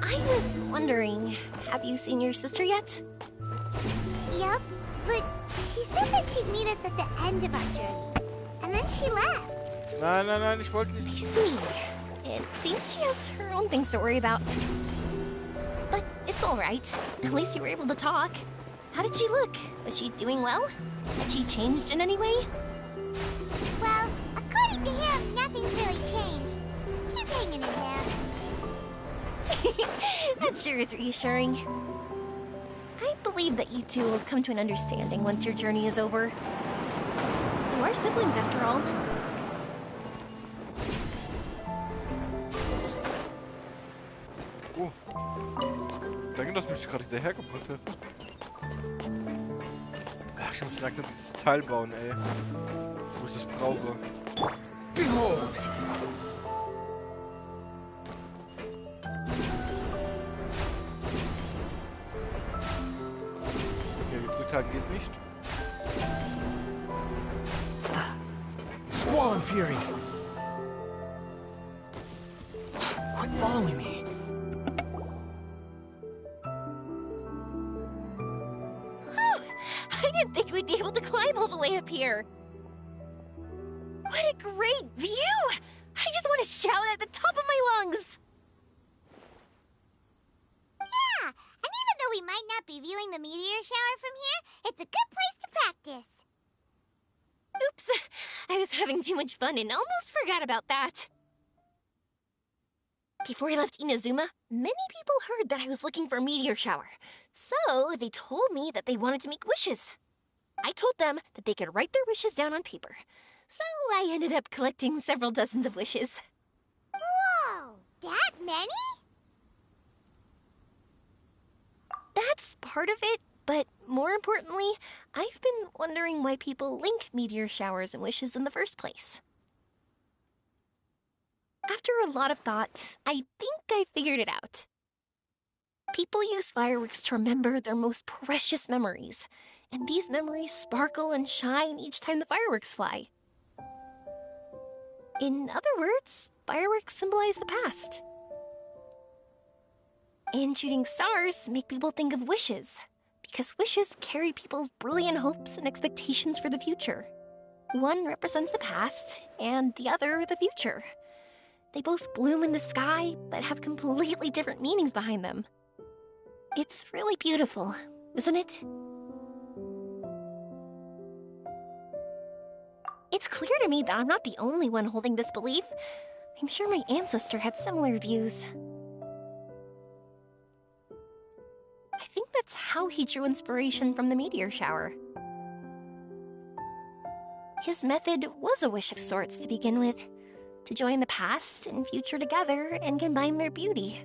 I was wondering, have you seen your sister yet? Yep, but she said that she'd meet us at the end of our journey. And then she left. Nein, ich wollte I nicht. see. It seems she has her own things to worry about. But it's all right. At least you were able to talk. How did she look? Was she doing well? Had she changed in any way? Well, according to him, nothing's really changed. He's hanging in there. That sure is reassuring. I believe that you two will come to an understanding once your journey is over. You are siblings, after all. Oh. Danke, dass mich gerade hinterhergebracht hat. Ach, ich muss langsam dieses Teil bauen, ey. Wo ich das brauche. Behold! Okay, gedrückt halten geht nicht. Squall and Fury! Quit following me! I didn't think we'd be able to climb all the way up here. What a great view! I just want to shout at the top of my lungs! Yeah, and even though we might not be viewing the meteor shower from here, it's a good place to practice. Oops, I was having too much fun and almost forgot about that. Before I left Inazuma, many people heard that I was looking for a meteor shower. So they told me that they wanted to make wishes. I told them that they could write their wishes down on paper. So I ended up collecting several dozens of wishes. Whoa, that many? That's part of it, but more importantly, I've been wondering why people link meteor showers and wishes in the first place. After a lot of thought, I think I figured it out. People use fireworks to remember their most precious memories, and these memories sparkle and shine each time the fireworks fly. In other words, fireworks symbolize the past. And shooting stars make people think of wishes, because wishes carry people's brilliant hopes and expectations for the future. One represents the past, and the other the future. They both bloom in the sky, but have completely different meanings behind them. It's really beautiful, isn't it? It's clear to me that I'm not the only one holding this belief. I'm sure my ancestor had similar views. I think that's how he drew inspiration from the meteor shower. His method was a wish of sorts to begin with, to join the past and future together and combine their beauty.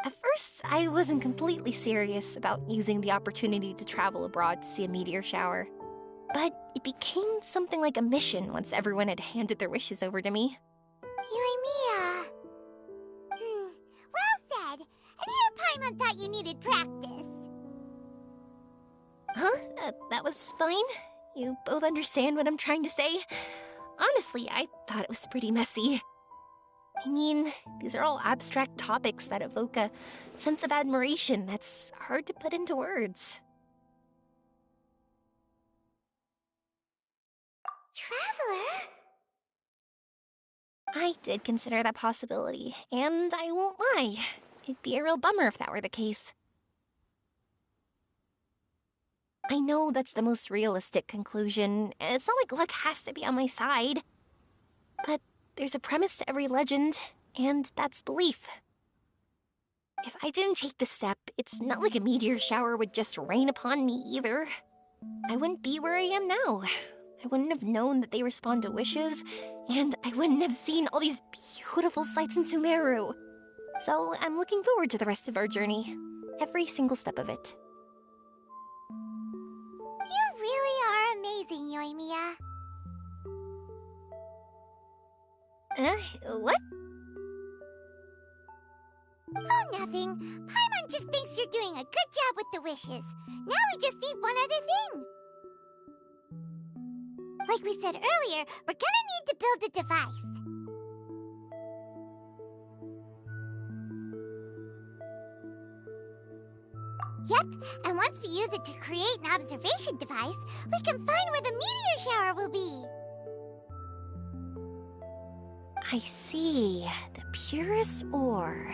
At first, I wasn't completely serious about using the opportunity to travel abroad to see a meteor shower. But it became something like a mission once everyone had handed their wishes over to me. Well said. And here Paimon thought you needed practice. Huh? That was fine? You both understand what I'm trying to say? Honestly, I thought it was pretty messy. I mean, these are all abstract topics that evoke a sense of admiration that's hard to put into words. Traveler? I did consider that possibility, and I won't lie. It'd be a real bummer if that were the case. I know that's the most realistic conclusion, and it's not like luck has to be on my side. But there's a premise to every legend, And that's belief. If I didn't take the step, it's not like a meteor shower would just rain upon me either. I wouldn't be where I am now. I wouldn't have known that they respond to wishes, and I wouldn't have seen all these beautiful sights in Sumeru. So I'm looking forward to the rest of our journey. Every single step of it. You really are amazing, Yoimiya. What? Oh, nothing. Paimon just thinks you're doing a good job with the wishes. Now we just need one other thing. Like we said earlier, we're gonna need to build a device. Yep, and once we use it to create an observation device, we can find where the meteor shower will be. I see. The purest ore.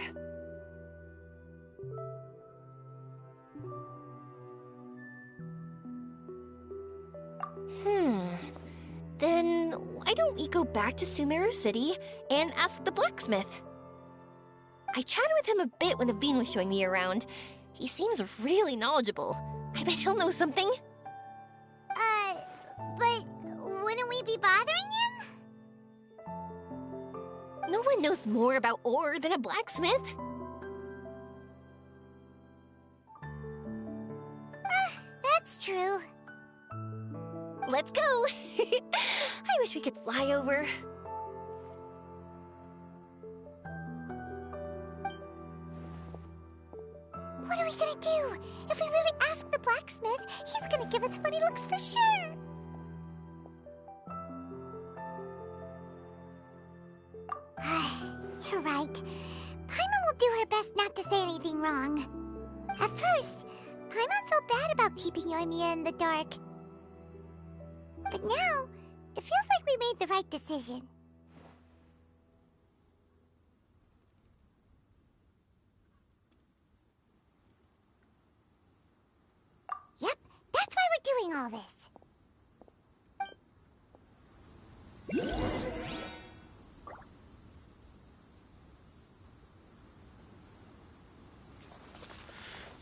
Then why don't we go back to Sumeru City and ask the blacksmith? I chatted with him a bit when Aveen was showing me around. He seems really knowledgeable. I bet he'll know something. But wouldn't we be bothering him? No one knows more about ore than a blacksmith. That's true. Let's go! I wish we could fly over. What are we gonna do? If we really ask the blacksmith, he's gonna give us funny looks for sure. You're right. Paimon will do her best not to say anything wrong. At first, Paimon felt bad about keeping Yoimiya in the dark. But now, it feels like we made the right decision. Yep, that's why we're doing all this.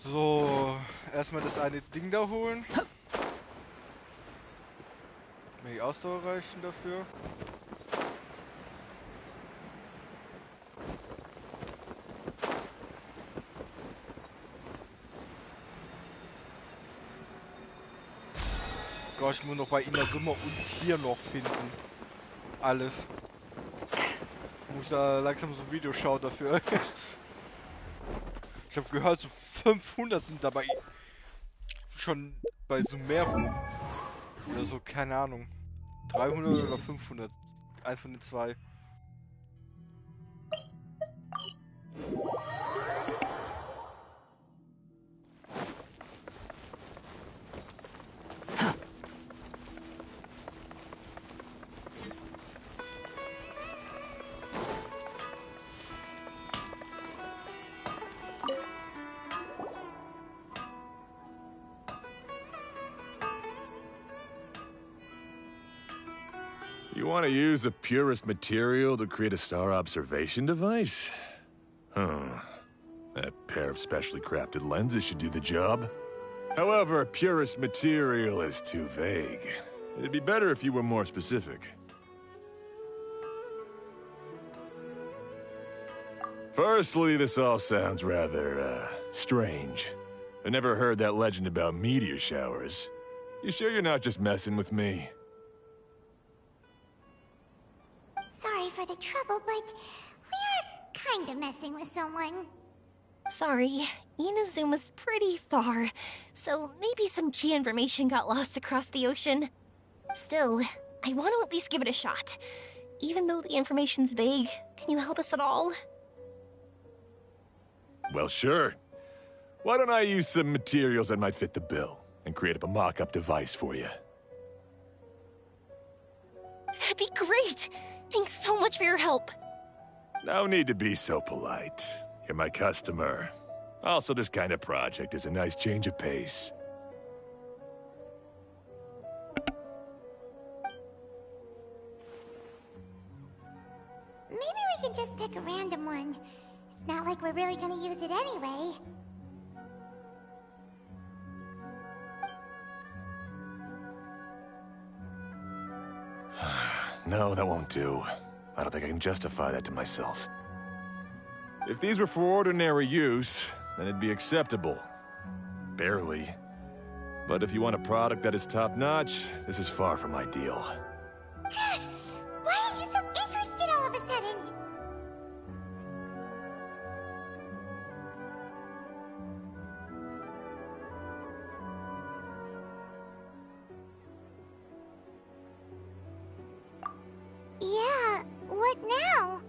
So, erstmal das eine Ding da holen. Mir die Ausdauer reichen dafür. Gott, ich muss noch bei Inazuma und hier noch finden. Alles. Muss da langsam so ein Video schauen dafür. Ich habe gehört, so 500 sind dabei schon bei Sumeru. Oder so, keine Ahnung. 300 oder 500. Eins von den zwei. You want to use the purest material to create a star observation device? Huh. That pair of specially crafted lenses should do the job. However, purest material is too vague. It'd be better if you were more specific. Firstly, this all sounds rather, strange. I never heard that legend about meteor showers. You sure you're not just messing with me? Sorry for the trouble, but we are kind of messing with someone. Sorry, Inazuma's pretty far, so maybe some key information got lost across the ocean. Still, I want to at least give it a shot. Even though the information's vague, can you help us at all? Well, sure. Why don't I use some materials that might fit the bill and create up a mock-up device for you? That'd be great! Thanks so much for your help. No need to be so polite. You're my customer. Also, this kind of project is a nice change of pace. Maybe we we can just pick a random one. It's not like we're really gonna use it anyway. No, that won't do. I don't think I can justify that to myself. If these were for ordinary use, then it'd be acceptable. Barely. But if you want a product that is top-notch, this is far from ideal. God, why are you so interested all of a sudden? Yeah, what now?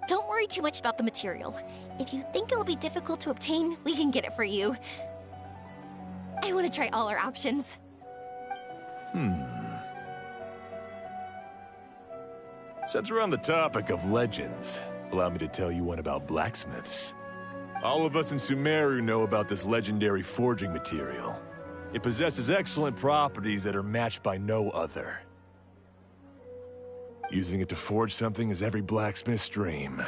Don't worry too much about the material. If you think it'll be difficult to obtain, we can get it for you. I want to try all our options. Since we're on the topic of legends, allow me to tell you one about blacksmiths. All of us in Sumeru know about this legendary forging material. It possesses excellent properties that are matched by no other. Using it to forge something is every blacksmith's dream.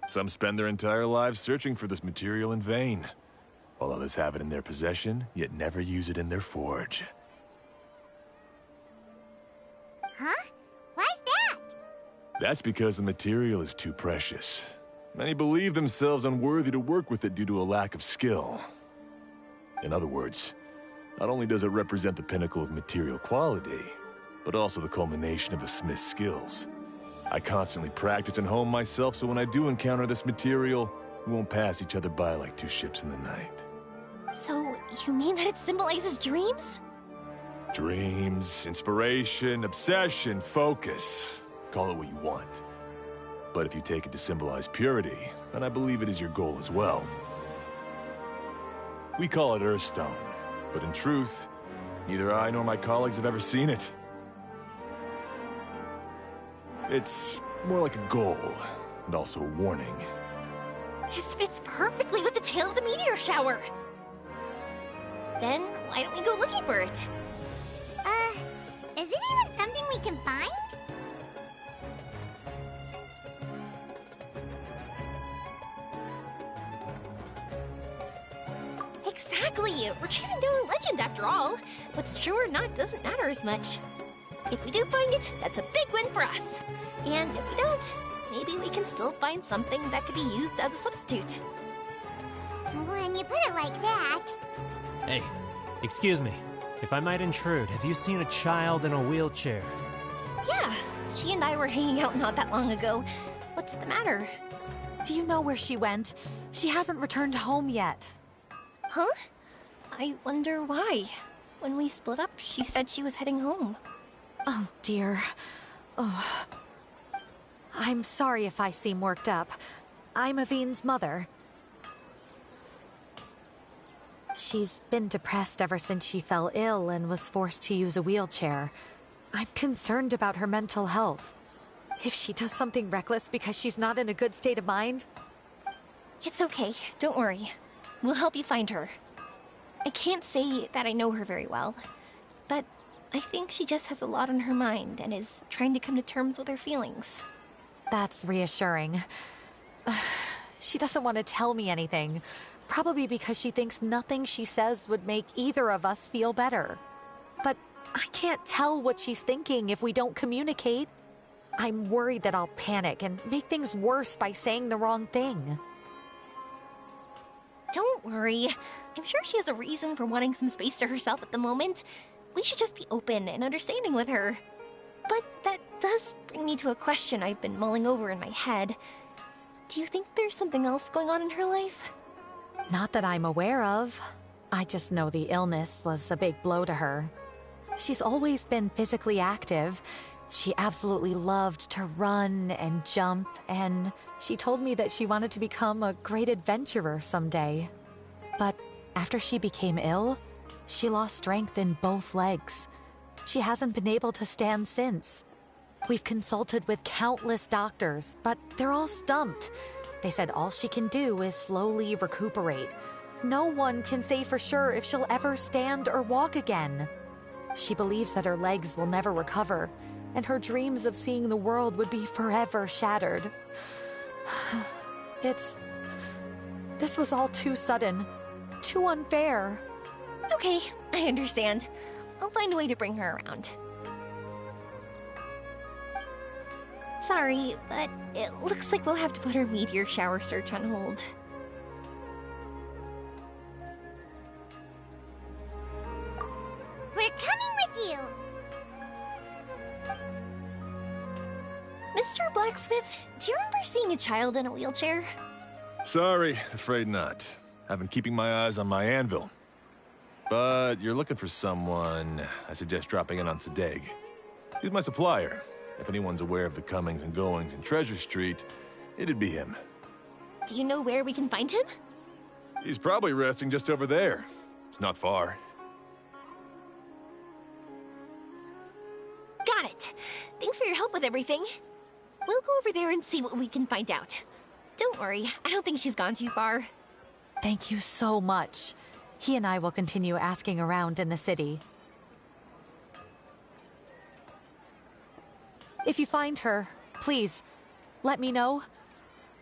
Some spend their entire lives searching for this material in vain, while others have it in their possession, yet never use it in their forge. Huh? Why's that? That's because the material is too precious. Many believe themselves unworthy to work with it due to a lack of skill. In other words, not only does it represent the pinnacle of material quality, but also the culmination of a smith's skills. I constantly practice and hone myself, so when I do encounter this material, we won't pass each other by like two ships in the night. So, you mean that it symbolizes dreams? Dreams, inspiration, obsession, focus. Call it what you want. But if you take it to symbolize purity, then I believe it is your goal as well. We call it Earthstone, but in truth, neither I nor my colleagues have ever seen it. It's more like a goal, and also a warning. This fits perfectly with the tale of the meteor shower. Then, why don't we go looking for it? Is it even something we can find? Exactly! We're chasing down a legend after all. What's true or not doesn't matter as much. If we do find it, that's a big win for us. And if we don't, maybe we can still find something that could be used as a substitute. When you put it like that... Hey, excuse me. If I might intrude, have you seen a child in a wheelchair? Yeah, she and I were hanging out not that long ago. What's the matter? Do you know where she went? She hasn't returned home yet. Huh? I wonder why. When we split up, she said she was heading home. Oh, dear. Oh. I'm sorry if I seem worked up. I'm Avine's mother. She's been depressed ever since she fell ill and was forced to use a wheelchair. I'm concerned about her mental health. If she does something reckless because she's not in a good state of mind... It's okay, don't worry. We'll help you find her. I can't say that I know her very well, but I think she just has a lot on her mind and is trying to come to terms with her feelings. That's reassuring. She doesn't want to tell me anything, probably because she thinks nothing she says would make either of us feel better. But I can't tell what she's thinking if we don't communicate. I'm worried that I'll panic and make things worse by saying the wrong thing. Don't worry. I'm sure she has a reason for wanting some space to herself at the moment. We should just be open and understanding with her. But that does bring me to a question I've been mulling over in my head. Do you think there's something else going on in her life? Not that I'm aware of. I just know the illness was a big blow to her. She's always been physically active. She absolutely loved to run and jump, and she told me that she wanted to become a great adventurer someday. But after she became ill, she lost strength in both legs. She hasn't been able to stand since. We've consulted with countless doctors, but they're all stumped. They said all she can do is slowly recuperate. No one can say for sure if she'll ever stand or walk again. She believes that her legs will never recover, and her dreams of seeing the world would be forever shattered. This was all too sudden, too unfair. Okay, I understand. I'll find a way to bring her around. Sorry, but it looks like we'll have to put our meteor shower search on hold. We're coming with you! Mr. Blacksmith, do you remember seeing a child in a wheelchair? Sorry, afraid not. I've been keeping my eyes on my anvil. But you're looking for someone, I suggest dropping in on Sadeg. He's my supplier. If anyone's aware of the comings and goings in Treasure Street, it'd be him. Do you know where we can find him? He's probably resting just over there. It's not far. Got it. Thanks for your help with everything. We'll go over there and see what we can find out. Don't worry, I don't think she's gone too far. Thank you so much. He and I will continue asking around in the city. If you find her, please, let me know.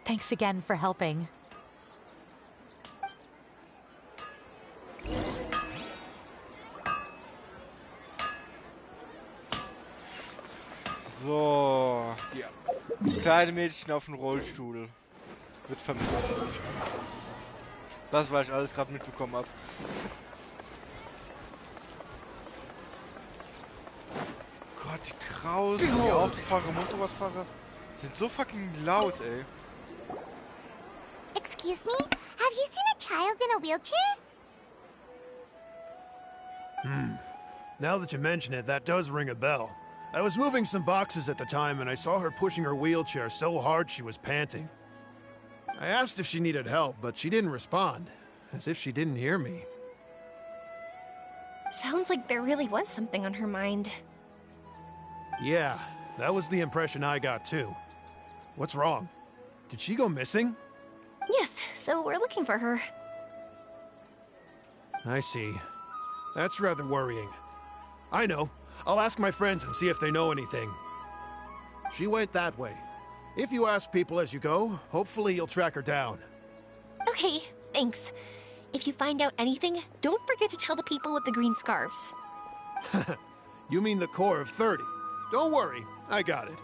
Thanks again for helping. So, ja. Das kleine Mädchen auf dem Rollstuhl wird vermisst. Das, weil ich alles gerade mitbekommen habe. Gott, die draußen, die Autofahrer, Motorradfahrer sind so fucking laut, ey. Excuse me? Have you seen a child in a wheelchair? Now that you mention it, that does ring a bell. I was moving some boxes at the time and I saw her pushing her wheelchair so hard she was panting. I asked if she needed help, but she didn't respond, as if she didn't hear me. Sounds like there really was something on her mind. Yeah, that was the impression I got too. What's wrong? Did she go missing? Yes, so we're looking for her. I see. That's rather worrying. I know. I'll ask my friends and see if they know anything. She went that way. If you ask people as you go, hopefully you'll track her down. Okay, thanks. If you find out anything, don't forget to tell the people with the green scarves. You mean the core of 30. Don't worry, I got it.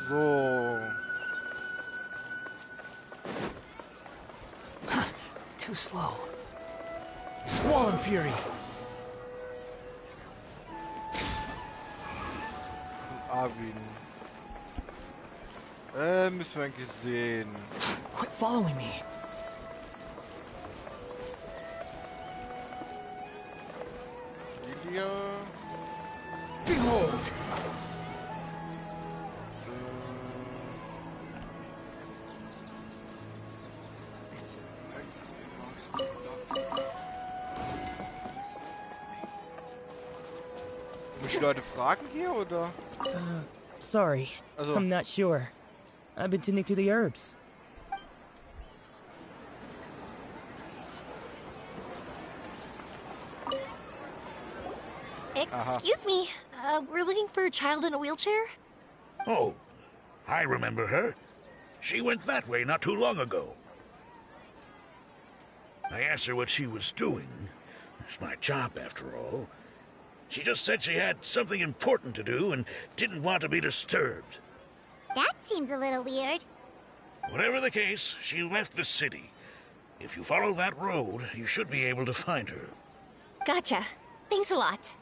So. Too slow. Squall and Fury. Arvin. Müssen wir eigentlich sehen. Quit following me. Lydia. Behold! Muss ich Leute fragen hier, oder? Sorry, Also. I'm not sure. I've been tending to the herbs. Excuse me, we're looking for a child in a wheelchair? Oh, I remember her. She went that way not too long ago. I asked her what she was doing. It's my job, after all. She just said she had something important to do and didn't want to be disturbed. That seems a little weird. Whatever the case, she left the city. If you follow that road, you should be able to find her. Gotcha. Thanks a lot.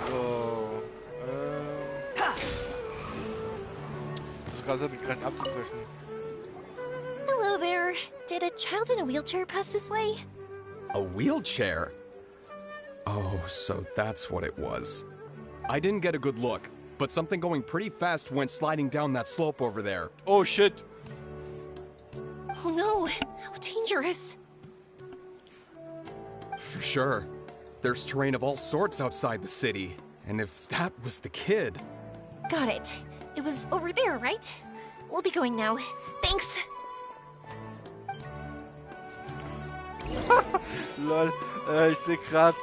So. Sogar mich gleich abzubrechen. Hello there. Did a child in a wheelchair pass this way? A wheelchair? Oh, so that's what it was. I didn't get a good look. but something going pretty fast went sliding down that slope over there. Oh shit. Oh no, how dangerous. For sure. There's terrain of all sorts outside the city, and if that was the kid... Got it. It was over there, right? We'll be going now. Thanks. Lol, ich sehe gerade,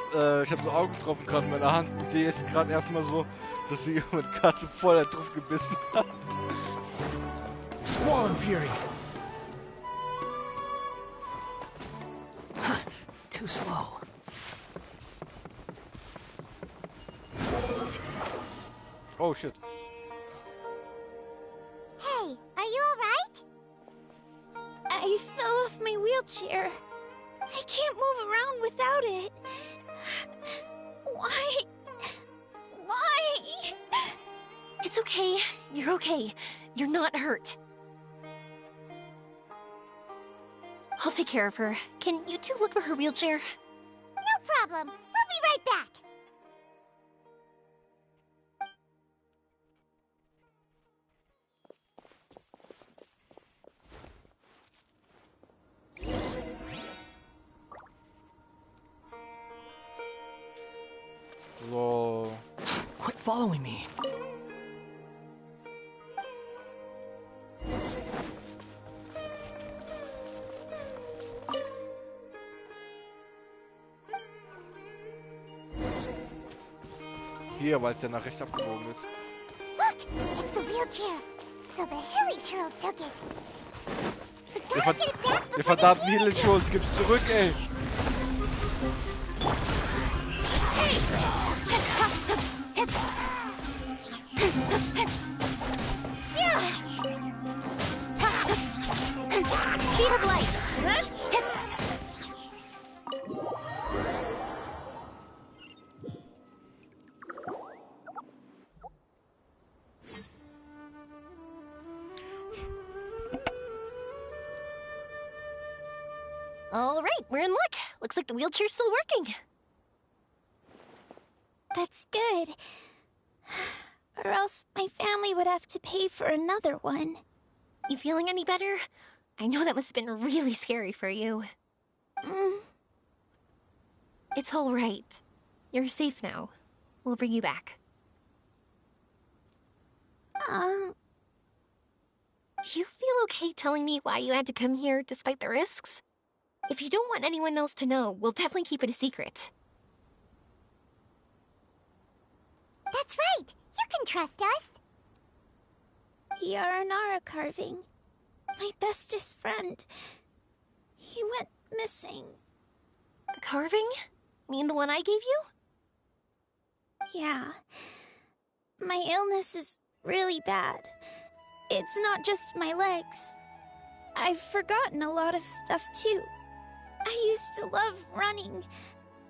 ich habe so Augen getroffen gerade in meiner Hand und sehe jetzt gerade erstmal so, dass sie mit Katze voll drauf gebissen hat. Squall Fury. Too slow. Oh shit. Hey, are you alright? I fell off my wheelchair. I can't move around without it. Why? Why? It's okay. You're okay. You're not hurt. I'll take care of her. Can you two look for her wheelchair? No problem. We'll be right back. So. Quit following me. Hier, weil es ja nach rechts abgebogen ist. Look, it's the wheelchair. So the hilly churls took it. We gotta get it back Der verdammten Hillenschulz, gib's zurück, ey! Speed of light. All right, we're in luck. Looks like the wheelchair's still working. That's good. Or else my family would have to pay for another one. You feeling any better? I know that must have been really scary for you. It's all right. You're safe now. We'll bring you back. Do you feel okay telling me why you had to come here despite the risks? If you don't want anyone else to know, we'll definitely keep it a secret. That's right. You can trust us. The Aranara carving. My bestest friend. He went missing. The carving? You mean the one I gave you? Yeah. My illness is really bad. It's not just my legs. I've forgotten a lot of stuff too. I used to love running.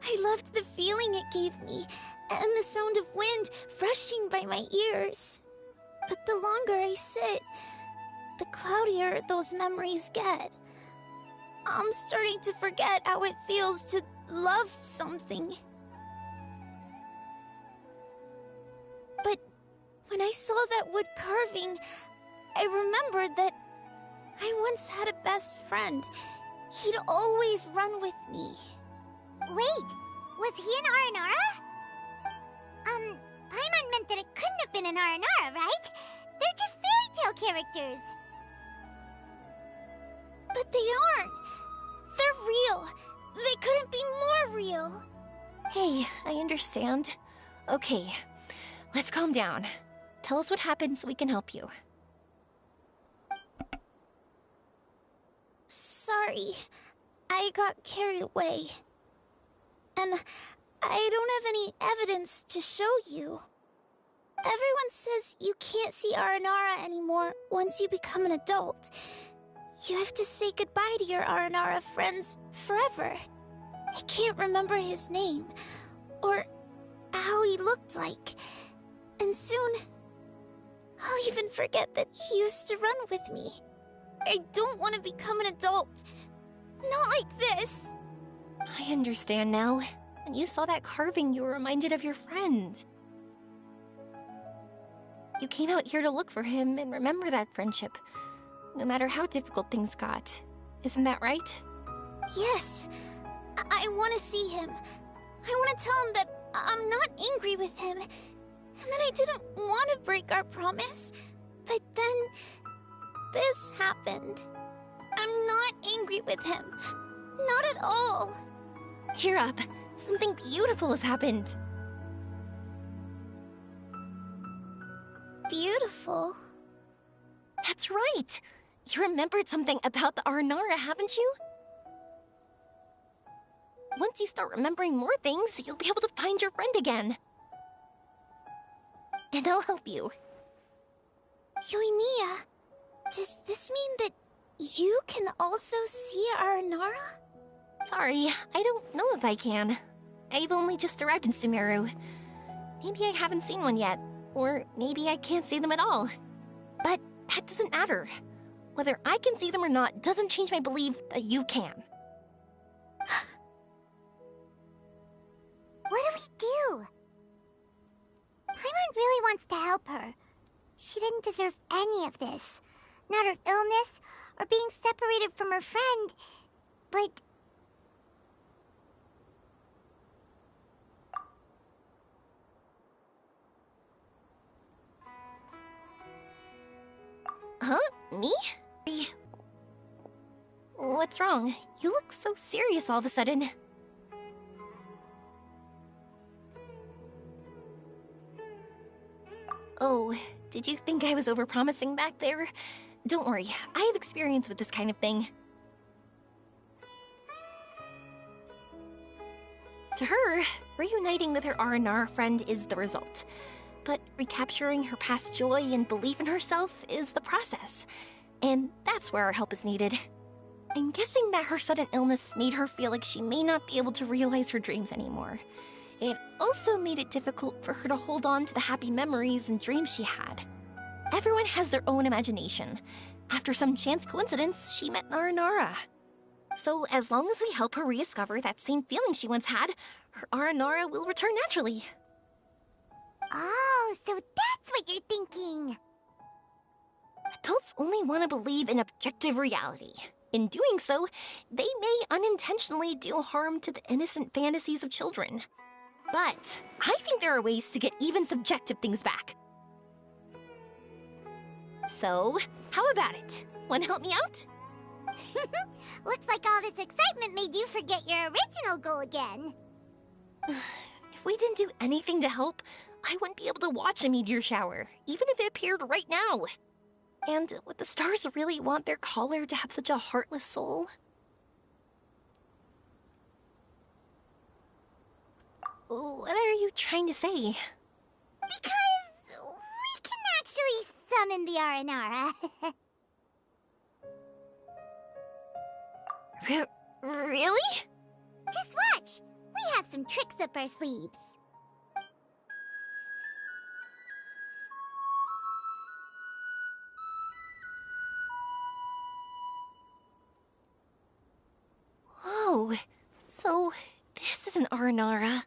I loved the feeling it gave me, and the sound of wind rushing by my ears. But the longer I sit, the cloudier those memories get. I'm starting to forget how it feels to love something. But when I saw that wood carving, I remembered that I once had a best friend. He'd always run with me. Wait, was he an Aranara? Paimon meant that it couldn't have been an Aranara, right? They're just fairy tale characters. But they aren't. They're real. They couldn't be more real. Hey, I understand. Okay, let's calm down. Tell us what happened so we can help you. Sorry, I got carried away. And I don't have any evidence to show you. Everyone says you can't see Aranara anymore once you become an adult. You have to say goodbye to your Aranara friends forever. I can't remember his name, or how he looked like. And soon, I'll even forget that he used to run with me. I don't want to become an adult. Not like this. I understand now. When you saw that carving, you were reminded of your friend. You came out here to look for him and remember that friendship, no matter how difficult things got. Isn't that right? Yes. I want to see him. I want to tell him that I'm not angry with him, and that I didn't want to break our promise. But then, this happened. I'm not angry with him. Not at all. Cheer up. Something beautiful has happened. Beautiful? That's right. You remembered something about the Aranara, haven't you? Once you start remembering more things, you'll be able to find your friend again. And I'll help you. Yoimiya, does this mean that you can also see Aranara? Sorry, I don't know if I can. I've only just arrived in Sumeru. Maybe I haven't seen one yet, or maybe I can't see them at all. But that doesn't matter. Whether I can see them or not doesn't change my belief that you can. What do we do? Paimon really wants to help her. She didn't deserve any of this. Not her illness, or being separated from her friend. But... Huh? Me? What's wrong? You look so serious all of a sudden. Oh, did you think I was overpromising back there? Don't worry, I have experience with this kind of thing. To her, reuniting with her Aranara friend is the result. But recapturing her past joy and belief in herself is the process. And that's where our help is needed. I'm guessing that her sudden illness made her feel like she may not be able to realize her dreams anymore. It also made it difficult for her to hold on to the happy memories and dreams she had. Everyone has their own imagination. After some chance coincidence, she met Aranara. So as long as we help her rediscover that same feeling she once had, her Aranara will return naturally. Oh, so that's what you're thinking. Adults only want to believe in objective reality. In doing so, they may unintentionally do harm to the innocent fantasies of children. But I think there are ways to get even subjective things back. So, how about it? Want to help me out? Looks like all this excitement made you forget your original goal again. If we didn't do anything to help, I wouldn't be able to watch a meteor shower, even if it appeared right now. And would the stars really want their caller to have such a heartless soul? What are you trying to say? Because we can actually summon the Aranara. Really? Just watch. We have some tricks up our sleeves. Whoa. So, this is an Aranara.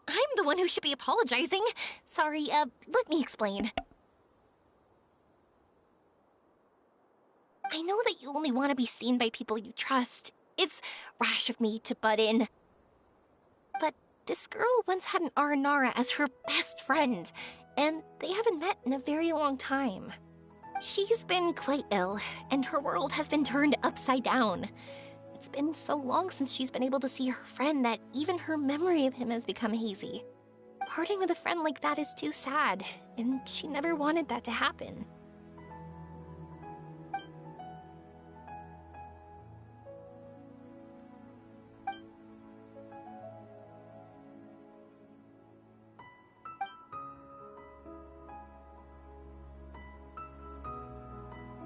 I'm the one who should be apologizing. Sorry, let me explain. I know that you only want to be seen by people you trust. It's rash of me to butt in. But this girl once had an Aranara as her best friend, and they haven't met in a very long time. She's been quite ill, and her world has been turned upside down. It's been so long since she's been able to see her friend that even her memory of him has become hazy. Parting with a friend like that is too sad, and she never wanted that to happen.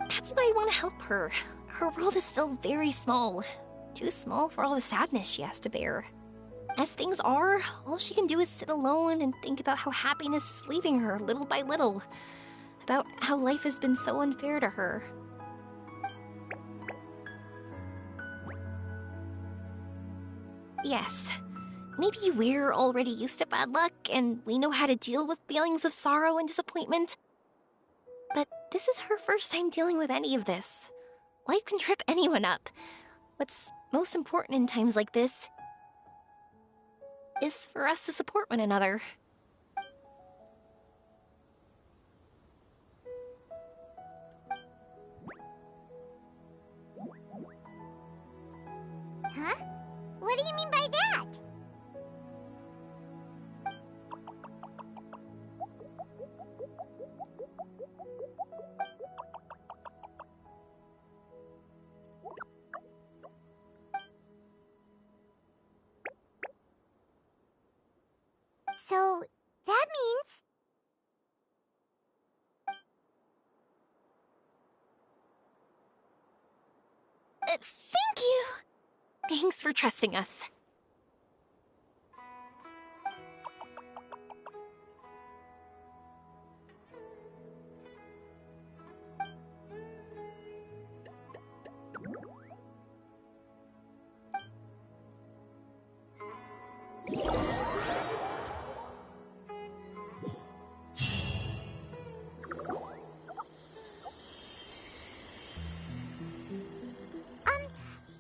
That's why I want to help her. Her world is still very small. Too small for all the sadness she has to bear. As things are, all she can do is sit alone and think about how happiness is leaving her little by little. About how life has been so unfair to her. Yes, maybe we're already used to bad luck and we know how to deal with feelings of sorrow and disappointment. But this is her first time dealing with any of this. Life can trip anyone up. What's most important in times like this is for us to support one another. Huh? What do you mean by that? So, that means... Thank you! Thanks for trusting us.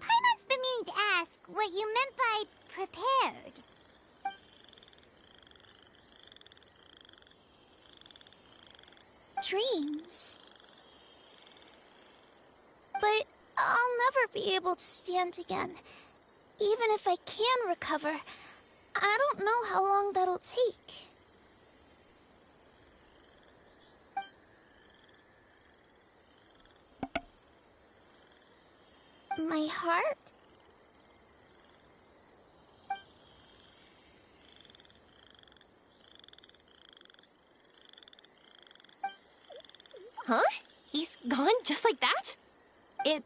Paimon's been meaning to ask what you meant by prepared. Dreams. But I'll never be able to stand again. Even if I can recover, I don't know how long that'll take. My heart? Huh? He's gone just like that? It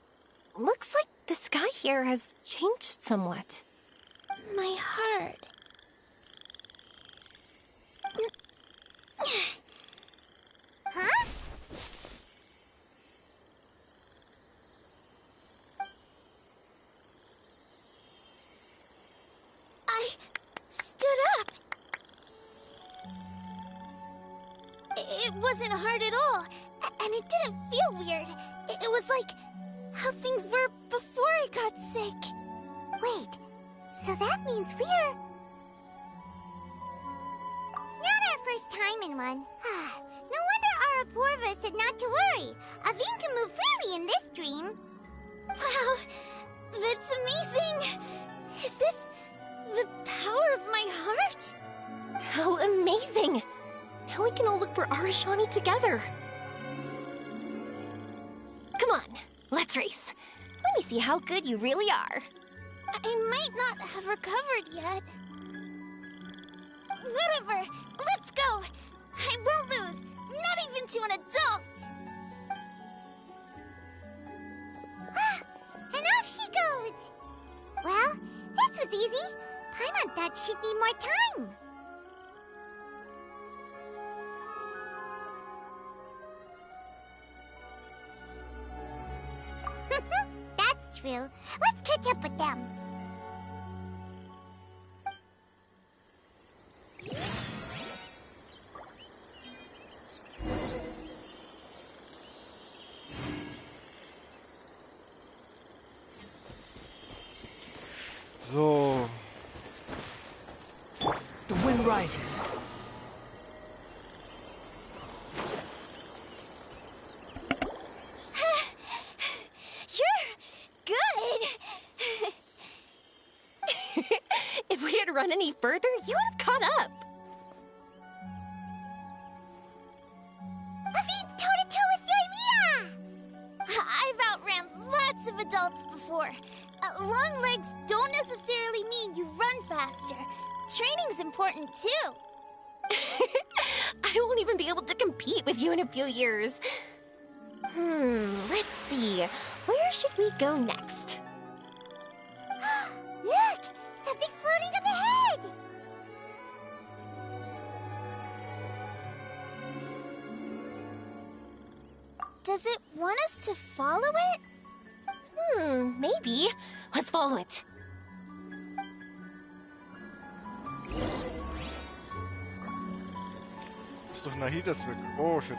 looks like the sky here has changed somewhat. My heart. Huh? I stood up. It wasn't hard at all, and it didn't feel weird. It was like how things were before I got sick. Wait, so that means we're... Not our first time in one. No wonder Araporva said not to worry. Aveen can move freely in this dream. Wow, that's amazing. Is this the power of my heart? How amazing! Now we can all look for Arashani together. Come on, let's race. Let me see how good you really are. I might not have recovered yet. Whatever, let's go. I won't lose, not even to an adult. And off she goes. Well, this was easy. Paimon thought she'd need more time. That's true. Let's catch up with them. So. The wind rises. If we had run any further, you would have caught up. Aveen's toe-to-toe with Yoimiya! I've outran lots of adults before. Long legs don't necessarily mean you run faster. Training's important too. I won't even be able to compete with you in a few years. Let's see. Where should we go next? Look! Something's floating up ahead! Does it want us to follow it? Maybe. Let's follow it. Ist doch Nahidas weg. Oh shit.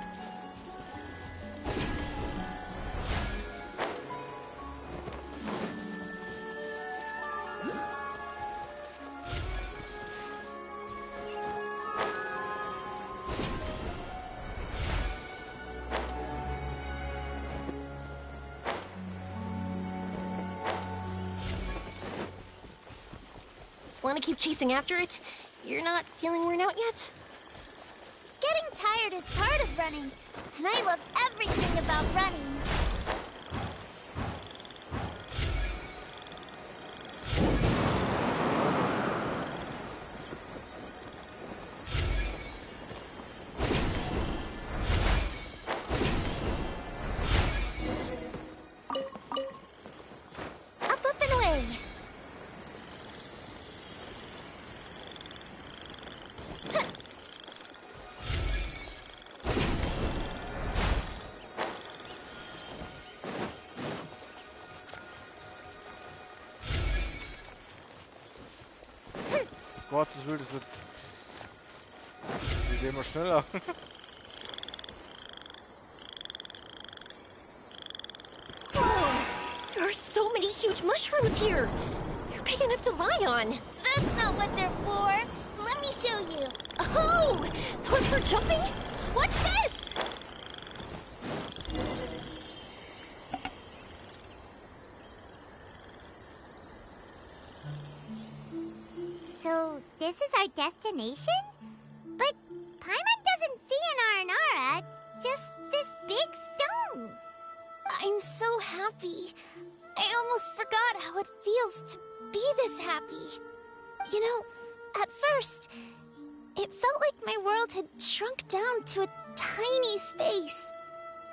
Want to keep chasing after it? You're not feeling worn out yet? Getting tired is part of running, and I love everything about running. Up and away! Gottes Willen, das wird... Wir gehen mal schneller. There are so many huge mushrooms here! They're big enough to lie on! That's not what they're for. Let me show you. Oh! So it's for jumping? What's this? So, this is our destination? But Paimon doesn't see an Aranara, just this big stone. I'm so happy. I almost forgot how it feels to be this happy. You know, at first, it felt like my world had shrunk down to a tiny space.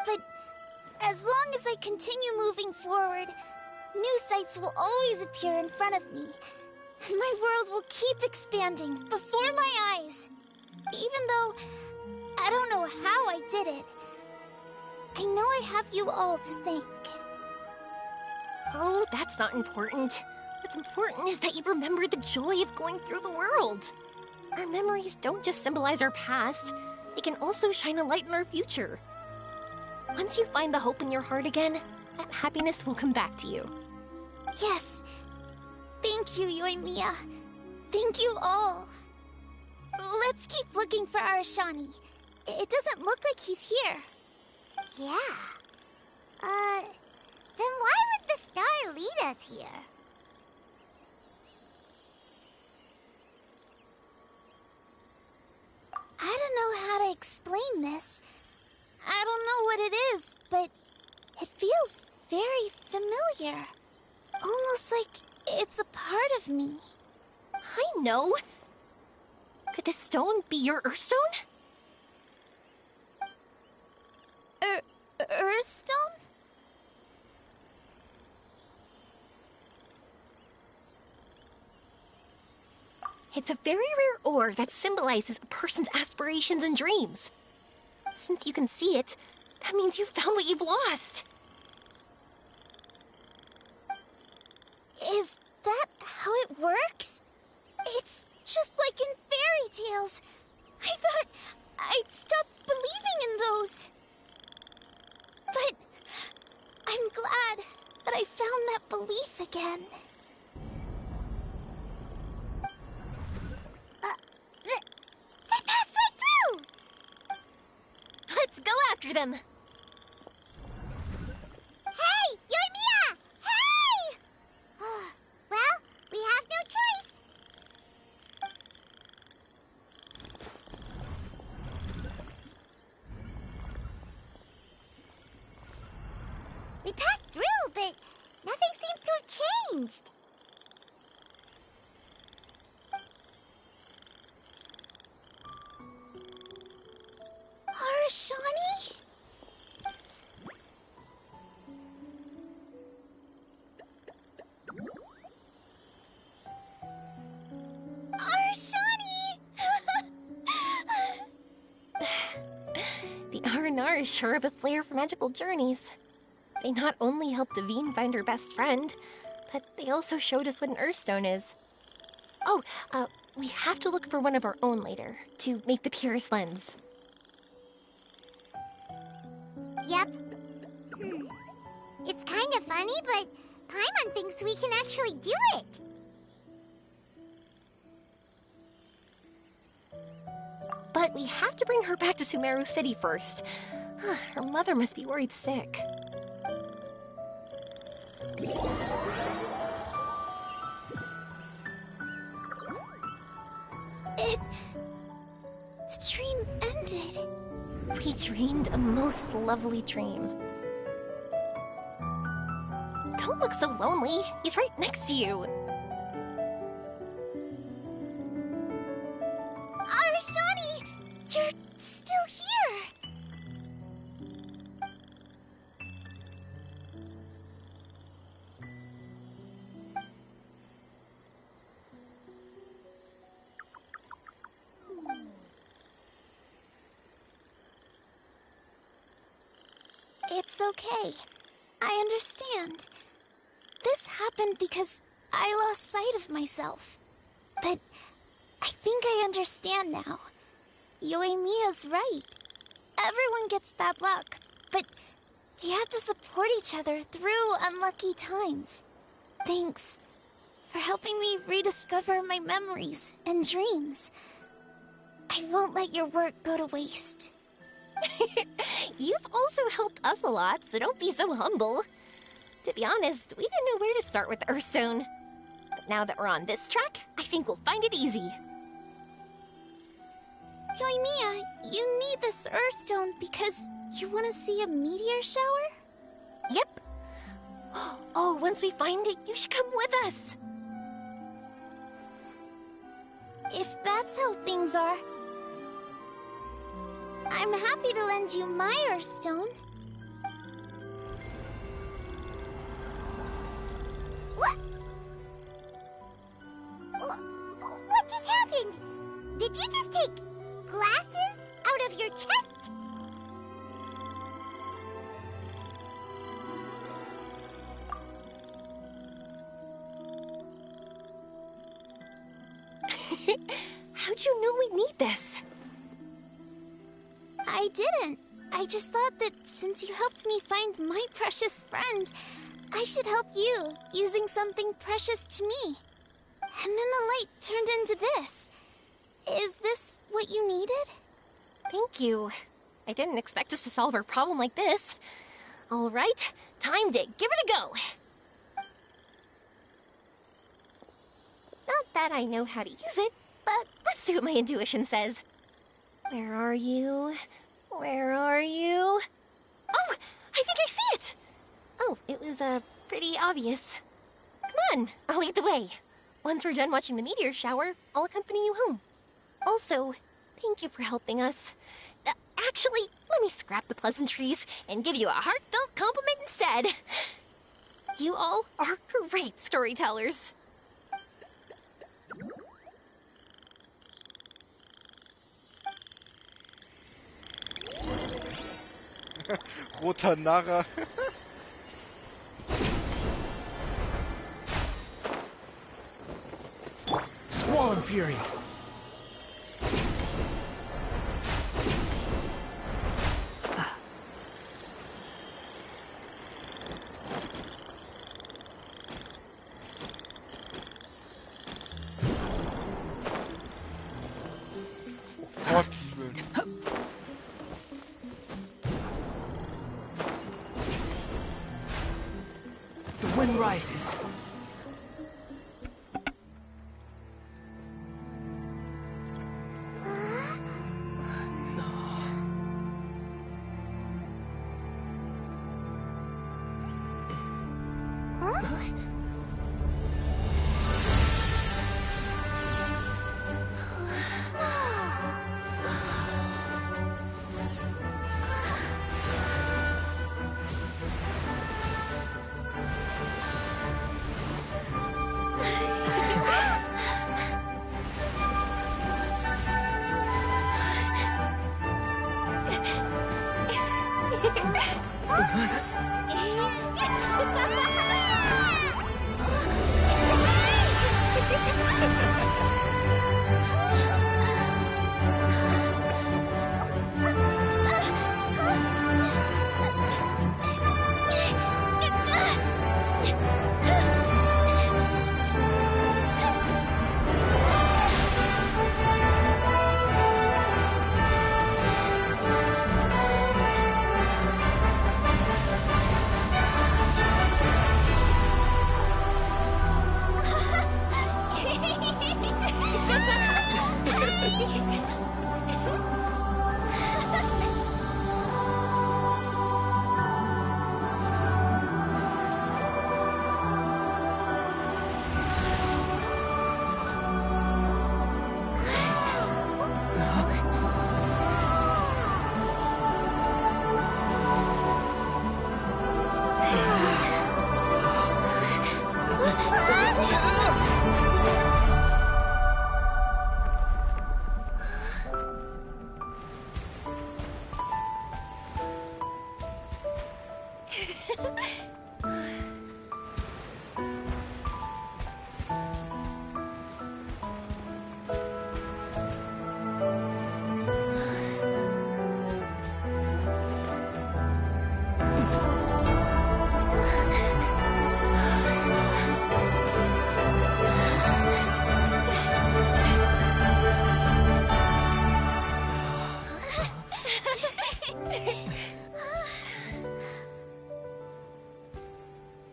But as long as I continue moving forward, new sights will always appear in front of me. And my world will keep expanding before my eyes. Even though I don't know how I did it, I know I have you all to thank. Oh, that's not important. What's important is that you've remembered the joy of going through the world. Our memories don't just symbolize our past, they can also shine a light in our future. Once you find the hope in your heart again, that happiness will come back to you. Yes. Thank you, Yoimiya. Thank you all. Let's keep looking for Arashani. It doesn't look like he's here. Yeah. Then why would the star lead us here? I don't know how to explain this. I don't know what it is, but it feels very familiar. Almost like it's a part of me. I know. Could this stone be your Earthstone? Earthstone? It's a very rare ore that symbolizes a person's aspirations and dreams. Since you can see it, that means you've found what you've lost. Is that how it works? It's just like in fairy tales. I thought I'd stopped believing in those. But I'm glad that I found that belief again. They passed right through! Let's go after them. Hey, Yoimiya! Hey! Well, we have no choice. We passed through, but nothing seems to have changed. Arashani? Arashani! The R&R is sure of a flair for magical journeys. They not only helped Devine find her best friend, but they also showed us what an Earthstone is. Oh, we have to look for one of our own later, to make the purest lens. Yep. It's kind of funny, but Paimon thinks we can actually do it. But we have to bring her back to Sumeru City first. Her mother must be worried sick. The dream ended. We dreamed a most lovely dream. Don't look so lonely. He's right next to you. Arashani, you're still here. It's okay. I understand. This happened because I lost sight of myself. But I think I understand now. Yoimiya's right. Everyone gets bad luck, but we had to support each other through unlucky times. Thanks for helping me rediscover my memories and dreams. I won't let your work go to waste. You've also helped us a lot, so don't be so humble. To be honest, we didn't know where to start with Earthstone. But now that we're on this track, I think we'll find it easy. Yoimiya, you need this Earthstone because you want to see a meteor shower? Yep. Oh, once we find it, you should come with us. If that's how things are, I'm happy to lend you my Earthstone. What? What just happened? Did you just take glasses out of your chest? How'd you know we need this? I didn't. I just thought that since you helped me find my precious friend, I should help you using something precious to me. And then the light turned into this. Is this what you needed? Thank you. I didn't expect us to solve our problem like this. All right, time to give it a go. Not that I know how to use it, but let's see what my intuition says. Where are you? Where are you? Oh, I think I see it! Oh, it was, pretty obvious. Come on, I'll lead the way. Once we're done watching the meteor shower, I'll accompany you home. Also, thank you for helping us. Actually, let me scrap the pleasantries and give you a heartfelt compliment instead. You all are great storytellers. Roter Narrer. Squall and Fury. The wind rises.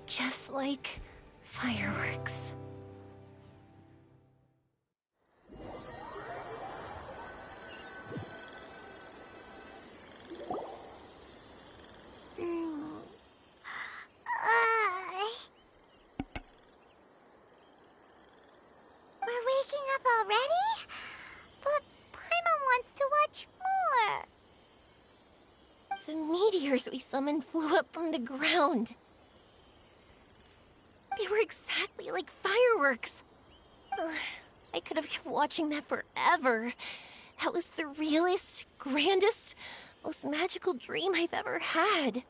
Just like fireworks. We're waking up already? But Paimon wants to watch more. The meteors we summoned flew up from the ground. They were exactly like fireworks. Ugh, I could have kept watching that forever. That was the realest, grandest, most magical dream I've ever had.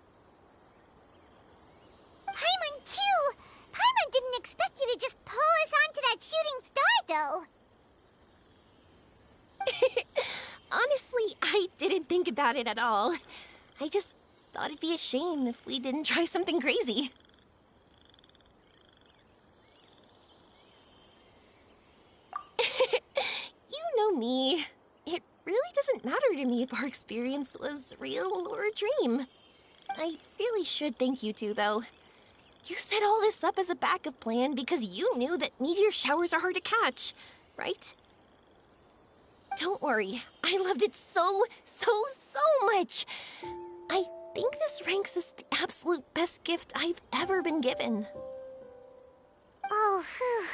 Paimon, too! Paimon didn't expect you to just pull us onto that shooting star, though. Honestly, I didn't think about it at all. I just thought it'd be a shame if we didn't try something crazy. You know me. It really doesn't matter to me if our experience was real or a dream. I really should thank you two, though. You set all this up as a backup plan because you knew that meteor showers are hard to catch, right? Don't worry. I loved it so much. I think this ranks as the absolute best gift I've ever been given. Oh, whew.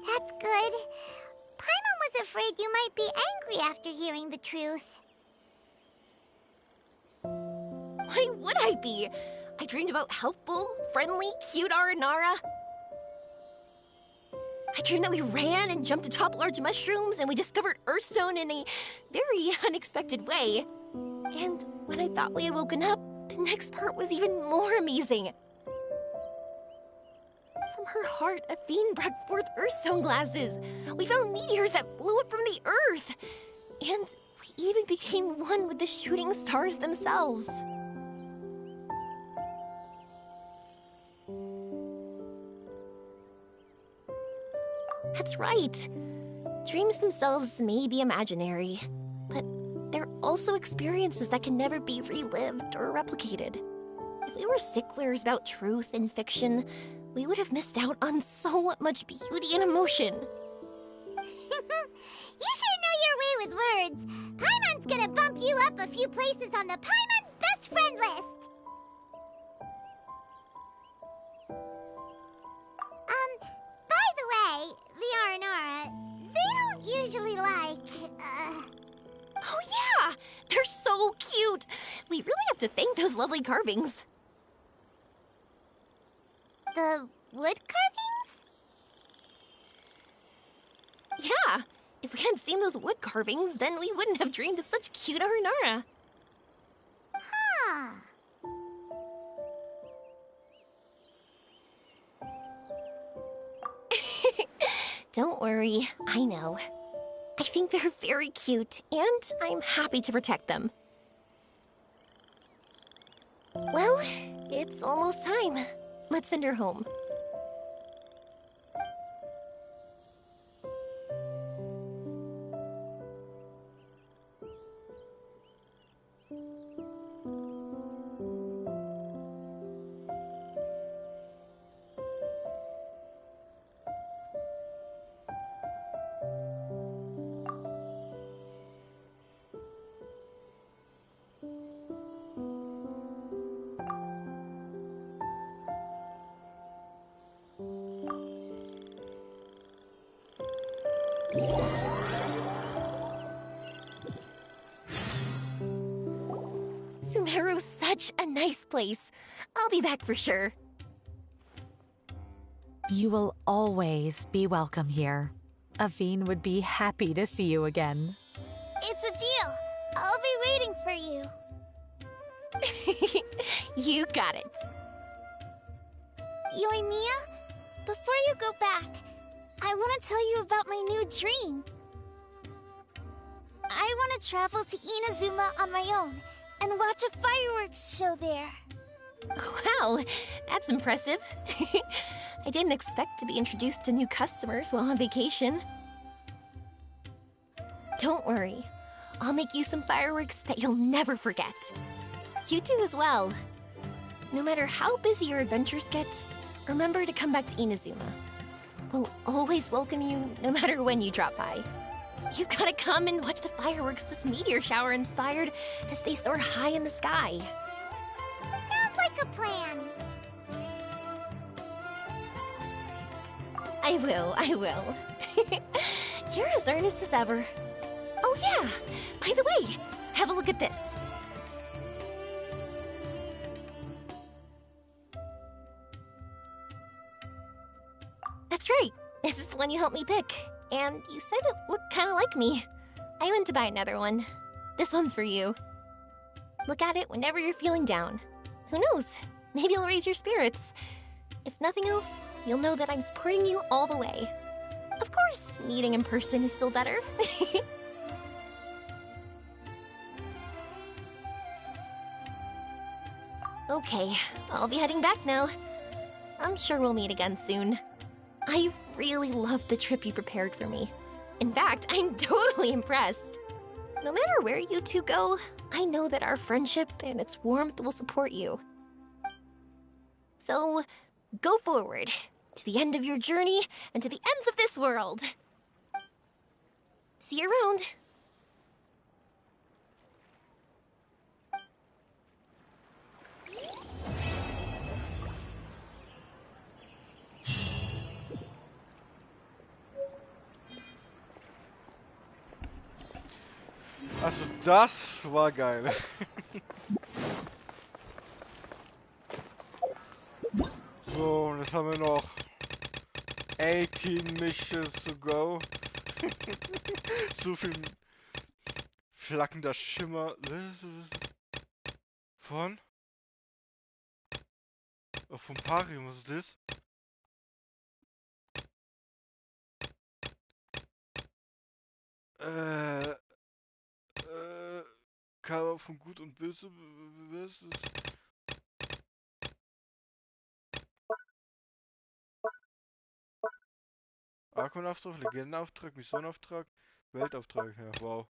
That's good. Paimon was afraid you might be angry after hearing the truth. Why would I be? I dreamed about helpful, friendly, cute Aranara. I dreamed that we ran and jumped atop large mushrooms and we discovered Earthstone in a very unexpected way. And when I thought we had woken up, the next part was even more amazing. From her heart, a fiend brought forth Earthstone glasses. We found meteors that flew up from the Earth. And we even became one with the shooting stars themselves. That's right. Dreams themselves may be imaginary, but they're also experiences that can never be relived or replicated. If we were sticklers about truth in fiction, we would have missed out on so much beauty and emotion. You sure know your way with words. Paimon's gonna bump you up a few places on the Paimon's best friend list. By the way, the Aranara, they don't usually like, Oh yeah! They're so cute! We really have to thank those lovely carvings. the wood carvings? Yeah! If we hadn't seen those wood carvings, then we wouldn't have dreamed of such cute Aranara. Huh. Don't worry, I know. I think they're very cute, and I'm happy to protect them. Well, it's almost time. Let's send her home. Sumeru's such a nice place. I'll be back for sure. You will always be welcome here. Aveen would be happy to see you again. It's a deal. I'll be waiting for you. You got it. Yoimiya, before you go back, I want to tell you about my new dream. I want to travel to Inazuma on my own and watch a fireworks show there. Wow, that's impressive. I didn't expect to be introduced to new customers while on vacation. Don't worry, I'll make you some fireworks that you'll never forget. You do as well. No matter how busy your adventures get, remember to come back to Inazuma. We'll always welcome you, no matter when you drop by. You gotta come and watch the fireworks this meteor shower inspired as they soar high in the sky. Sounds like a plan. I will. You're as earnest as ever. Oh yeah, by the way, have a look at this. That's right, this is the one you helped me pick. And you said it looked kind of like me. I went to buy another one. This one's for you. Look at it whenever you're feeling down. Who knows? Maybe it'll raise your spirits. If nothing else, you'll know that I'm supporting you all the way. Of course, meeting in person is still better. Okay, I'll be heading back now. I'm sure we'll meet again soon. I really loved the trip you prepared for me. In fact, I'm totally impressed. No matter where you two go, I know that our friendship and its warmth will support you. So, go forward, to the end of your journey and to the ends of this world. See you around. Also das war geil. So, und jetzt haben wir noch 18 Missions to go. So viel flackender Schimmer. Von? Oh, vom Parium, was ist das? Cover von Gut und Böse. Arkonauftrag, Legendenauftrag, Missionauftrag, Weltauftrag. Ja, wow.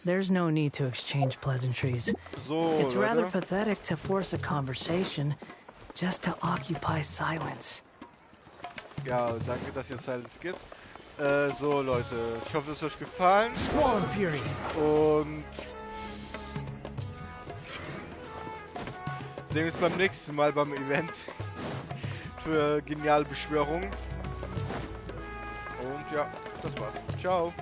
There's no need to exchange pleasantries. So, it's rather Leute. pathetic to force a conversation just to occupy silence. Ja, danke, dass ihr Silence gibt. So Leute, ich hoffe, es hat euch gefallen. Squall Fury. Und sehen wir uns beim nächsten Mal beim Event für geniale Beschwörung. Und ja, das war's. Ciao.